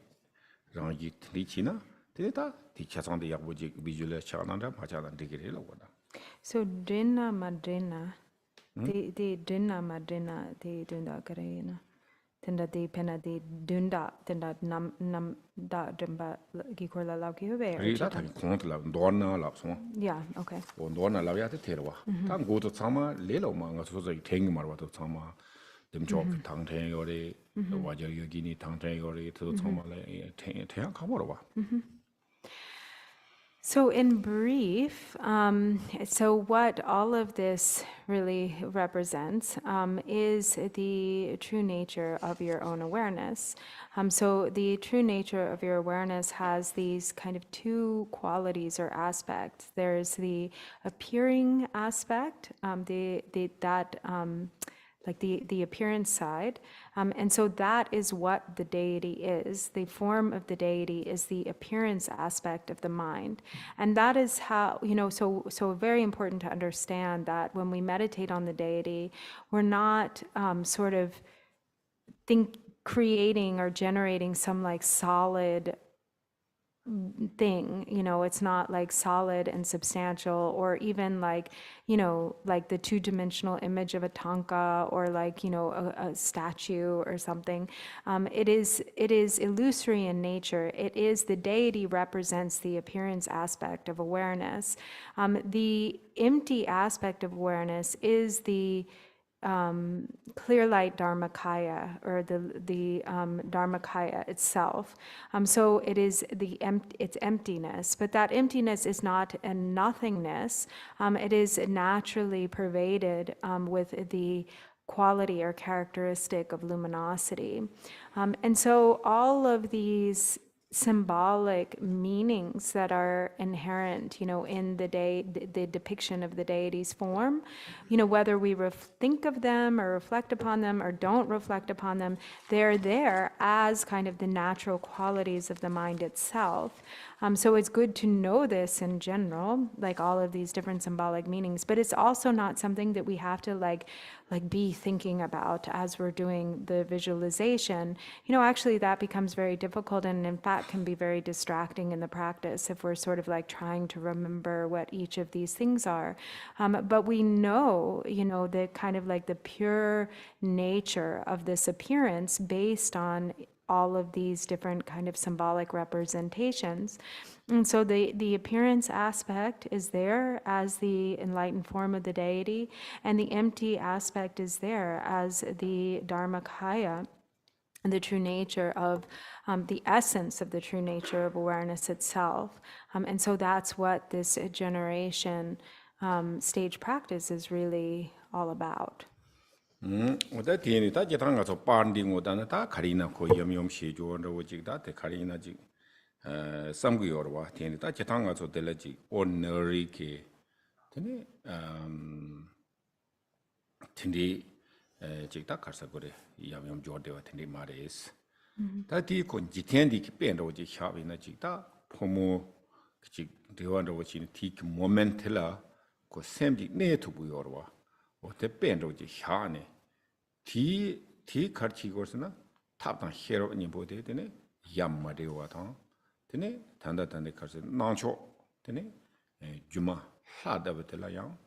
Rangi Lichina, Teta, teachers on the Yabuji visual Chananda, Machalan Digirilla. So Drinna Madrina, the Drinna Madrina, the Dunda Karena, Tenda de Pena de Dunda, Tenda Nam da Dimba Gikorla Laukiove. Rita, Contla, Dorna Lapson. Yeah, okay. Or Dorna Lavia Terwa. Tam go to Sama, Lelo Manga, so they take Marwato Sama, them joke, Tang Tang or the Waja Yogini, Tang Tang or to Sama, Tang Kamarova. So in brief, so what all of this really represents is the true nature of your own awareness. So the true nature of your awareness has these kind of two qualities or aspects. There's the appearing aspect, like the appearance side. And so that is what the deity is. The form of the deity is the appearance aspect of the mind. And that is how, so very important to understand that when we meditate on the deity, we're not sort of creating or generating some like solid thing, it's not like solid and substantial, or even like, like the two-dimensional image of a tanka, or like, a statue or something. It is illusory in nature. It is the deity represents the appearance aspect of awareness. The empty aspect of awareness is the clear light Dharmakaya, or the Dharmakaya itself. So it is it's emptiness, but that emptiness is not a nothingness. It is naturally pervaded with the quality or characteristic of luminosity. And so all of these symbolic meanings that are inherent, in the depiction of the deity's form, whether we think of them or reflect upon them or don't reflect upon them, they're there as kind of the natural qualities of the mind itself. So it's good to know this in general, like all of these different symbolic meanings, but it's also not something that we have to like be thinking about as we're doing the visualization. Actually that becomes very difficult, and in fact can be very distracting in the practice if we're sort of like trying to remember what each of these things are. But we know, the kind of like the pure nature of this appearance based on all of these different kind of symbolic representations. And so the appearance aspect is there as the enlightened form of the deity, and the empty aspect is there as the Dharmakaya, the true nature of the essence of the true nature of awareness itself. And so that's what this generation stage practice is really all about. Oda tieni ta jitanga so panding oda ta karina ko yom shi jo ro jik da te karina ji samgu yorwa tieni ta jitanga so de ji ordinary ke tene tindi jik ta karsa gore yom jo de wa tindi mares ta ti ko jitendi ki pen ro ji shabi na jik ta pomo ji de wa ro ji ti moment la ko semji ne tu bu yorwa o te pen ro ji shane 티 가르치고서나 탑당 헤로니 보데네 얌마데와타 데네 단다단데 가서 나초 데네 주마 하다베텔라야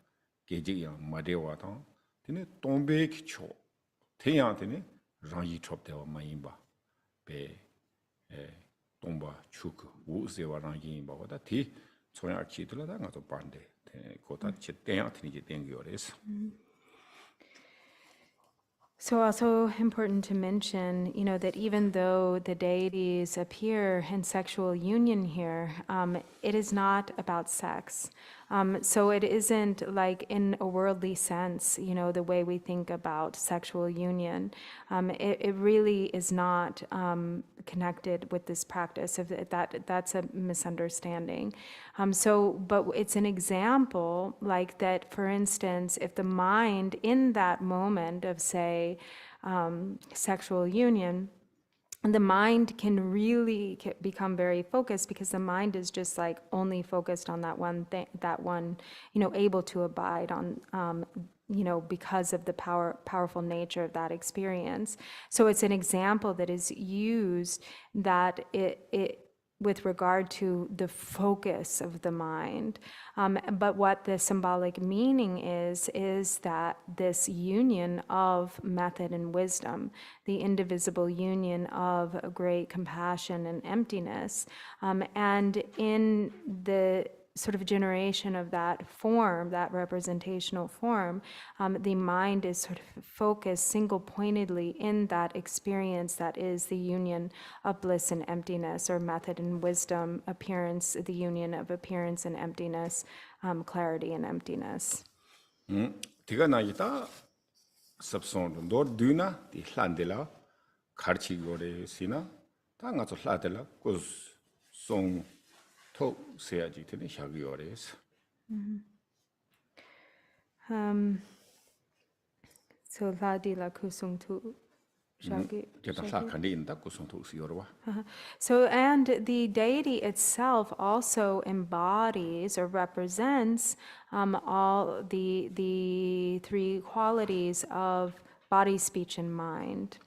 게지야 마데와타 데네 동베키초 태양데네 랑이 첩데와 마임바 베 동바 추크 우세와 랑이 바보다 티 소야 치들라다 가서 반데 고다 치 태양 티니지 땡겨레스. So also important to mention, that even though the deities appear in sexual union here, it is not about sex. So it isn't like in a worldly sense, the way we think about sexual union. It really is not connected with this practice. If that's a misunderstanding. But it's an example like that. For instance, if the mind in that moment of, say, sexual union, the mind can really become very focused, because the mind is just like only focused on that one thing, able to abide on, because of the powerful nature of that experience. So it's an example that is used that it with regard to the focus of the mind. But what the symbolic meaning is that this union of method and wisdom, the indivisible union of great compassion and emptiness, and in the sort of generation of that form, that representational form, the mind is sort of focused single-pointedly in that experience that is the union of bliss and emptiness, or method and wisdom, appearance, the union of appearance and emptiness, clarity and emptiness. Tiga na ita subson do duna di hlandela karchi gore sina ta nga so hladela kus song to seaji tene shagi ores. So ladila kusung tu shagi. Kita hla kandi inda kusong to siorwa. So, and the deity itself also embodies or represents all the three qualities of body, speech, and mind.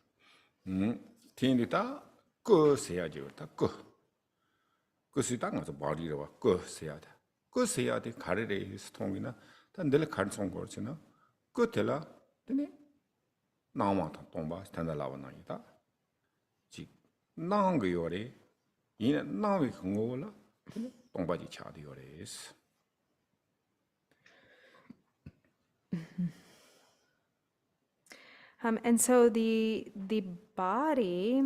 Tindita ko seaji ta ko. Ko sita nga so body rawa ko seada. Ko seadi karere stongina ta ndele kan song gorsina. Ko tela tene 나만 동바 스탠다 라와나이다 지 나한거 요래 이네 나위 근거라 동바지 차디 요래스. And so the body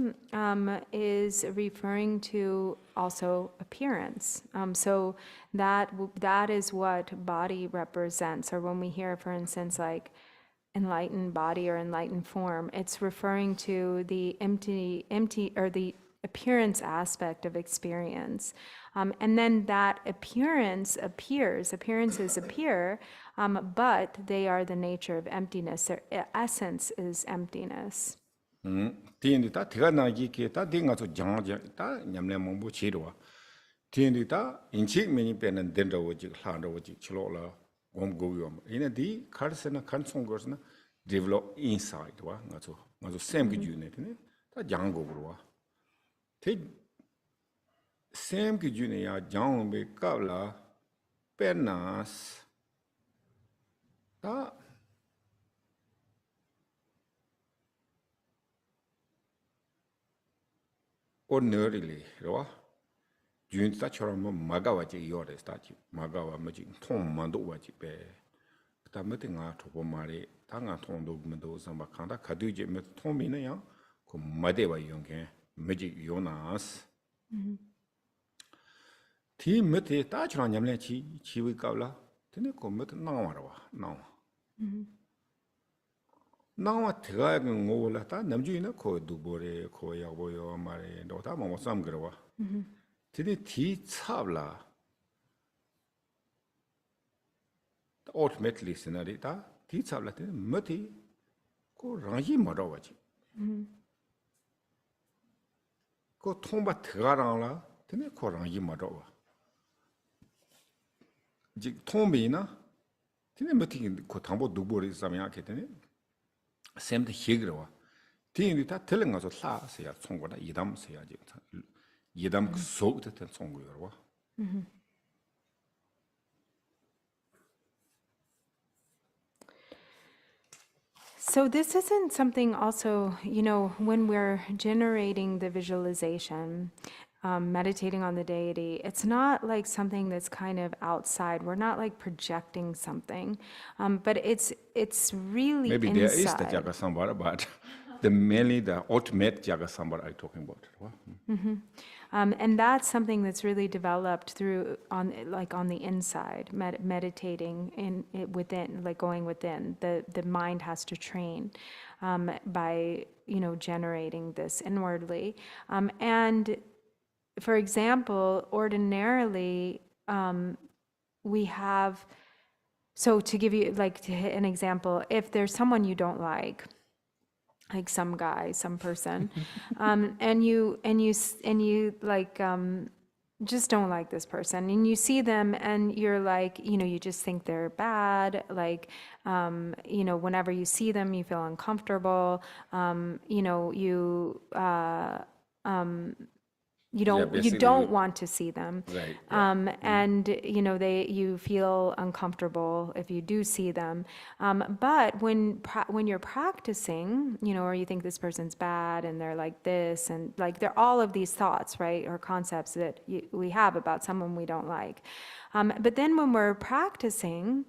is referring to also appearance. So that is what body represents. Or when we hear, for instance, like enlightened body or enlightened form, it's referring to the empty or the appearance aspect of experience. And then that appearances appear, but they are the nature of emptiness. Their essence is emptiness. 티엔디타 티가나기 케타 딩가서 장자 냠내 몽부 치로와 티엔디타 인치 메니 페는 덴더워지 한더워지 치로라 곰고요 이네디 카르스나 칸송거스나 develop inside 와 가서 샘기 주네네 다 장고로와 테 샘기 주네야 장음베 까블라 페나스 다 ordinarily 와 준타처럼 마가와지 요레 스타치 마가와 뭐지 통만도 와지 베 그다음에 nga thobo mare tanga thongdo mendo samba khanda khaduje me thomina ko madewa yongke meji yonas ti mete ta chra nyamle chi wi kawla tene ko met nawa nawa 나와 들어가 ngola ta namjuina ko dubore ko yaboyo mare do ta mo sam gro tini ti chabla ultimately scenario ta ti chabla te mati ko rangi maro waji ko thomba thgarang la tini ko rangi maro wa ji thombina tini mati ko thambo dubore samya ke tini 샘도 희그러와 뒤에 다 들은가서 사세야 총고다 이담 세야지 이담 그 속부터 총고여와 So this isn't something also, when we're generating the visualization, meditating on the deity, it's not like something that's kind of outside. We're not like projecting something, but it's really Maybe there is the inside. Chakrasamvara, but mainly the ultimate Chakrasamvara I'm talking about. And that's something that's really developed through on the inside, meditating within, like going within. The mind has to train by generating this inwardly. And for example, ordinarily we have. So to give you an example, if there's someone you don't like some guy, some person, and you just don't like this person, and you see them and you're like, you just think they're bad, whenever you see them you feel uncomfortable, you don't want to see them, Right, and you feel uncomfortable if you do see them. But when you're practicing, or you think this person's bad and they're like this, and they're all of these thoughts, right, or concepts that we have about someone we don't like. But then when we're practicing,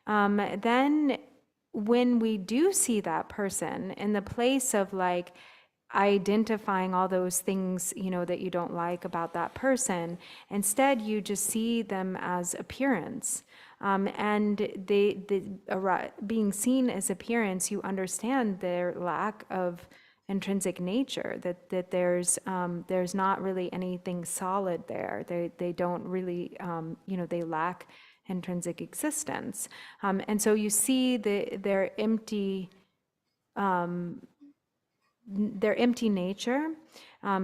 then when we do see that person, in the place of identifying all those things that you don't like about that person, instead you just see them as appearance, and being seen as appearance, you understand their lack of intrinsic nature, that there's not really anything solid there. They don't really they lack intrinsic existence, and so you see their empty nature,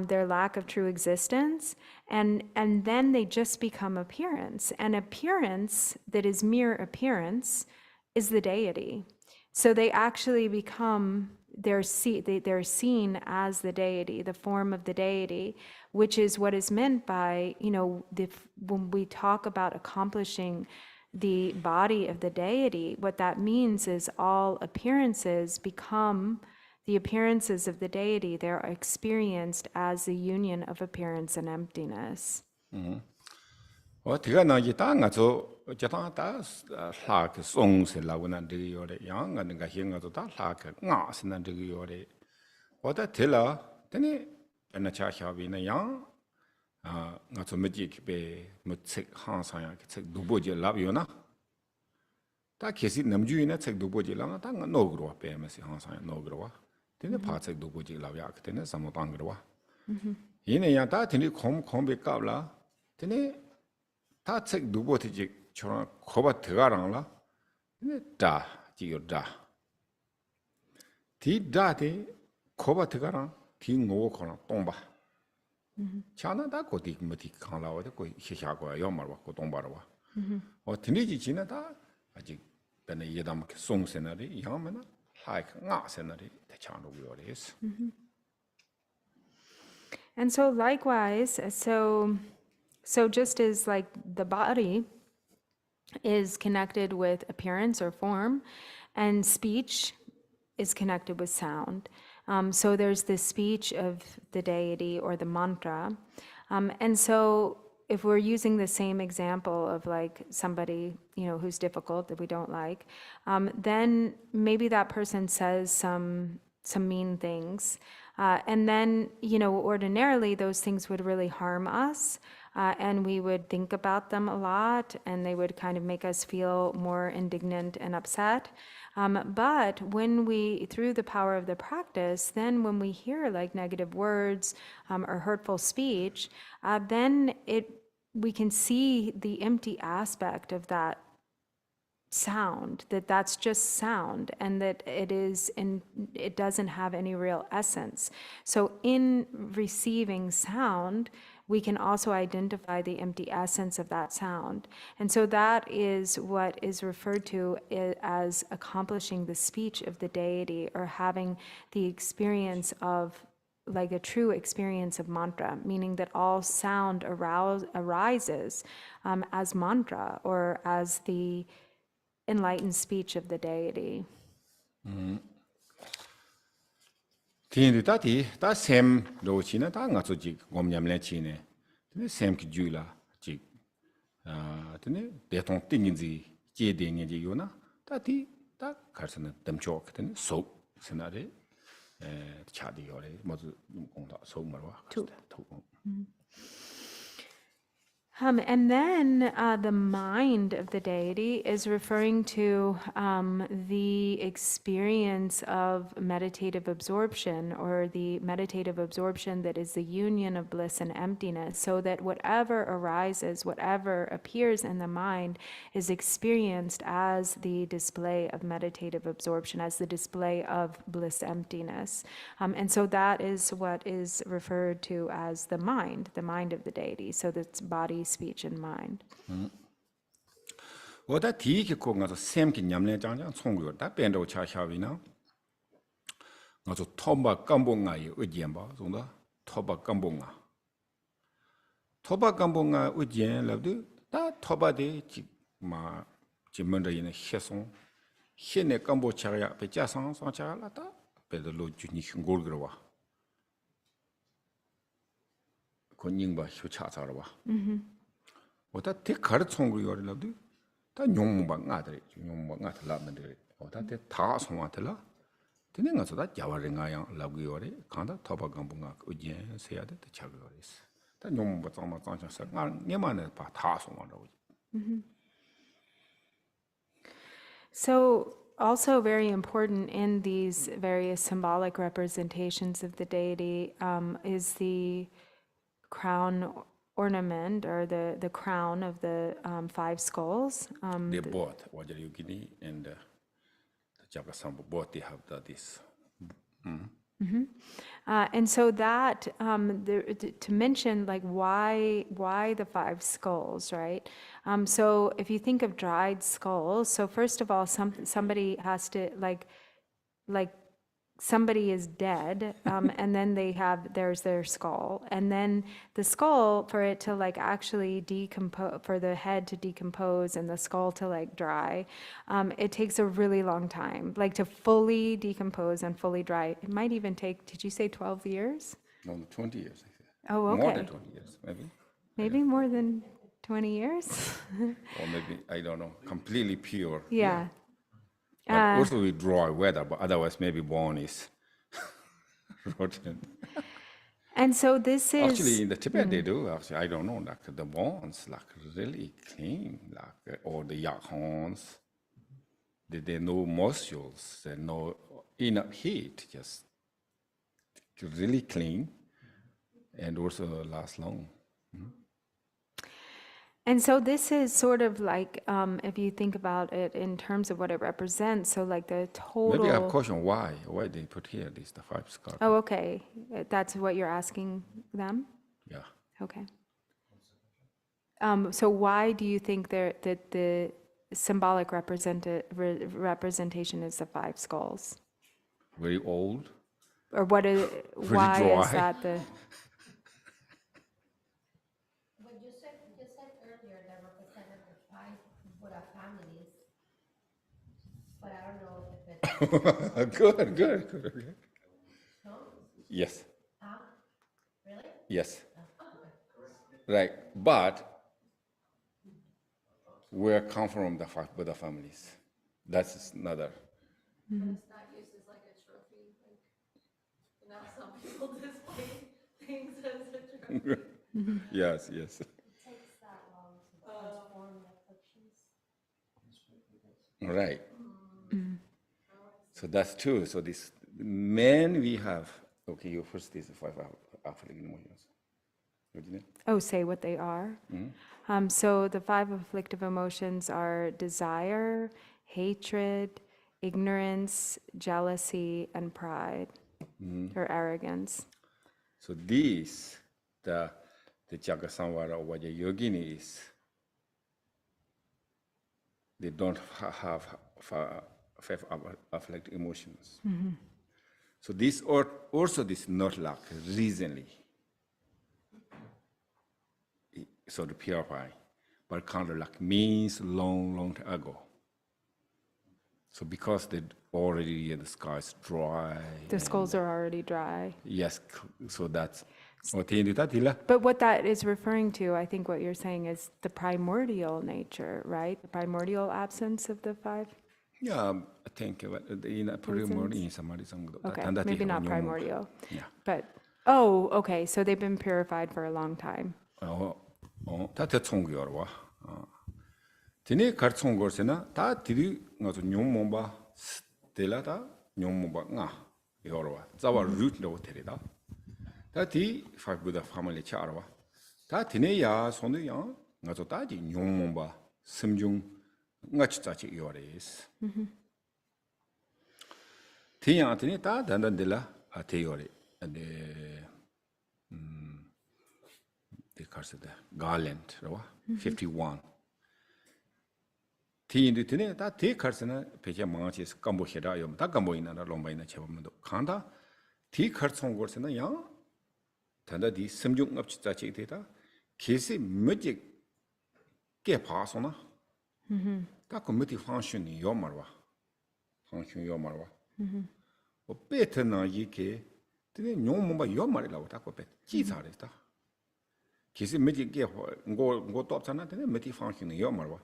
their lack of true existence, and then they just become appearance. And appearance that is mere appearance is the deity. So they actually become, they're seen as the deity, the form of the deity, which is what is meant by, when we talk about accomplishing the body of the deity, what that means is all appearances become the appearances of the deity. They're experienced as the union of appearance and emptiness. Tene patsek dupo jik lavyak, tene samotangirwa. Yine yang ta tene kombe kabla, tene ta tsek dupo ti jik choran koba tigarang la, tene da jikyo da. Ti da te koba tigarang, ti ngogo korang tongba. Chana da ko ti mati kang lawa, ko xixia ko yomarwa, ko tongbarwa. O tene ji jina da, ajik bena yedam ke song senari, yang mena, nga senari. And so likewise, so just as the body is connected with appearance or form, and speech is connected with sound. So there's this speech of the deity or the mantra. And so if we're using the same example of somebody, who's difficult that we don't like, then maybe that person says some mean things. And then, ordinarily those things would really harm us. And we would think about them a lot, and they would kind of make us feel more indignant and upset. But when through the power of the practice, then when we hear negative words or hurtful speech, then we can see the empty aspect of that sound, that's just sound, and that it doesn't have any real essence. So in receiving sound, we can also identify the empty essence of that sound. And so that is what is referred to as accomplishing the speech of the deity, or having the experience of a true experience of mantra, meaning that all sound arises as mantra, or as the enlightened speech of the deity. Tien ta sem lo chi na ta nga zo ji gom nyam le chi ne. tene sem ki ju la ji tene de tong ting ji je de ngi ji yo na ta ti ta kar sana dam chok tene so scenario cha di yo le mo zu kong da so ma wa to And then the mind of the deity is referring to the experience of meditative absorption, or the meditative absorption that is the union of bliss and emptiness, so that whatever arises, whatever appears in the mind is experienced as the display of meditative absorption, as the display of bliss emptiness. And so that is what is referred to as the mind of the deity. So that's body, speech, and mind. Oda ti ki ko nga so sem ki nyamle jang jang chong yo da ben do cha sha wi na nga so thoba kambo nga yi ujian ba zong da thoba kambo nga ujian la de da thoba de ji ma ji men de yin xie song xie ne kambo cha ya pe jia sang sang cha la da pe de lo ju ni ngol gro wa ko ning ba xiu cha za wa oda te kar chong go yo la de 다 용무방 아들 용무방 아들 라면들 어다데 다 송아들라 되는 것도 다 야와랭아양 라고요래 간다 토바강bun가 의제 세야데 차거리스 다 용무방 정말 장장서 냐만에 다 송아라고. So also very important in these various symbolic representations of the deity is the crown ornament, or the crown of the 5 skulls. They both, Vajrayogini and the Chakrasamvara, both they have this. And so that, to mention like why the 5 skulls, right? So if you think of dried skulls, so first of all, somebody has to like somebody is dead, and then there's their skull, and then the skull, for it to like actually decompose, for the head to decompose and the skull to like dry, it takes a really long time, like to fully decompose and fully dry. It might even take, did you say 12 years? No, 20 years. Oh, okay. More than 20 years, maybe. Maybe more than 20 years? Or maybe, I don't know, completely pure. Yeah. But also we dry weather, but otherwise maybe bone is rotten. And so this is... Actually, in the Tibet they do, actually, I don't know, like the bones, like really clean, like all the yak horns, they no molecules, they no enough heat, just really clean, and also last long. And so this is sort of like, if you think about it in terms of what it represents, so like the total... Maybe I have a question, why they put here the 5 skulls? Oh, okay. That's what you're asking them? Yeah. Okay. So why do you think that the symbolic representation is the 5 skulls? Very old. Or why dry. Is that the... But I don't know if it's... Good. Okay. Yes. Really? Yes. Right, but we come from the Buddha families. That's another. It's not used as like a trophy. Like, now some people display things as a trophy. Yes. It takes that long to transform the afflictions. Right. So that's true. So this men we have. Okay, you first is 5 afflictive emotions. Oh, say what they are. So the 5 afflictive emotions are desire, hatred, ignorance, jealousy, and pride, or arrogance. So these, the Chakrasamvara or the yoginis, they don't have 5 afflictive emotions. So this also this not like recently, so to purify, but kind of like means long time ago. So because they already the sky is dry. The skulls are already dry. Yes, so that's Tiindi ta tila. But what that is referring to, I think what you're saying is the primordial nature, right? The primordial absence of the five? Yeah, I think in a primordial in somebody Okay, maybe not primordial. Yeah. But, oh, okay, so they've been purified for a long time. 다 대충 열와. 디네 가르친 것이나 다 디리 가서 뇽몽바 스텔라다 뇽몽바 나 열와. 자와 루트로 테리다. 다디 파부다 파밀리 차르와. 다 디네야 손이야 가서 다디 뇽몽바 심중 nga치자치 열레스. 디야 디네 다 단단들라 아테요레. 데 the garland, 51. Tiindi tine ta te karsana pecha mangachi kambo hira yom ta kambo ina na lomba ina chebamdo. Kanda ti karsong gorsana yang tanda di simjung ngapchi tsachi ite kesi mujik ke paasona. Ta ko muti function yomarwa. Function yomarwa. O pete na yike tine nyong momba yomari lawa ta ko pete chi sare ta. Kisi meti ge ngo top sana tene meti function yo marwa.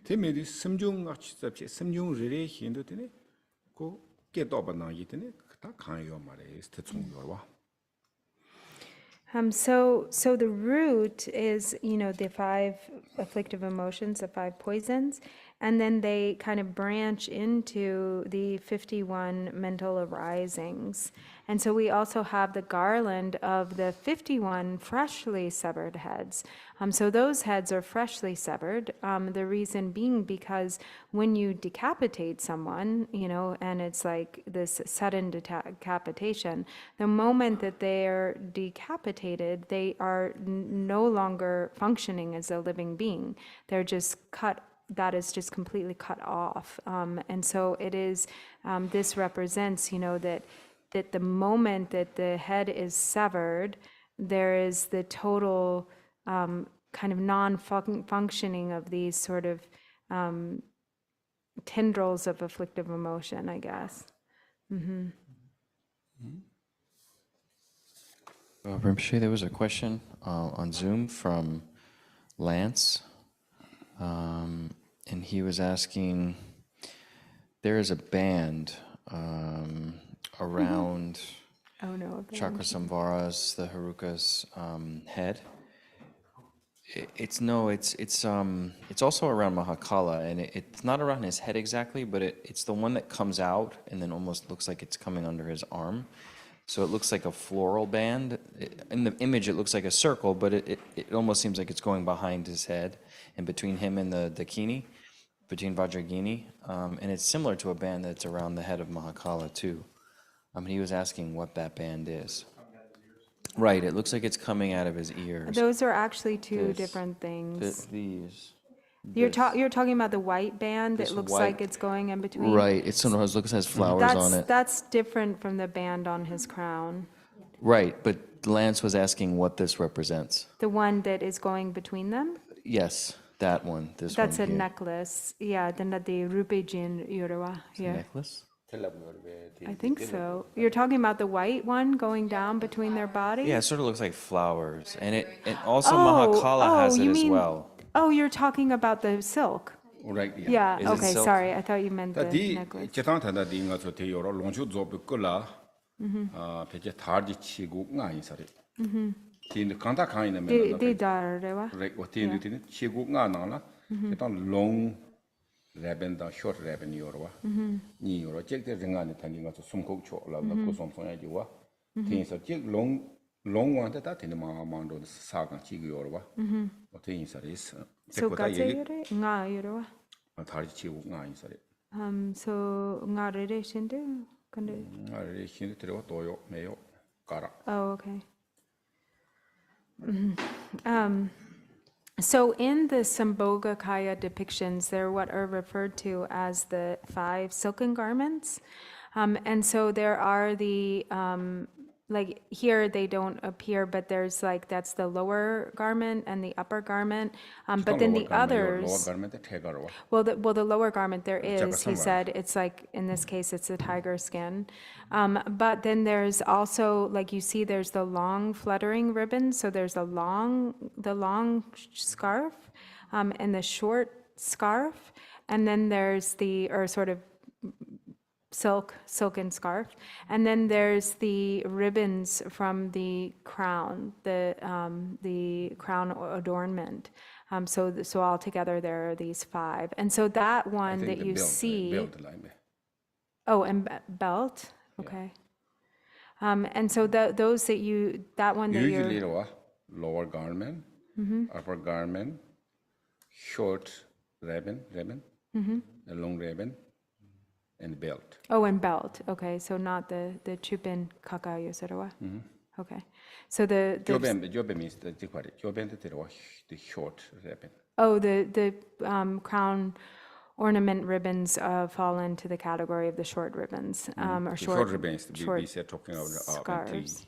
Te meti simjung achi sapche simjung rere hindu tene ko ge top na yi tene ta kan yo mare este chung yorwa. So the root is, the five afflictive emotions, the five poisons, and then they kind of branch into the 51 mental arisings. And so we also have the garland of the 51 freshly severed heads. So those heads are freshly severed. The reason being because when you decapitate someone, and it's like this sudden decapitation, the moment that they're decapitated, they are no longer functioning as a living being. They're just that is just completely cut off. And so it is, this represents, that the moment that the head is severed, there is the total kind of non-functioning of these sort of tendrils of afflictive emotion, I guess. Rinpoche, there was a question on Zoom from Lance, and he was asking, there is a band around Chakrasamvara's, the Haruka's head. It's also around Mahakala, and it's not around his head exactly, but it's the one that comes out and then almost looks like it's coming under his arm. So it looks like a floral band. In the image, it looks like a circle, but it almost seems like it's going behind his head and between him and the dakini, between Vajragini. And it's similar to a band that's around the head of Mahakala, too. He was asking what that band is. Right, it looks like it's coming out of his ears. Those are actually two different things. These. You're talking about the white band that looks like it's going in between? Right, it looks like it has flowers on it. That's different from the band on his crown. Right, but Lance was asking what this represents. The one that is going between them? Yes, that one, this That's one a here. necklace. Yeah, then the Rupejin Yurawa here. Necklace? I think so. You're talking about the white one going down between their bodies? Yeah, it sort of looks like flowers. And also Mahakala has it as well. Oh, you're talking about the silk. Right, Yeah, Is it okay, silk? sorry. I thought you meant the 디 necklace. 제탄 타다 디 nga so te yoro longchu zob kula peche tharji chigu nga isare. Tin kanta kan ina me Di darewa. rek o tin tin chigu nga na la jetan long raben da short raben yoro wa. Ni yoro chek te ringa ni tani nga so sumkok cho la na ko som son ya ji wa. Tin so chek long one ta tin ma mando sa kan chigu yoro wa. O tin isare is. So gatse yore? Nga yorowa. tharji chigu nga isare. So nga rere shindu? Are hindi terwa toyo meyo kara. Oh, okay. So in the Sambhogakaya depictions, they're what are referred to as the 5 silken garments. And so there are the like here they don't appear, but there's like, that's the lower garment and the upper garment. But then the lower others, garment 태가로. well, the lower garment there is, he Chakrasamvara. said, it's like, in this case, it's a tiger skin. But then there's also, like you see, there's the long fluttering ribbon. So there's the long scarf and the short scarf. And then there's or sort of silken scarf, and then there's the ribbons from the crown, the crown adornment. So all together there are these 5, and so that one that you see. Belt line. Oh, and belt. Okay. And so those that one that Usually you're. lower garment, upper garment, short ribbon, a long ribbon, and belt. Oh, and belt. Okay, so not the chupin kaka yoserawa. Okay, so the Jobe means the short ribbon. oh, the crown ornament ribbons fall into the category of the short ribbons, or Short ribbons, short we said talking about scarves.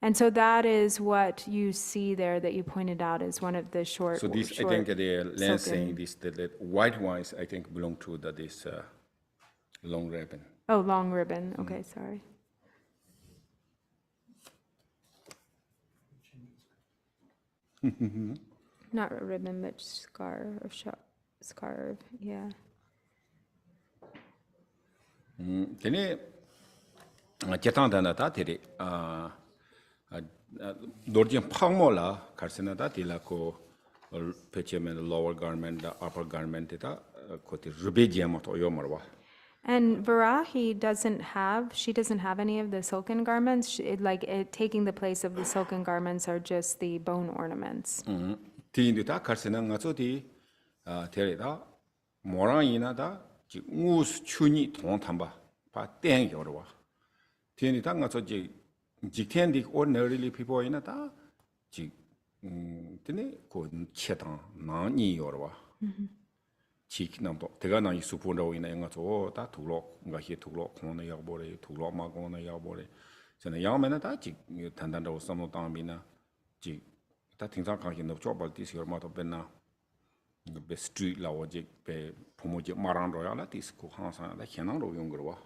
And so that is what you see there that you pointed out as one of the short. So this, I think the lancing, the white ones, I think belong to this long ribbon. Oh, long ribbon. Okay, sorry. Not a ribbon, but scarf or scarf. Yeah. Tene 제탄다나다 데리 dorjin pangmola karsenada tilako pechemen lower garment, the upper garment ita koti rubejiamot oyomarwa. And Varahi she doesn't have any of the silken garments. Taking the place of the silken garments are just the bone ornaments. Tiindita karsena ngatsoti terida morangina ji ngus chuni thong thamba pa teng yorwa. Tiindita ngatsoti jiktendik ordinarily people in da ji tene ko chetang na ni yorwa. Chik namdo tega na supunda ina nga so ta tulo nga hi tulo khona ya bore tulo ma gona ya bore sena ya mena ta ji tandan do samo ta mina ji ta tingsa ka hi no chobal ti sir ma to benna be street la oje be pomo je maran ro ya la tis ko ha sa la khenang ro yong gro wa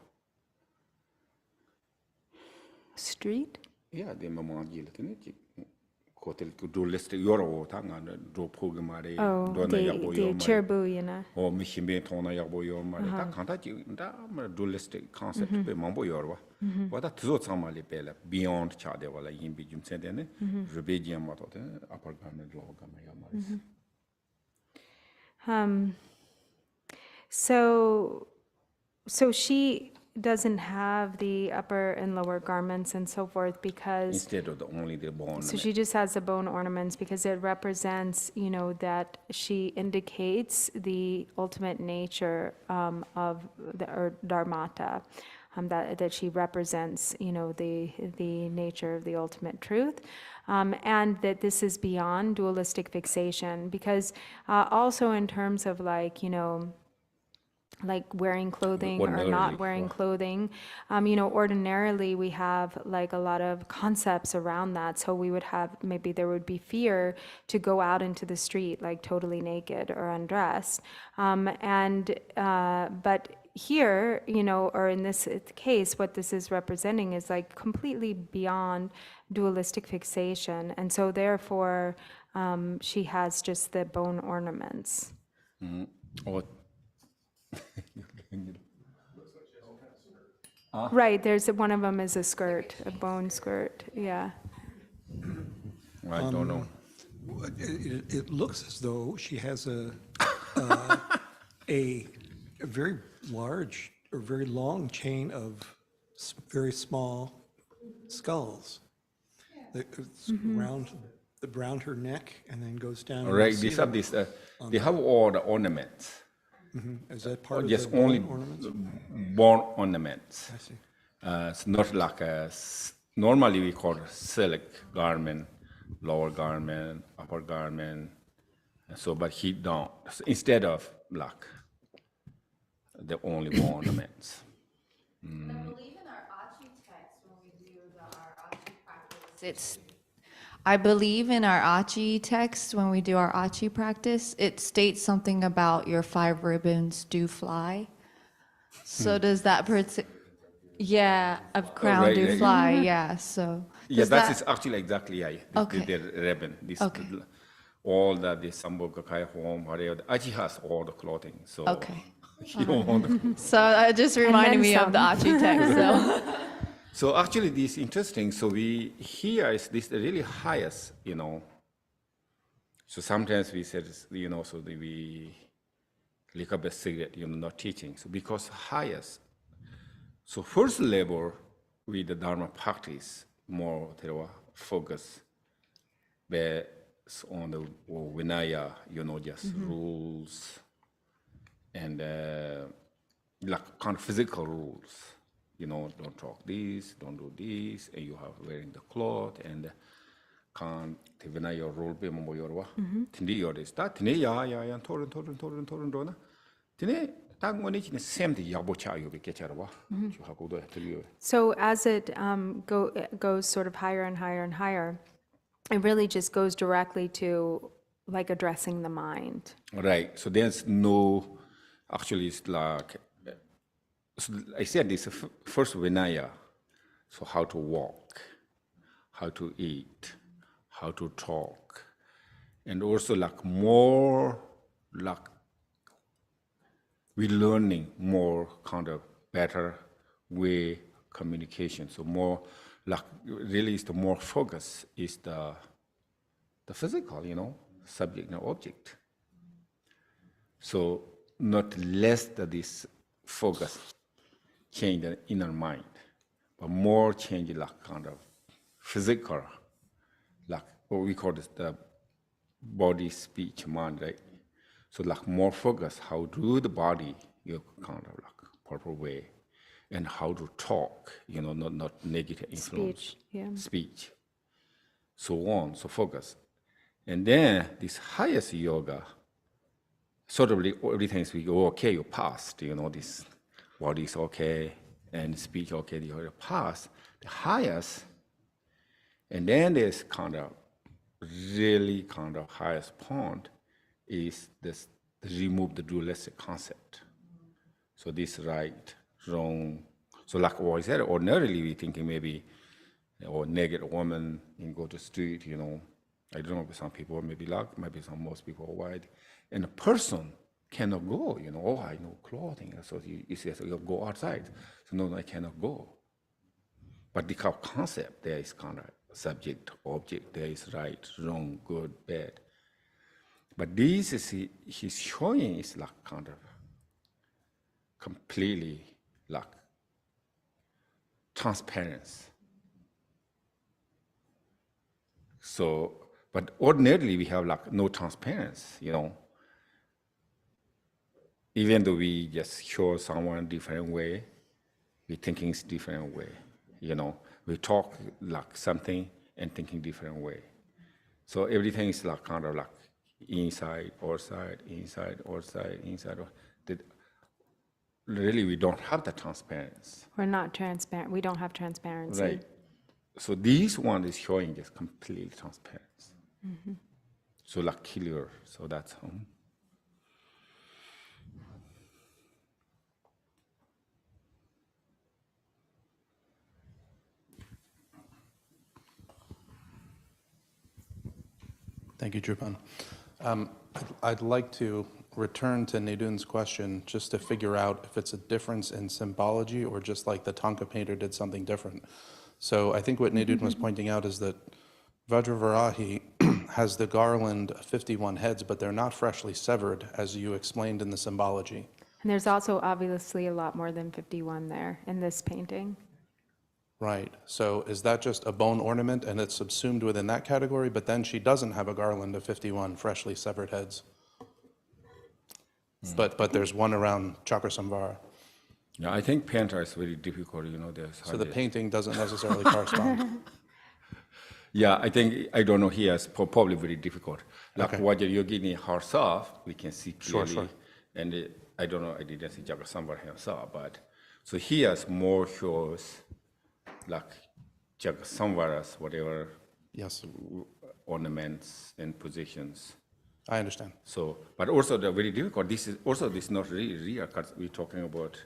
Street? Yeah, de mama ji le tene ji hotel ku do list yoro ta nga do programare do na ya bo yo the cherbu, you know. o mi himbe tona ya bo yo ma ta khanta ji da dualistic concept be mambo yorwa wa da tzo tsama le pela beyond cha de wala yin bi jum sen de ne rebe ji ma to de upper garment lower garment ya ma So she doesn't have the upper and lower garments and so forth because instead of only the bone. so she just has the bone ornaments because it represents, that she indicates the ultimate nature of or dharmata, that she represents, the nature of the ultimate truth, and that this is beyond dualistic fixation because also in terms of like wearing clothing or not wearing clothing. Ordinarily we have like a lot of concepts around that. So we would have, maybe there would be fear to go out into the street like totally naked or undressed. But here, or in this case, what this is representing is like completely beyond dualistic fixation. And so therefore, she has just the bone ornaments. Right, there's one of them is a skirt, a bone skirt, yeah. I don't know. It looks as though she has a very large or very long chain of very small skulls that around her neck and then goes down. Right, they have all the ornaments. Is that part of Just the only ornaments? bone ornaments. I see. It's not like normally we call silk garment, lower garment, upper garment. So, but he don't. So instead of black, the only bone ornaments. I believe in our Achi text, It's, I believe in our Achi text, when we do our Achi practice, it states something about your 5 ribbons do fly. So does that yeah, a crown right, do right. fly, yeah, so. Yeah, does that is actually exactly Okay. the ribbon. This, Okay. all the Samboka Kai home, whatever. Aji has all the clothing, so Okay. you don't want the So it just reminded then me of the Achi text, so. So actually, this is interesting. So here is this really highest, So sometimes we said, so we lick up a cigarette, not teaching. So because highest, so first level with the Dharma practice, more focus based on the Vinaya, just rules and like kind of physical rules. Don't talk this, don't do this, and you have wearing the cloth and can't even your role be more your Tindi your is that Tine ya torrent dona. Tine tang one each in the same the yabocha you be ketcharwa. You have go to you. So as it goes sort of higher and higher and higher, it really just goes directly to like addressing the mind. Right. So there's no, actually it's like, so I said this first Vinaya. So how to walk, how to eat, how to talk, and also like more like we learning more kind of better way communication. So more like really is the more focus is the physical, subject and object. So not less that this focus change the inner mind, but more change like kind of physical, like what we call this the body, speech, mind, right? So like more focus, how do the body, kind of like proper way, and how to talk, not negative influence. Speech, yeah. Speech. So on, so focus. And then this highest yoga, sort of everything is we go, okay, you passed, this body is okay, and speech okay, you pass. The highest, and then there's kind of really kind of highest point is this remove the dualistic concept. So this right, wrong. So like what I said, ordinarily we thinking maybe or naked woman and go to the street, I don't know, some people maybe black, maybe most people are white, and a person cannot go, I know clothing, so he says, you go outside. So no, I cannot go. But the concept, there is kind of subject, object, there is right, wrong, good, bad. But this is, he's showing is like kind of completely like transparency. So, but ordinarily we have like no transparency, Even though we just show someone different way, we thinking is different way, We talk like something and thinking different way. So everything is like kind of like inside, outside, inside, outside, inside. Really, we don't have the transparency. We're not transparent. We don't have transparency. Right. So this one is showing just complete transparency. So like clear. So that's Thank you, Drupon. I'd like to return to Nedun's question just to figure out if it's a difference in symbology or just like the Thangka painter did something different. So I think what Nedun was pointing out is that Vajravarahi has the garland of 51 heads, but they're not freshly severed, as you explained in the symbology. And there's also obviously a lot more than 51 there in this painting. Right. So is that just a bone ornament and it's subsumed within that category, but then she doesn't have a garland of 51 freshly severed heads? But there's one around Chakrasamvara. Yeah, I think painter is very difficult, So the painting doesn't necessarily correspond. Yeah, I don't know, here is probably very difficult. Like Okay. Vajra Yogini herself, we can see clearly. Sure. And I don't know, I didn't see Chakrasamvara himself, but so here is more shows like Chakrasamvaras, whatever Yes, ornaments and positions. I understand. So, but also the very difficult. This is not really real. Because we're talking about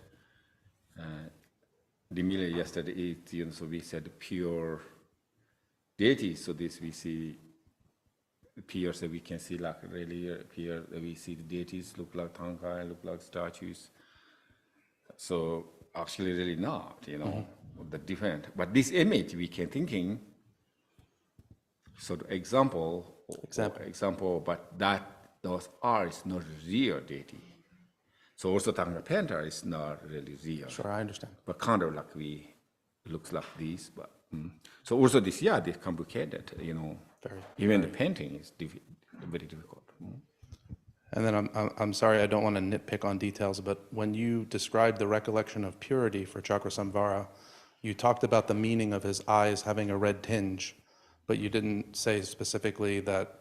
the meal yesterday. So we said pure deity. So this we see pure. So we can see like really pure. We see the deities look like tankai, look like statues. So actually, really not. The different. But this image we can thinking. So the example, but those are is not real deity. So also Tanga Panther is not really real. Sure, I understand. But kind of like looks like this, but so also this they complicated, Even the painting is very difficult. And then I'm sorry, I don't want to nitpick on details, but when you described the recollection of purity for Chakrasamvara, you talked about the meaning of his eyes having a red tinge, but you didn't say specifically that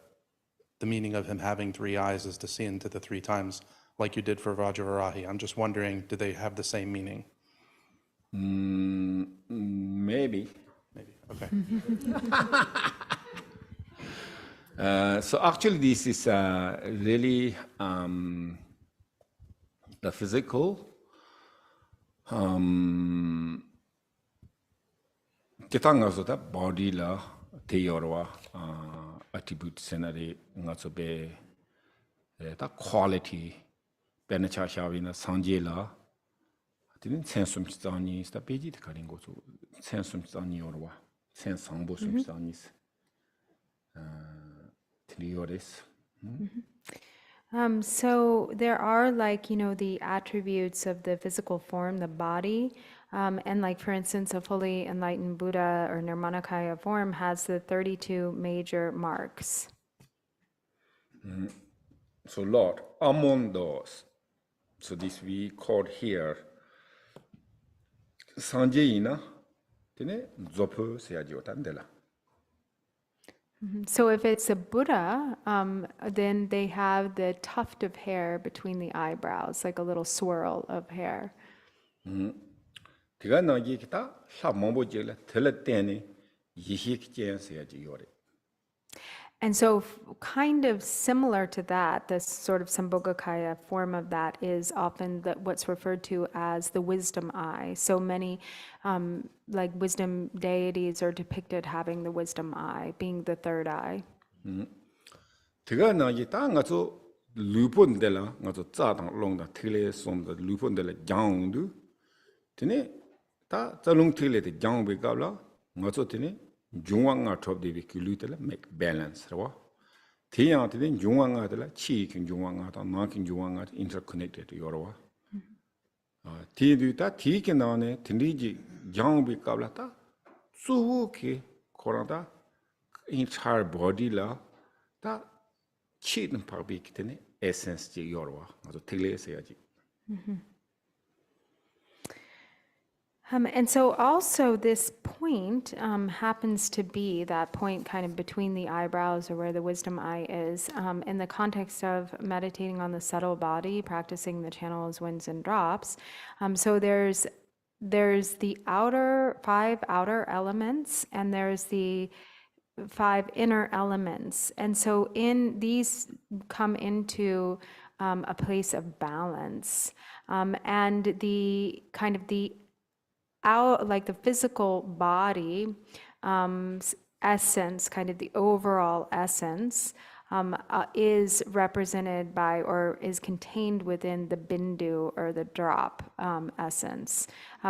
the meaning of him having 3 eyes is to see into the 3 times, like you did for Vajravarahi. I'm just wondering, do they have the same meaning? Maybe. Okay. So actually, this is really the physical. Kitanga so that body la teyorwa attribute scenery ngatsobe the quality benacha shavina sanjela didn't sense some stani sta peji karin go so sense some stani orwa sense sambo some stanis triores. So there are the attributes of the physical form, the body, and for instance, a fully enlightened Buddha or Nirmanakaya form has the 32 major marks. So Lord, among those, so this we called here, Sanjayina, tene zopu seajotandela. So if it's a Buddha, then they have the tuft of hair between the eyebrows, like a little swirl of hair. Tiga nagi kita sa mambo jela teletene yihik jen seaji yore. And so kind of similar to that, this sort of Sambhogakaya form of that is often what's referred to as the wisdom eye. So many wisdom deities are depicted having the wisdom eye, being the third eye. Tiga nagi ta ngazo lupon dela ngazo zadang long da tile som da lupon dela jang du. Tene ta zalung tile de jang be gabla ngazo tene Jungwanga top de viculutela make balance, rawa. Tiang thin Jungwanga de la chi king Jungwanga, knocking Jungwanga interconnected to Yorawa. Ti do that, tea can on it, Tiniji, Jang be cablata, Suki, Koranda, entire body la, that cheat and public essence to Yorawa, as a tele seaji. And so also this point happens to be that point kind of between the eyebrows or where the wisdom eye is in the context of meditating on the subtle body, practicing the channels, winds, and drops. So there's the 5 outer elements and there's the 5 inner elements. And so these come into a place of balance. And the kind of the the physical body essence, kind of the overall essence, is represented by or is contained within the bindu or the drop essence,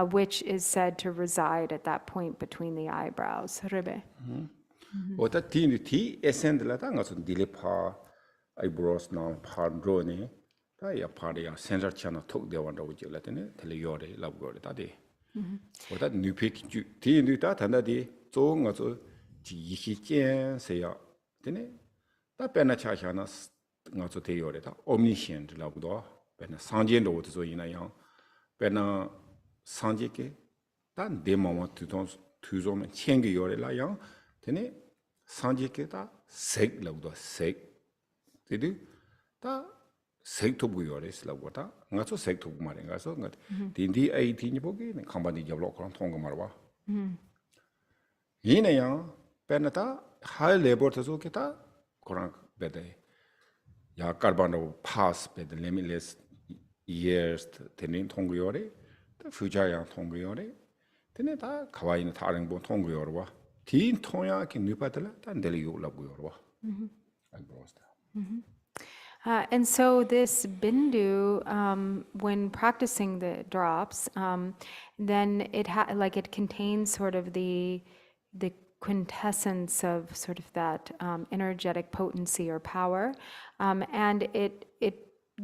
which is said to reside at that point between the eyebrows. Ribe. Ota ti essence la ta ngaso dilepa eyebrows na pandrone ta ya paria sensor channel tok de wanda wujela tene tele yore lab gore ta de. Ota new pick ti nu ta tanda de zo ngaso ji yi jian se ya tene ta pena cha cha na ngaso te yore ta omniscient lab do pena sanjian do zo yin na yang pena sanje ke tan de mama tu zo me qian ge yore la yang tene sanje ke ta sek lab do sek te du ta sek토부 요레스 라고다 ngaso sek토부 말에 가서 딘디 아이티니 보기 컴바니 잡로 그런 통과 말봐 Yinayang, Penata, high labor to Zokita, Koran Bede. Ya Carbano pass by the limitless years, Tenin Tongiore, the Fujayan Tongiore, Teneta, Kawain Taringbo Tongiorwa, Teen Tonya can Nupatela, and Deliu Labuorwa. And so this bindu, when practicing the drops, then it contains sort of the quintessence of sort of that energetic potency or power, and it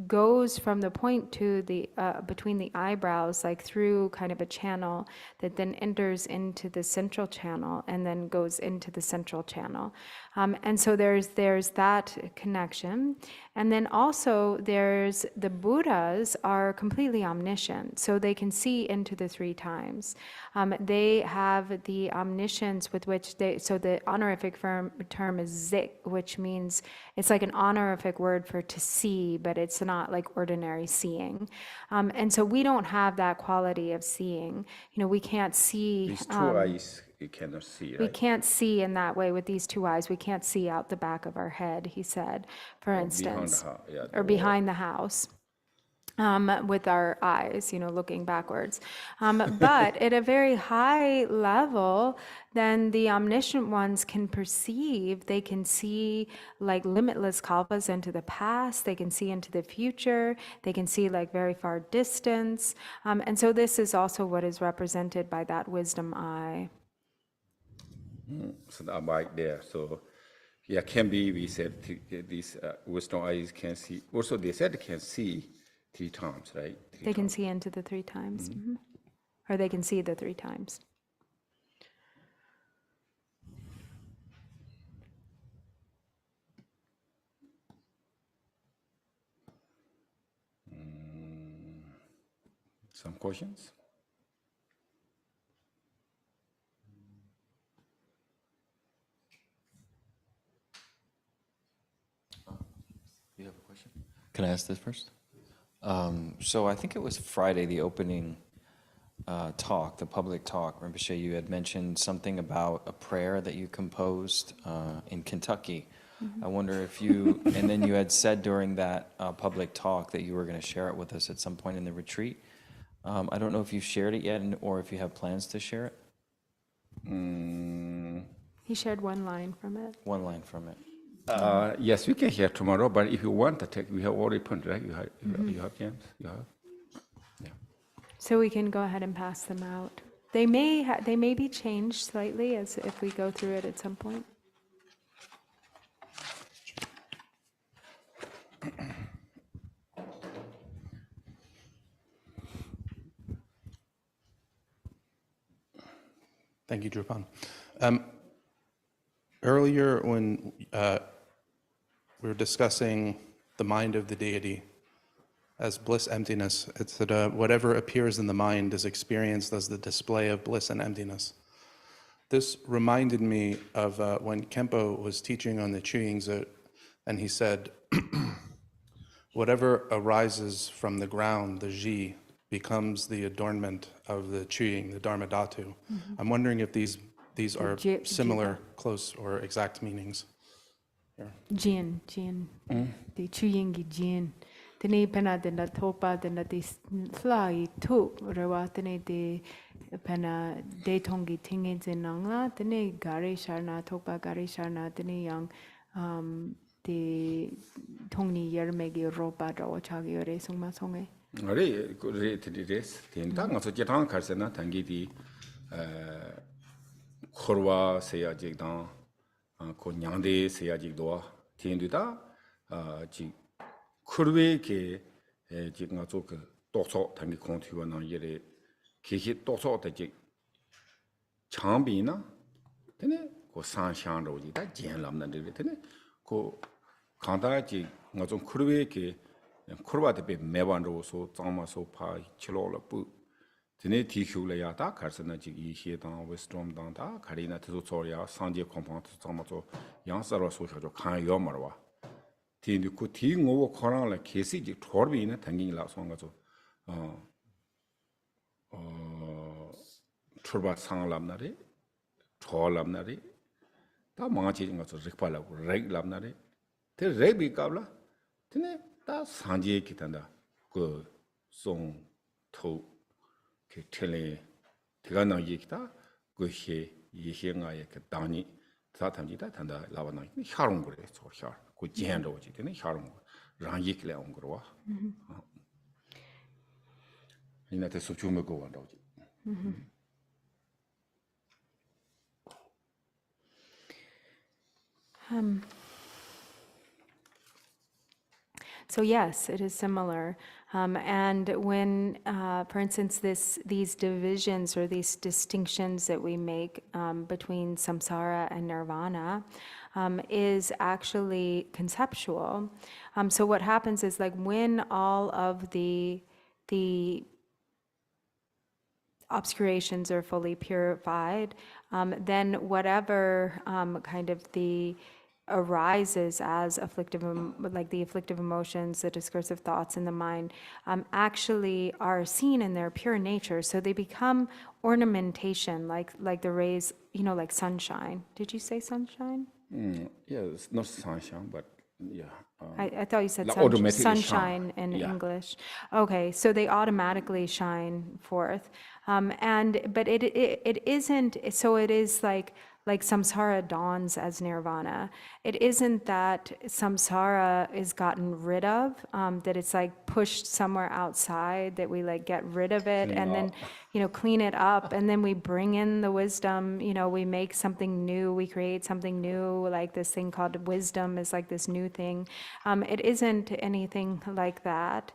goes from the point to the between the eyebrows, like through kind of a channel that then enters into the central channel and then goes into the central channel. And so there's that connection. And then also there's the Buddhas are completely omniscient, so they can see into the 3 times. They have the omniscience with which so the honorific term is zik, which means it's like an honorific word for to see, but it's not like ordinary seeing. And so we don't have that quality of seeing. We can't see. These 2 eyes you cannot see, right? We can't see in that way with these 2 eyes. We can't see out the back of our head, he said, for instance, or behind the house. With our eyes, looking backwards. But at a very high level, then the omniscient ones can perceive, they can see like limitless kalpas into the past, they can see into the future, they can see like very far distance. And so this is also what is represented by that wisdom eye. So that right there. So, yeah, can be, we said, these wisdom eyes can see. Also, they said they can see 3 times, right? They can see into the 3 times. Or they can see the 3 times. Some questions? You have a question? Can I ask this first? So I think it was Friday, the opening talk, the public talk, Rinpoche, you had mentioned something about a prayer that you composed in Kentucky. I wonder if you, and then you had said during that public talk that you were going to share it with us at some point in the retreat. I don't know if you've shared it yet or if you have plans to share it. He shared 1 line from it. 1 line from it. Yes, we can hear tomorrow, but if you want to take, we have already put, right? You have James? You have? Yeah. So we can go ahead and pass them out. They may be changed slightly as if we go through it at some point. Thank you, Drupon. Earlier when we were discussing the mind of the deity as bliss emptiness, it's that whatever appears in the mind is experienced as the display of bliss and emptiness. This reminded me of when Khenpo was teaching on the Chuyingzi, and he said, whatever arises from the ground, the ji, becomes the adornment of the Chuying, the Dharma Dhatu. I'm wondering if these are similar, close, or exact meanings. Jin, the Chuyingi Jin. Tene pena de na topa de na de fly to rewa tene de pena de tongi tingin zinangla tene gari sharna topa gari sharna tene yang de tongni yermegi ropa rawa chagi yore sungma songe. Re res tenta ngaso jetang karsena tangi di khorwa seya jigdang ko nyangde seya jigdoa tenduda ji khurwe ke ji ngaso ke tokso tangi kontiwa na yere kehi tokso ta ji changbi na tene ko san shang ro ji da jian lam na de tene ko khanda ji ngaso khurwe ke khurwa de be mewan ro so zangma so pa chilo la bu tene ti khu la ya da karsana ji yi xie dang wisdom dang da karina tu so ya sanje kompang tu zangma so yang sa ro so jo kan yo mar wa ti ni ku ti ngo khorang la kesi ji thor bi na tangin la so nga so thurba sang lam na re thaw lamnari ta mangachi nga so rikpa la reg lamnari te reg bi kabla tene ta sanje kitanda ko song tho ke tele tiga na yikta go he ye nga ye ke dani ta tamji ta tanda lawa na 샤롱 그래 저 샤. 그 지한도 오지 되네 샤롱 랑이클레 온 거와. 이나테 소주 먹고 간다 오지. So yes, it is similar. And when, for instance, these divisions or these distinctions that we make between samsara and nirvana is actually conceptual. So what happens is like when all of the obscurations are fully purified, then whatever kind of the arises as afflictive, like the afflictive emotions, the discursive thoughts in the mind, actually are seen in their pure nature. So they become ornamentation, like the rays, like sunshine. Did you say sunshine? Yeah, it's not sunshine, but yeah. I thought you said like automatically sunshine in yeah. English. Okay, so they automatically shine forth, but it isn't. So it is like samsara dawns as nirvana. It isn't that samsara is gotten rid of, that it's like pushed somewhere outside, that we like get rid of it and then clean it up, and then we bring in the wisdom. We make something new, we create something new, like this thing called wisdom is like this new thing. It isn't anything like that.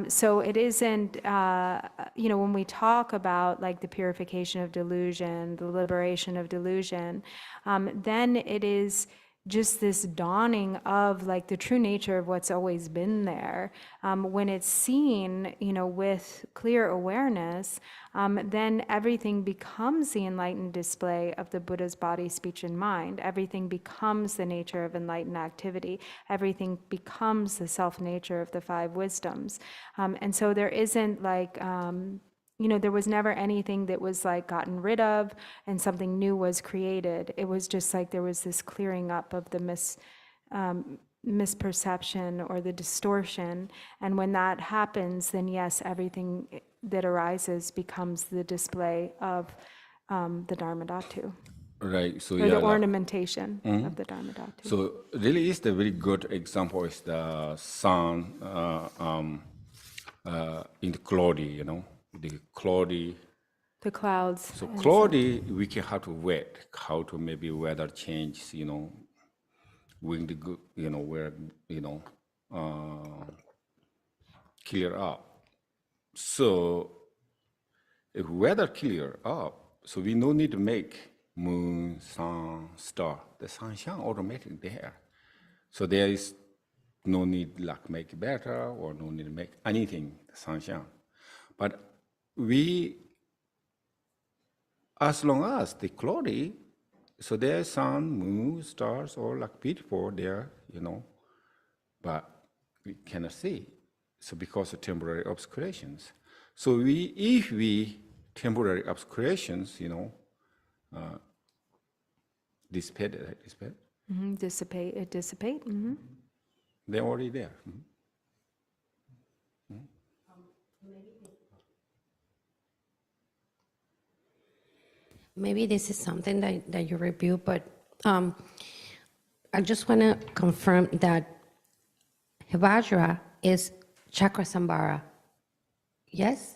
So it isn't, when we talk about like the purification of delusion, the liberation of delusion, then it is just this dawning of like the true nature of what's always been there. When it's seen, with clear awareness, then everything becomes the enlightened display of the Buddha's body, speech, and mind. Everything becomes the nature of enlightened activity. Everything becomes the self-nature of the five wisdoms. And so there isn't like, there was never anything that was like gotten rid of and something new was created. It was just like there was this clearing up of the misperception or the distortion. And when that happens, then yes, everything that arises becomes the display of the Dharmadhatu. Right. So or yeah, the ornamentation of the Dharmadhatu. So really, is the very good example is the sun in the cloudy, the cloudy. The clouds. So cloudy, we can have to wait, how to maybe weather change, wind, where, clear up. So if weather clear up, so we no need to make moon, sun, star. The sunshine automatic there. So there is no need like make better or no need to make anything, the sunshine. But as long as the cloudy, so there's sun, moon, stars, all like beautiful there, but we cannot see. So because of temporary obscurations. So if we temporary obscurations, dissipate. Dissipate. Mm-hmm. They're already there. Maybe this is something that you review, but I just want to confirm that Gyabra is Chakrasamvara, yes?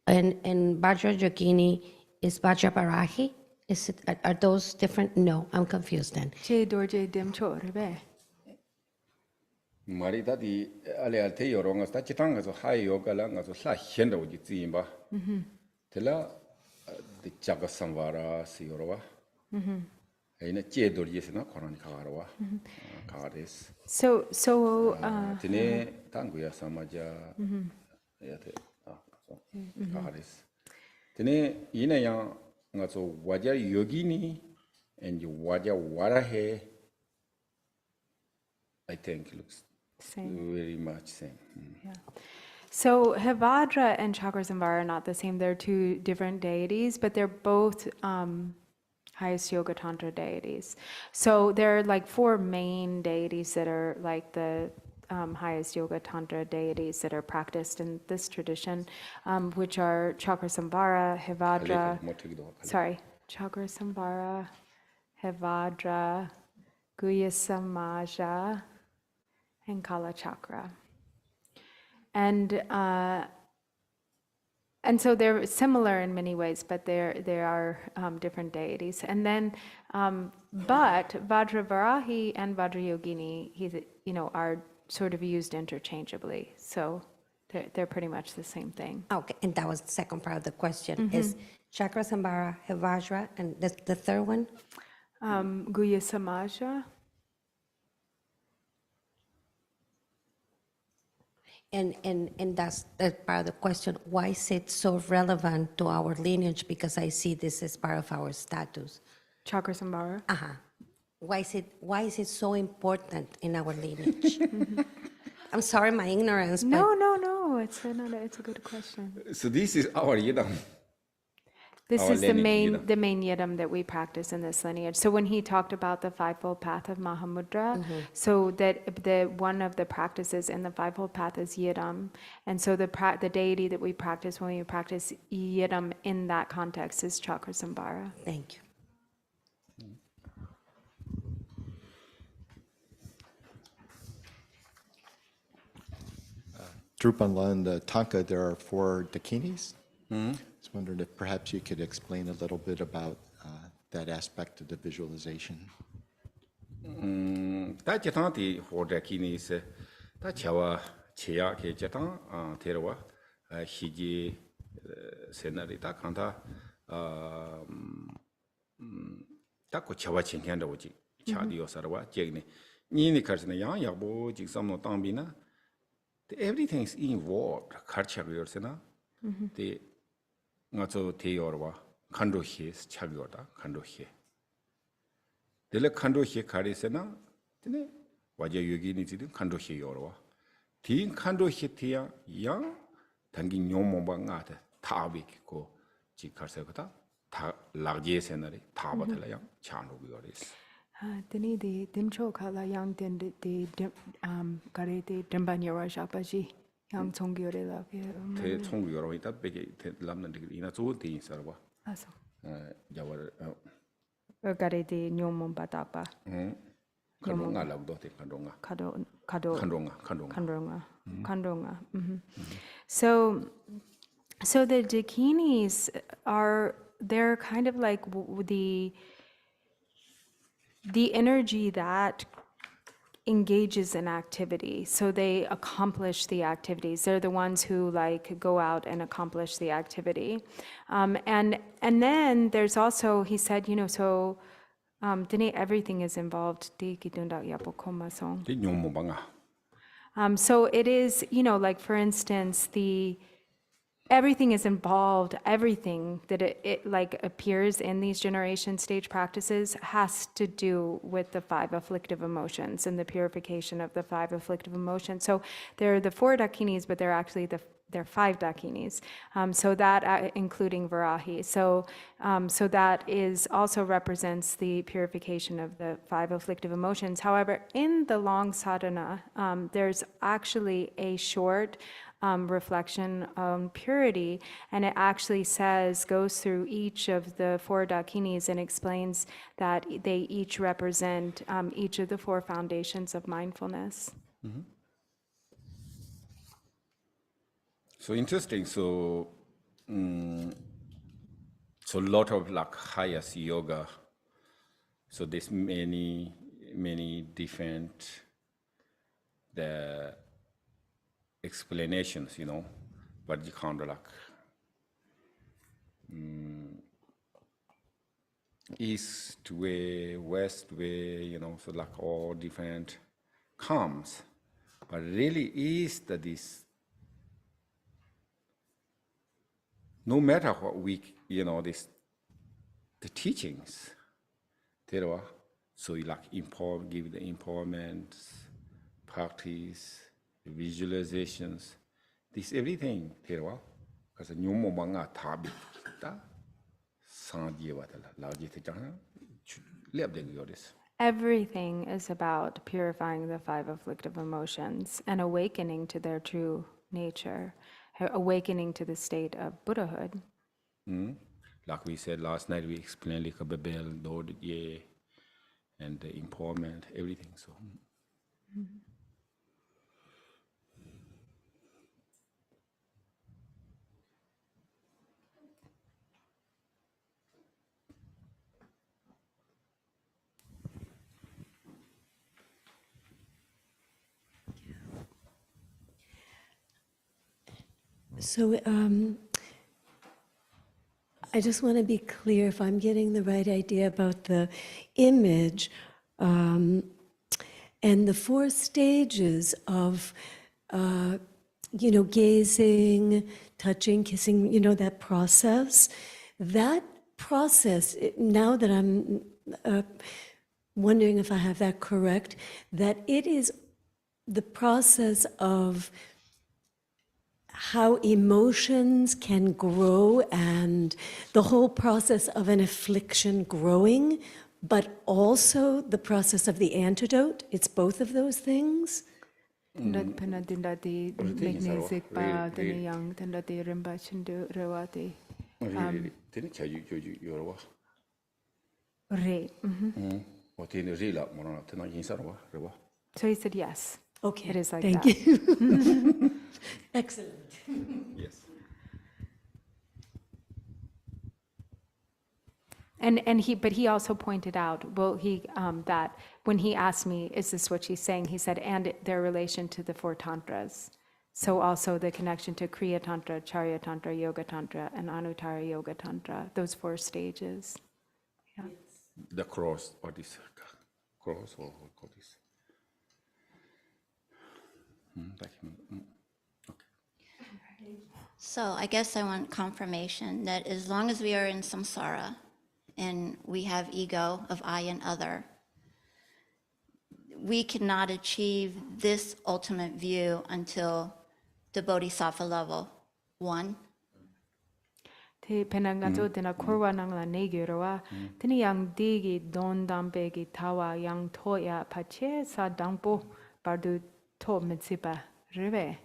And Vajra Yogini is Vajrabarahi? Are those different? No, I'm confused then. Che dorje dim chorbe. Marita di alealte yoronga sta chitanga so high yoga la ngaso sa henda uji tsimba. Tela the Chakrasamvara si yorwa. Aina che dorje sina korani kagarwa. Kagares. So tene tanguya samaja yate kagares. Tene ina yang ngaso waja yogini and waja warahe, I think looks same. very much same. Yeah. So Gyabra and Chakrasamvara are not the same. They're two different deities, but they're both, how highest yoga tantra deities. So there are like 4 main deities that are like the highest yoga tantra deities that are practiced in this tradition, which are Chakrasamvara, Hevadra, Chakrasamvara, Hevadra, Guyasamaja, and Kala Chakra. And so they're similar in many ways, but there are different deities. And then, but Vajravarahi and Vajrayogini, are sort of used interchangeably. So they're pretty much the same thing. Okay, and that was the second part of the question, is Chakrasamvara, Hevajra, and the third one? Guyasamaja. And that's part of the question. Why is it so relevant to our lineage? Because I see this as part of our status. Chakrasamvara. Why is it so important in our lineage? I'm sorry, my ignorance. No. It's a good question. So this is our yidam. This Our is the lineage, main yidam that we practice in this lineage. So when he talked about the fivefold path of Mahamudra, so that one of the practices in the fivefold path is yidam, and so the deity that we practice when we practice yidam in that context is Chakrasamvara. Thank you. Drupon, in the Tanka, there are 4 dakinis. I was wondering if perhaps you could explain a little bit about that aspect of the visualization. Ta jatang ti hoda kini se ta chawa cheya ke jatang terwa hiji senari ta kanta ta ko chawa chenkan da uji chadi yo sarwa jegne ni ni karsna yang yabo jik samno tangbi na everything is involved karcha yo sena te ngazo te yorwa kando he chagyoda kando he dele kando he karisena tene waje yogi ni tidin kando he yorwa tin kando he tia yang tangi nyomo ba ngata tabik ko ji karsekota ta lagje senari tabatala yang chanu yoris Dini di dimcho kala yang din di kare di dimbanyora shapaji yang tsongyore la te tsongu yorwa ita bege te lamna digri ina zo te sarwa aso jawar kare di nyomon batapa kandonga lagdo te kandonga kandonga. So the dakinis they're kind of like the energy that engages in activity. So they accomplish the activities. They're the ones who like go out and accomplish the activity. And then there's also, he said, so dine everything is involved. So it is, like for instance, everything is involved, everything that it like appears in these generation stage practices has to do with the 5 afflictive emotions and the purification of the 5 afflictive emotions. So there are the 4 dakinis, but they're actually they're 5 dakinis. So that including Varahi. So that is also represents the purification of the 5 afflictive emotions. However, in the long sadhana, there's actually a short reflection on purity, and it actually goes through each of the 4 dakinis and explains that they each represent each of the 4 foundations of mindfulness. So interesting. So a lot of like highest yoga. So there's many different the explanations, but you can't like east way, west way, so like all different comes, but really is that this. No matter what we, the teachings, so you like give the empowerment, practice, visualizations, this everything, because nyomo banga tabi, Everything is about purifying the five afflictive emotions and awakening to their true nature, awakening to the state of Buddhahood. Like we said last night, we explained like a Babel, Lord, yeah, and the empowerment, everything. So. So I just want to be clear if I'm getting the right idea about the image and the 4 stages of, gazing, touching, kissing, that process. That process, now that I'm wondering if I have that correct, that it is the process of how emotions can grow and the whole process of an affliction growing, but also the process of the antidote. It's both of those things. So he said yes. Okay, it is like thank that. you. Excellent. Yes. But he also pointed out, that when he asked me, is this what she's saying? He said, and their relation to the 4 tantras. So also the connection to Kriya Tantra, Charya Tantra, Yoga Tantra, and Anuttara Yoga Tantra, those 4 stages. Yeah. The cross, or this cross, or what call this? So I guess I want confirmation that as long as we are in samsara and we have ego of I and other, we cannot achieve this ultimate view until the bodhisattva level 1. Te penangato tena korwa nangla negirawa, teni yang digi don dampegi tawa yang toya pache sa dampo bardu to mitsipa rive.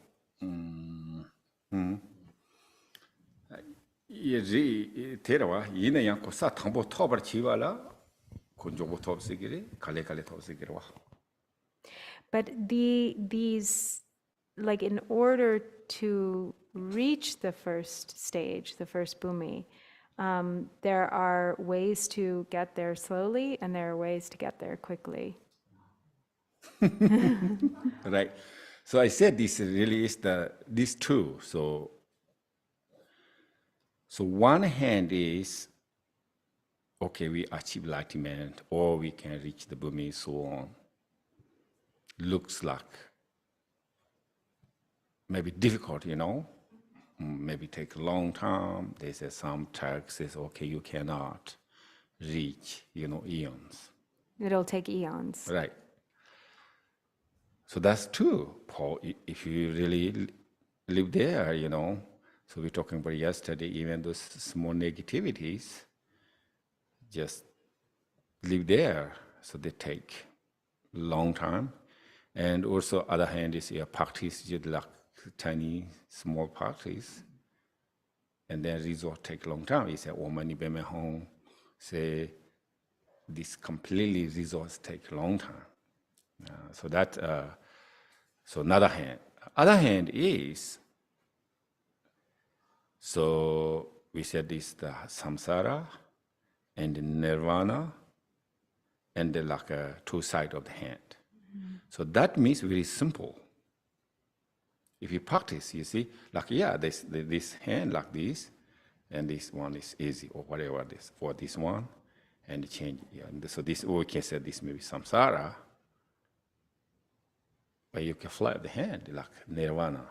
Terawa, yina yang ko sa tangbo tobar chiwala, konjobo top sigiri, kale top sigirwa. But these, like in order to reach the first stage, the first bhumi, there are ways to get there slowly and there are ways to get there quickly. Right. So I said this really is these 2. So one hand is, okay, we achieve enlightenment or we can reach the bhumi, so on. Looks like maybe difficult, maybe take a long time. They say some text says, okay, you cannot reach, eons. It'll take eons. Right. So that's true, Paul. If you really live there, So we're talking about yesterday, even those small negativities, just live there. So they take a long time. And also, other hand is your practice, just like tiny, small practice. And then result take a long time. You say, oh, many beme home. Say, this completely results take a long time. So that, so another hand. Other hand is, so we said this, the samsara and the nirvana, and the like two sides of the hand. Mm-hmm. So that means very simple. If you practice, you see, like, yeah, this hand like this, and this one is easy, or whatever this, or this one, and change. Yeah. And so this, or we can say this may be samsara, but you can flip the hand like nirvana.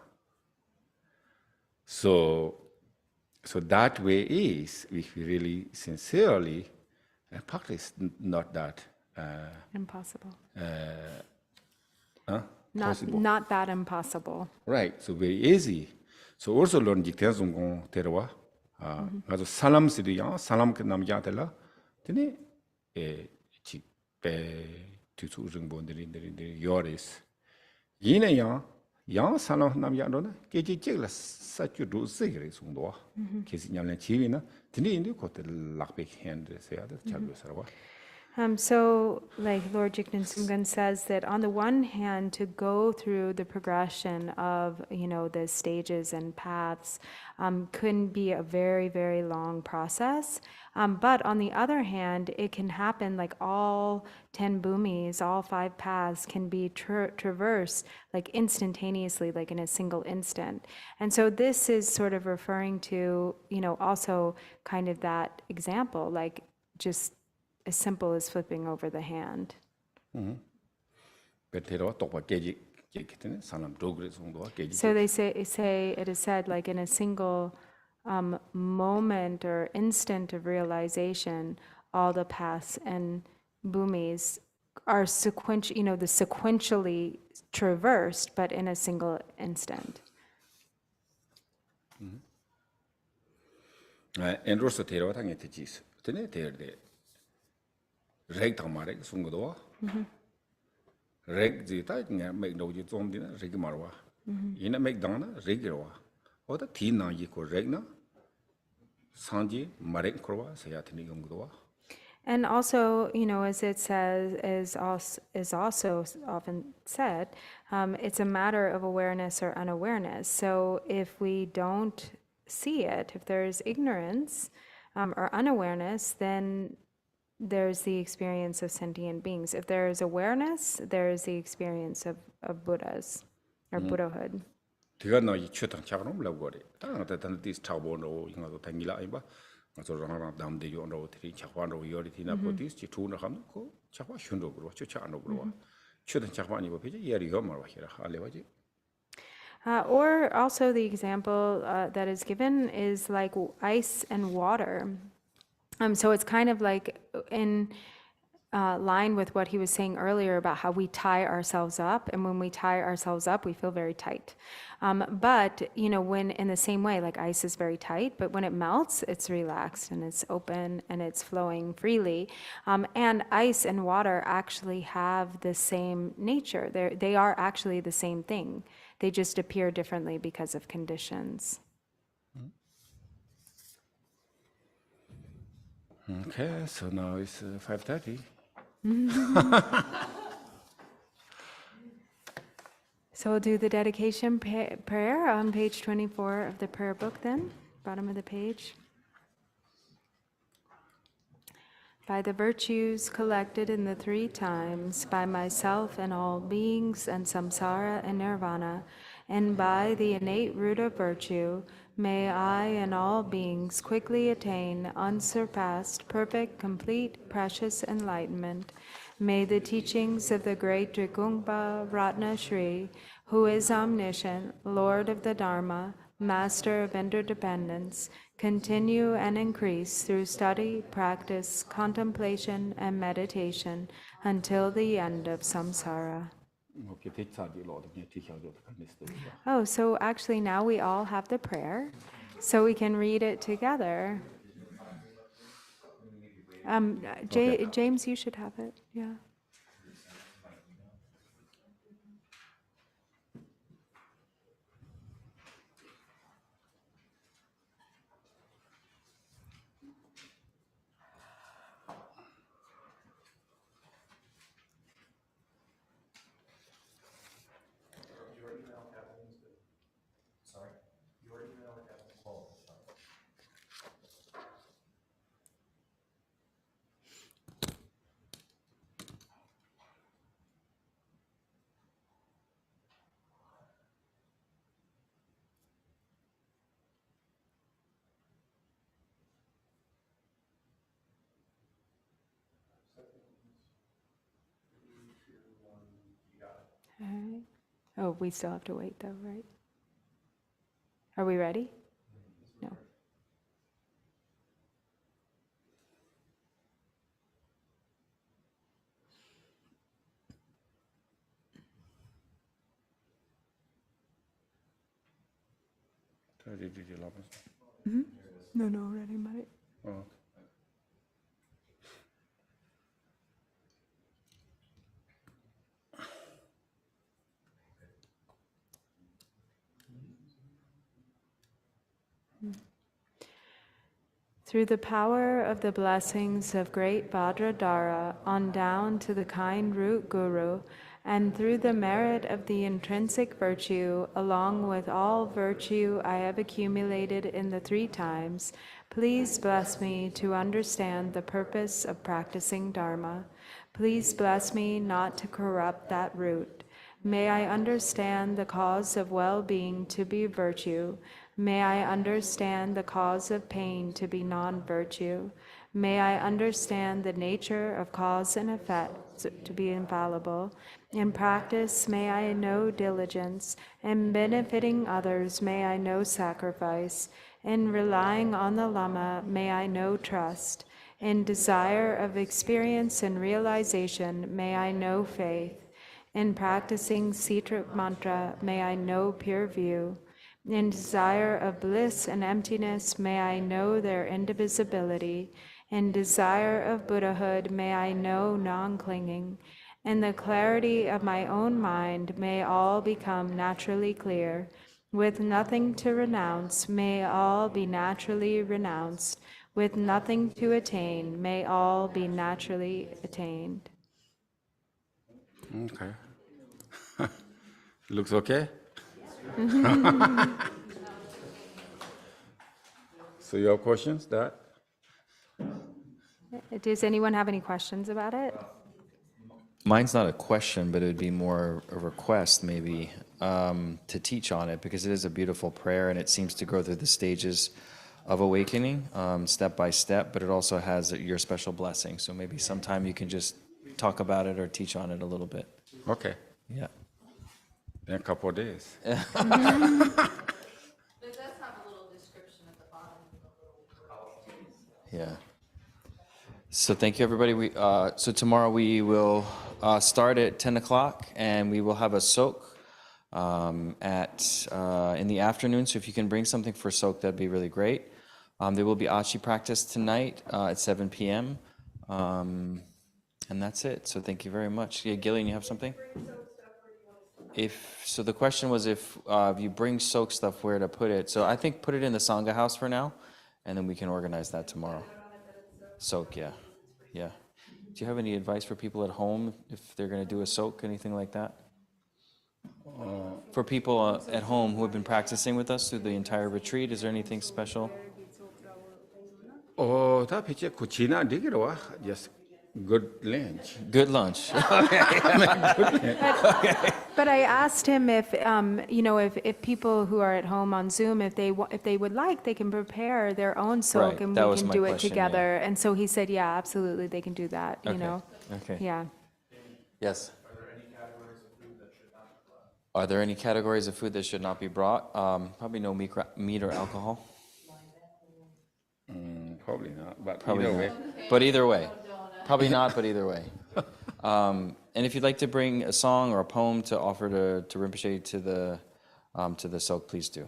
So that way is, if you really sincerely practice, not that impossible. Possible. Not that impossible. Right. So very easy. So also learn Jikten Zongkong Terwa. 가서 살람 시디야 살람 그 남자들라 되네 에치배 뒤수증 본들이 요리스 이내야 양 살람 남자로나 깨지직라 사주도 세그레 송도 계시냐는 지위나 되네 인데 코들 락백 핸드세야 돼 잘고서와 So, like Lord Jigten Sumgun says that on the one hand, to go through the progression of, the stages and paths can be a very, very long process. But on the other hand, it can happen like all 10 bhumis, all 5 paths can be traversed like instantaneously, like in a single instant. And so this is sort of referring to, also kind of that example, like just as simple as flipping over the hand. So they say it is said like in a single moment or instant of realization, all the paths and bhumis are sequentially traversed, but in a single instant. And also reg tamarek sungodo reg zita nga make no jom dina reg marwa ina make dana regirwa oda tina yi ko regna sanji marek korwa sayatini yongdo. And also, as it says, is also often said, it's a matter of awareness or unawareness. So if we don't see it, if there's ignorance or unawareness, then there's the experience of sentient beings. If there is awareness, there is the experience of Buddhas or Buddhahood. Or also the example that is given is like ice and water. So it's kind of like in line with what he was saying earlier about how we tie ourselves up, and when we tie ourselves up, we feel very tight. But when in the same way, like ice is very tight, but when it melts, it's relaxed and it's open and it's flowing freely. And ice and water actually have the same nature. They are actually the same thing. They just appear differently because of conditions. Okay, so now it's 5:30. So we'll do the dedication prayer on page 24 of the prayer book then, bottom of the page. By the virtues collected in the 3 times, by myself and all beings and samsara and nirvana, and by the innate root of virtue, may I and all beings quickly attain unsurpassed, perfect, complete, precious enlightenment. May the teachings of the great Drikungpa Ratna Shri, who is omniscient, Lord of the Dharma, Master of interdependence, continue and increase through study, practice, contemplation, and meditation until the end of samsara. Oh, so actually now we all have the prayer, so we can read it together. James, you should have it, yeah. All right. Oh, we still have to wait though, right? Are we ready? No. No, no, ready, Mari. Oh. Through the power of the blessings of great Vajradhara on down to the kind root Guru, and through the merit of the intrinsic virtue, along with all virtue I have accumulated in the 3 times, please bless me to understand the purpose of practicing Dharma. Please bless me not to corrupt that root. May I understand the cause of well-being to be virtue. May I understand the cause of pain to be non-virtue. May I understand the nature of cause and effect to be infallible. In practice, may I know diligence. In benefiting others, may I know sacrifice. In relying on the Lama, may I know trust. In desire of experience and realization, may I know faith. In practicing Sitra mantra, may I know pure view. In desire of bliss and emptiness, may I know their indivisibility. In desire of Buddhahood, may I know non-clinging. In the clarity of my own mind, may all become naturally clear. With nothing to renounce, may all be naturally renounced. With nothing to attain, may all be naturally attained. Okay. Looks okay? So you have questions, that? Does anyone have any questions about it? Mine's not a question, but it would be more a request, maybe, to teach on it, because it is a beautiful prayer and it seems to go through the stages of awakening, step by step, but it also has your special blessing. So maybe sometime you can just talk about it or teach on it a little bit. Okay. Yeah. In a couple of days. It does have a little description at the bottom. Yeah. So thank you, everybody. So tomorrow we will start at 10 o'clock, and we will have a soak in the afternoon. So if you can bring something for soak, that'd be really great. There will be Achi practice tonight at 7 p.m. And that's it. So thank you very much. Yeah, Gillian, you have something? So the question was if you bring soak stuff, where to put it. So I think put it in the Sangha house for now, and then we can organize that tomorrow. Soak, yeah. Yeah. Do you have any advice for people at home if they're going to do a soak, anything like that? For people at home who have been practicing with us through the entire retreat, is there anything special? Oh, that picture cucina digero, just good lunch. Good lunch. But I asked him if, if people who are at home on Zoom, if they would like, they can prepare their own soak Right, and that we was can my do it question, together. And so he said, yeah, absolutely, they can do that, Okay. Okay. Yeah. Yes. Are there any categories of food that should not be brought? Probably no meat or alcohol. Probably not, but Probably either not. way. But either way. Probably not, but either way. And if you'd like to bring a song or a poem to offer to Rinpoche to the soak, please do.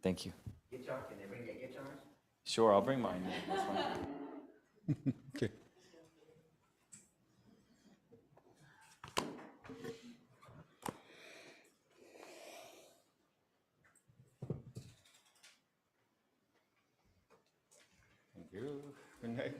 Thank you. Guitar, can they bring their guitars? Sure, I'll bring mine. That's fine. Okay. Thank you. Good night.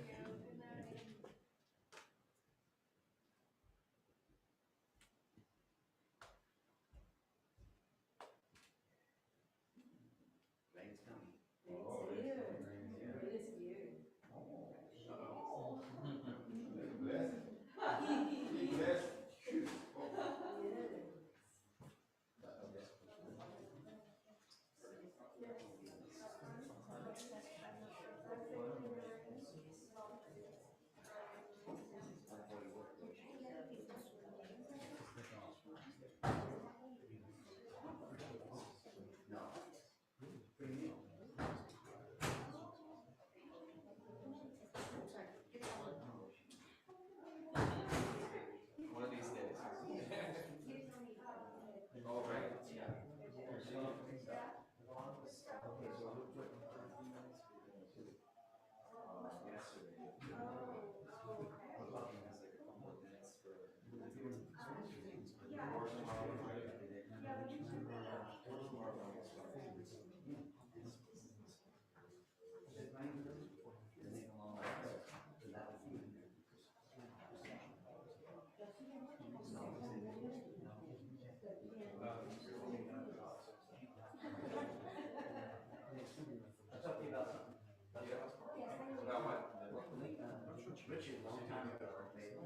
Richard, a long time ago, made a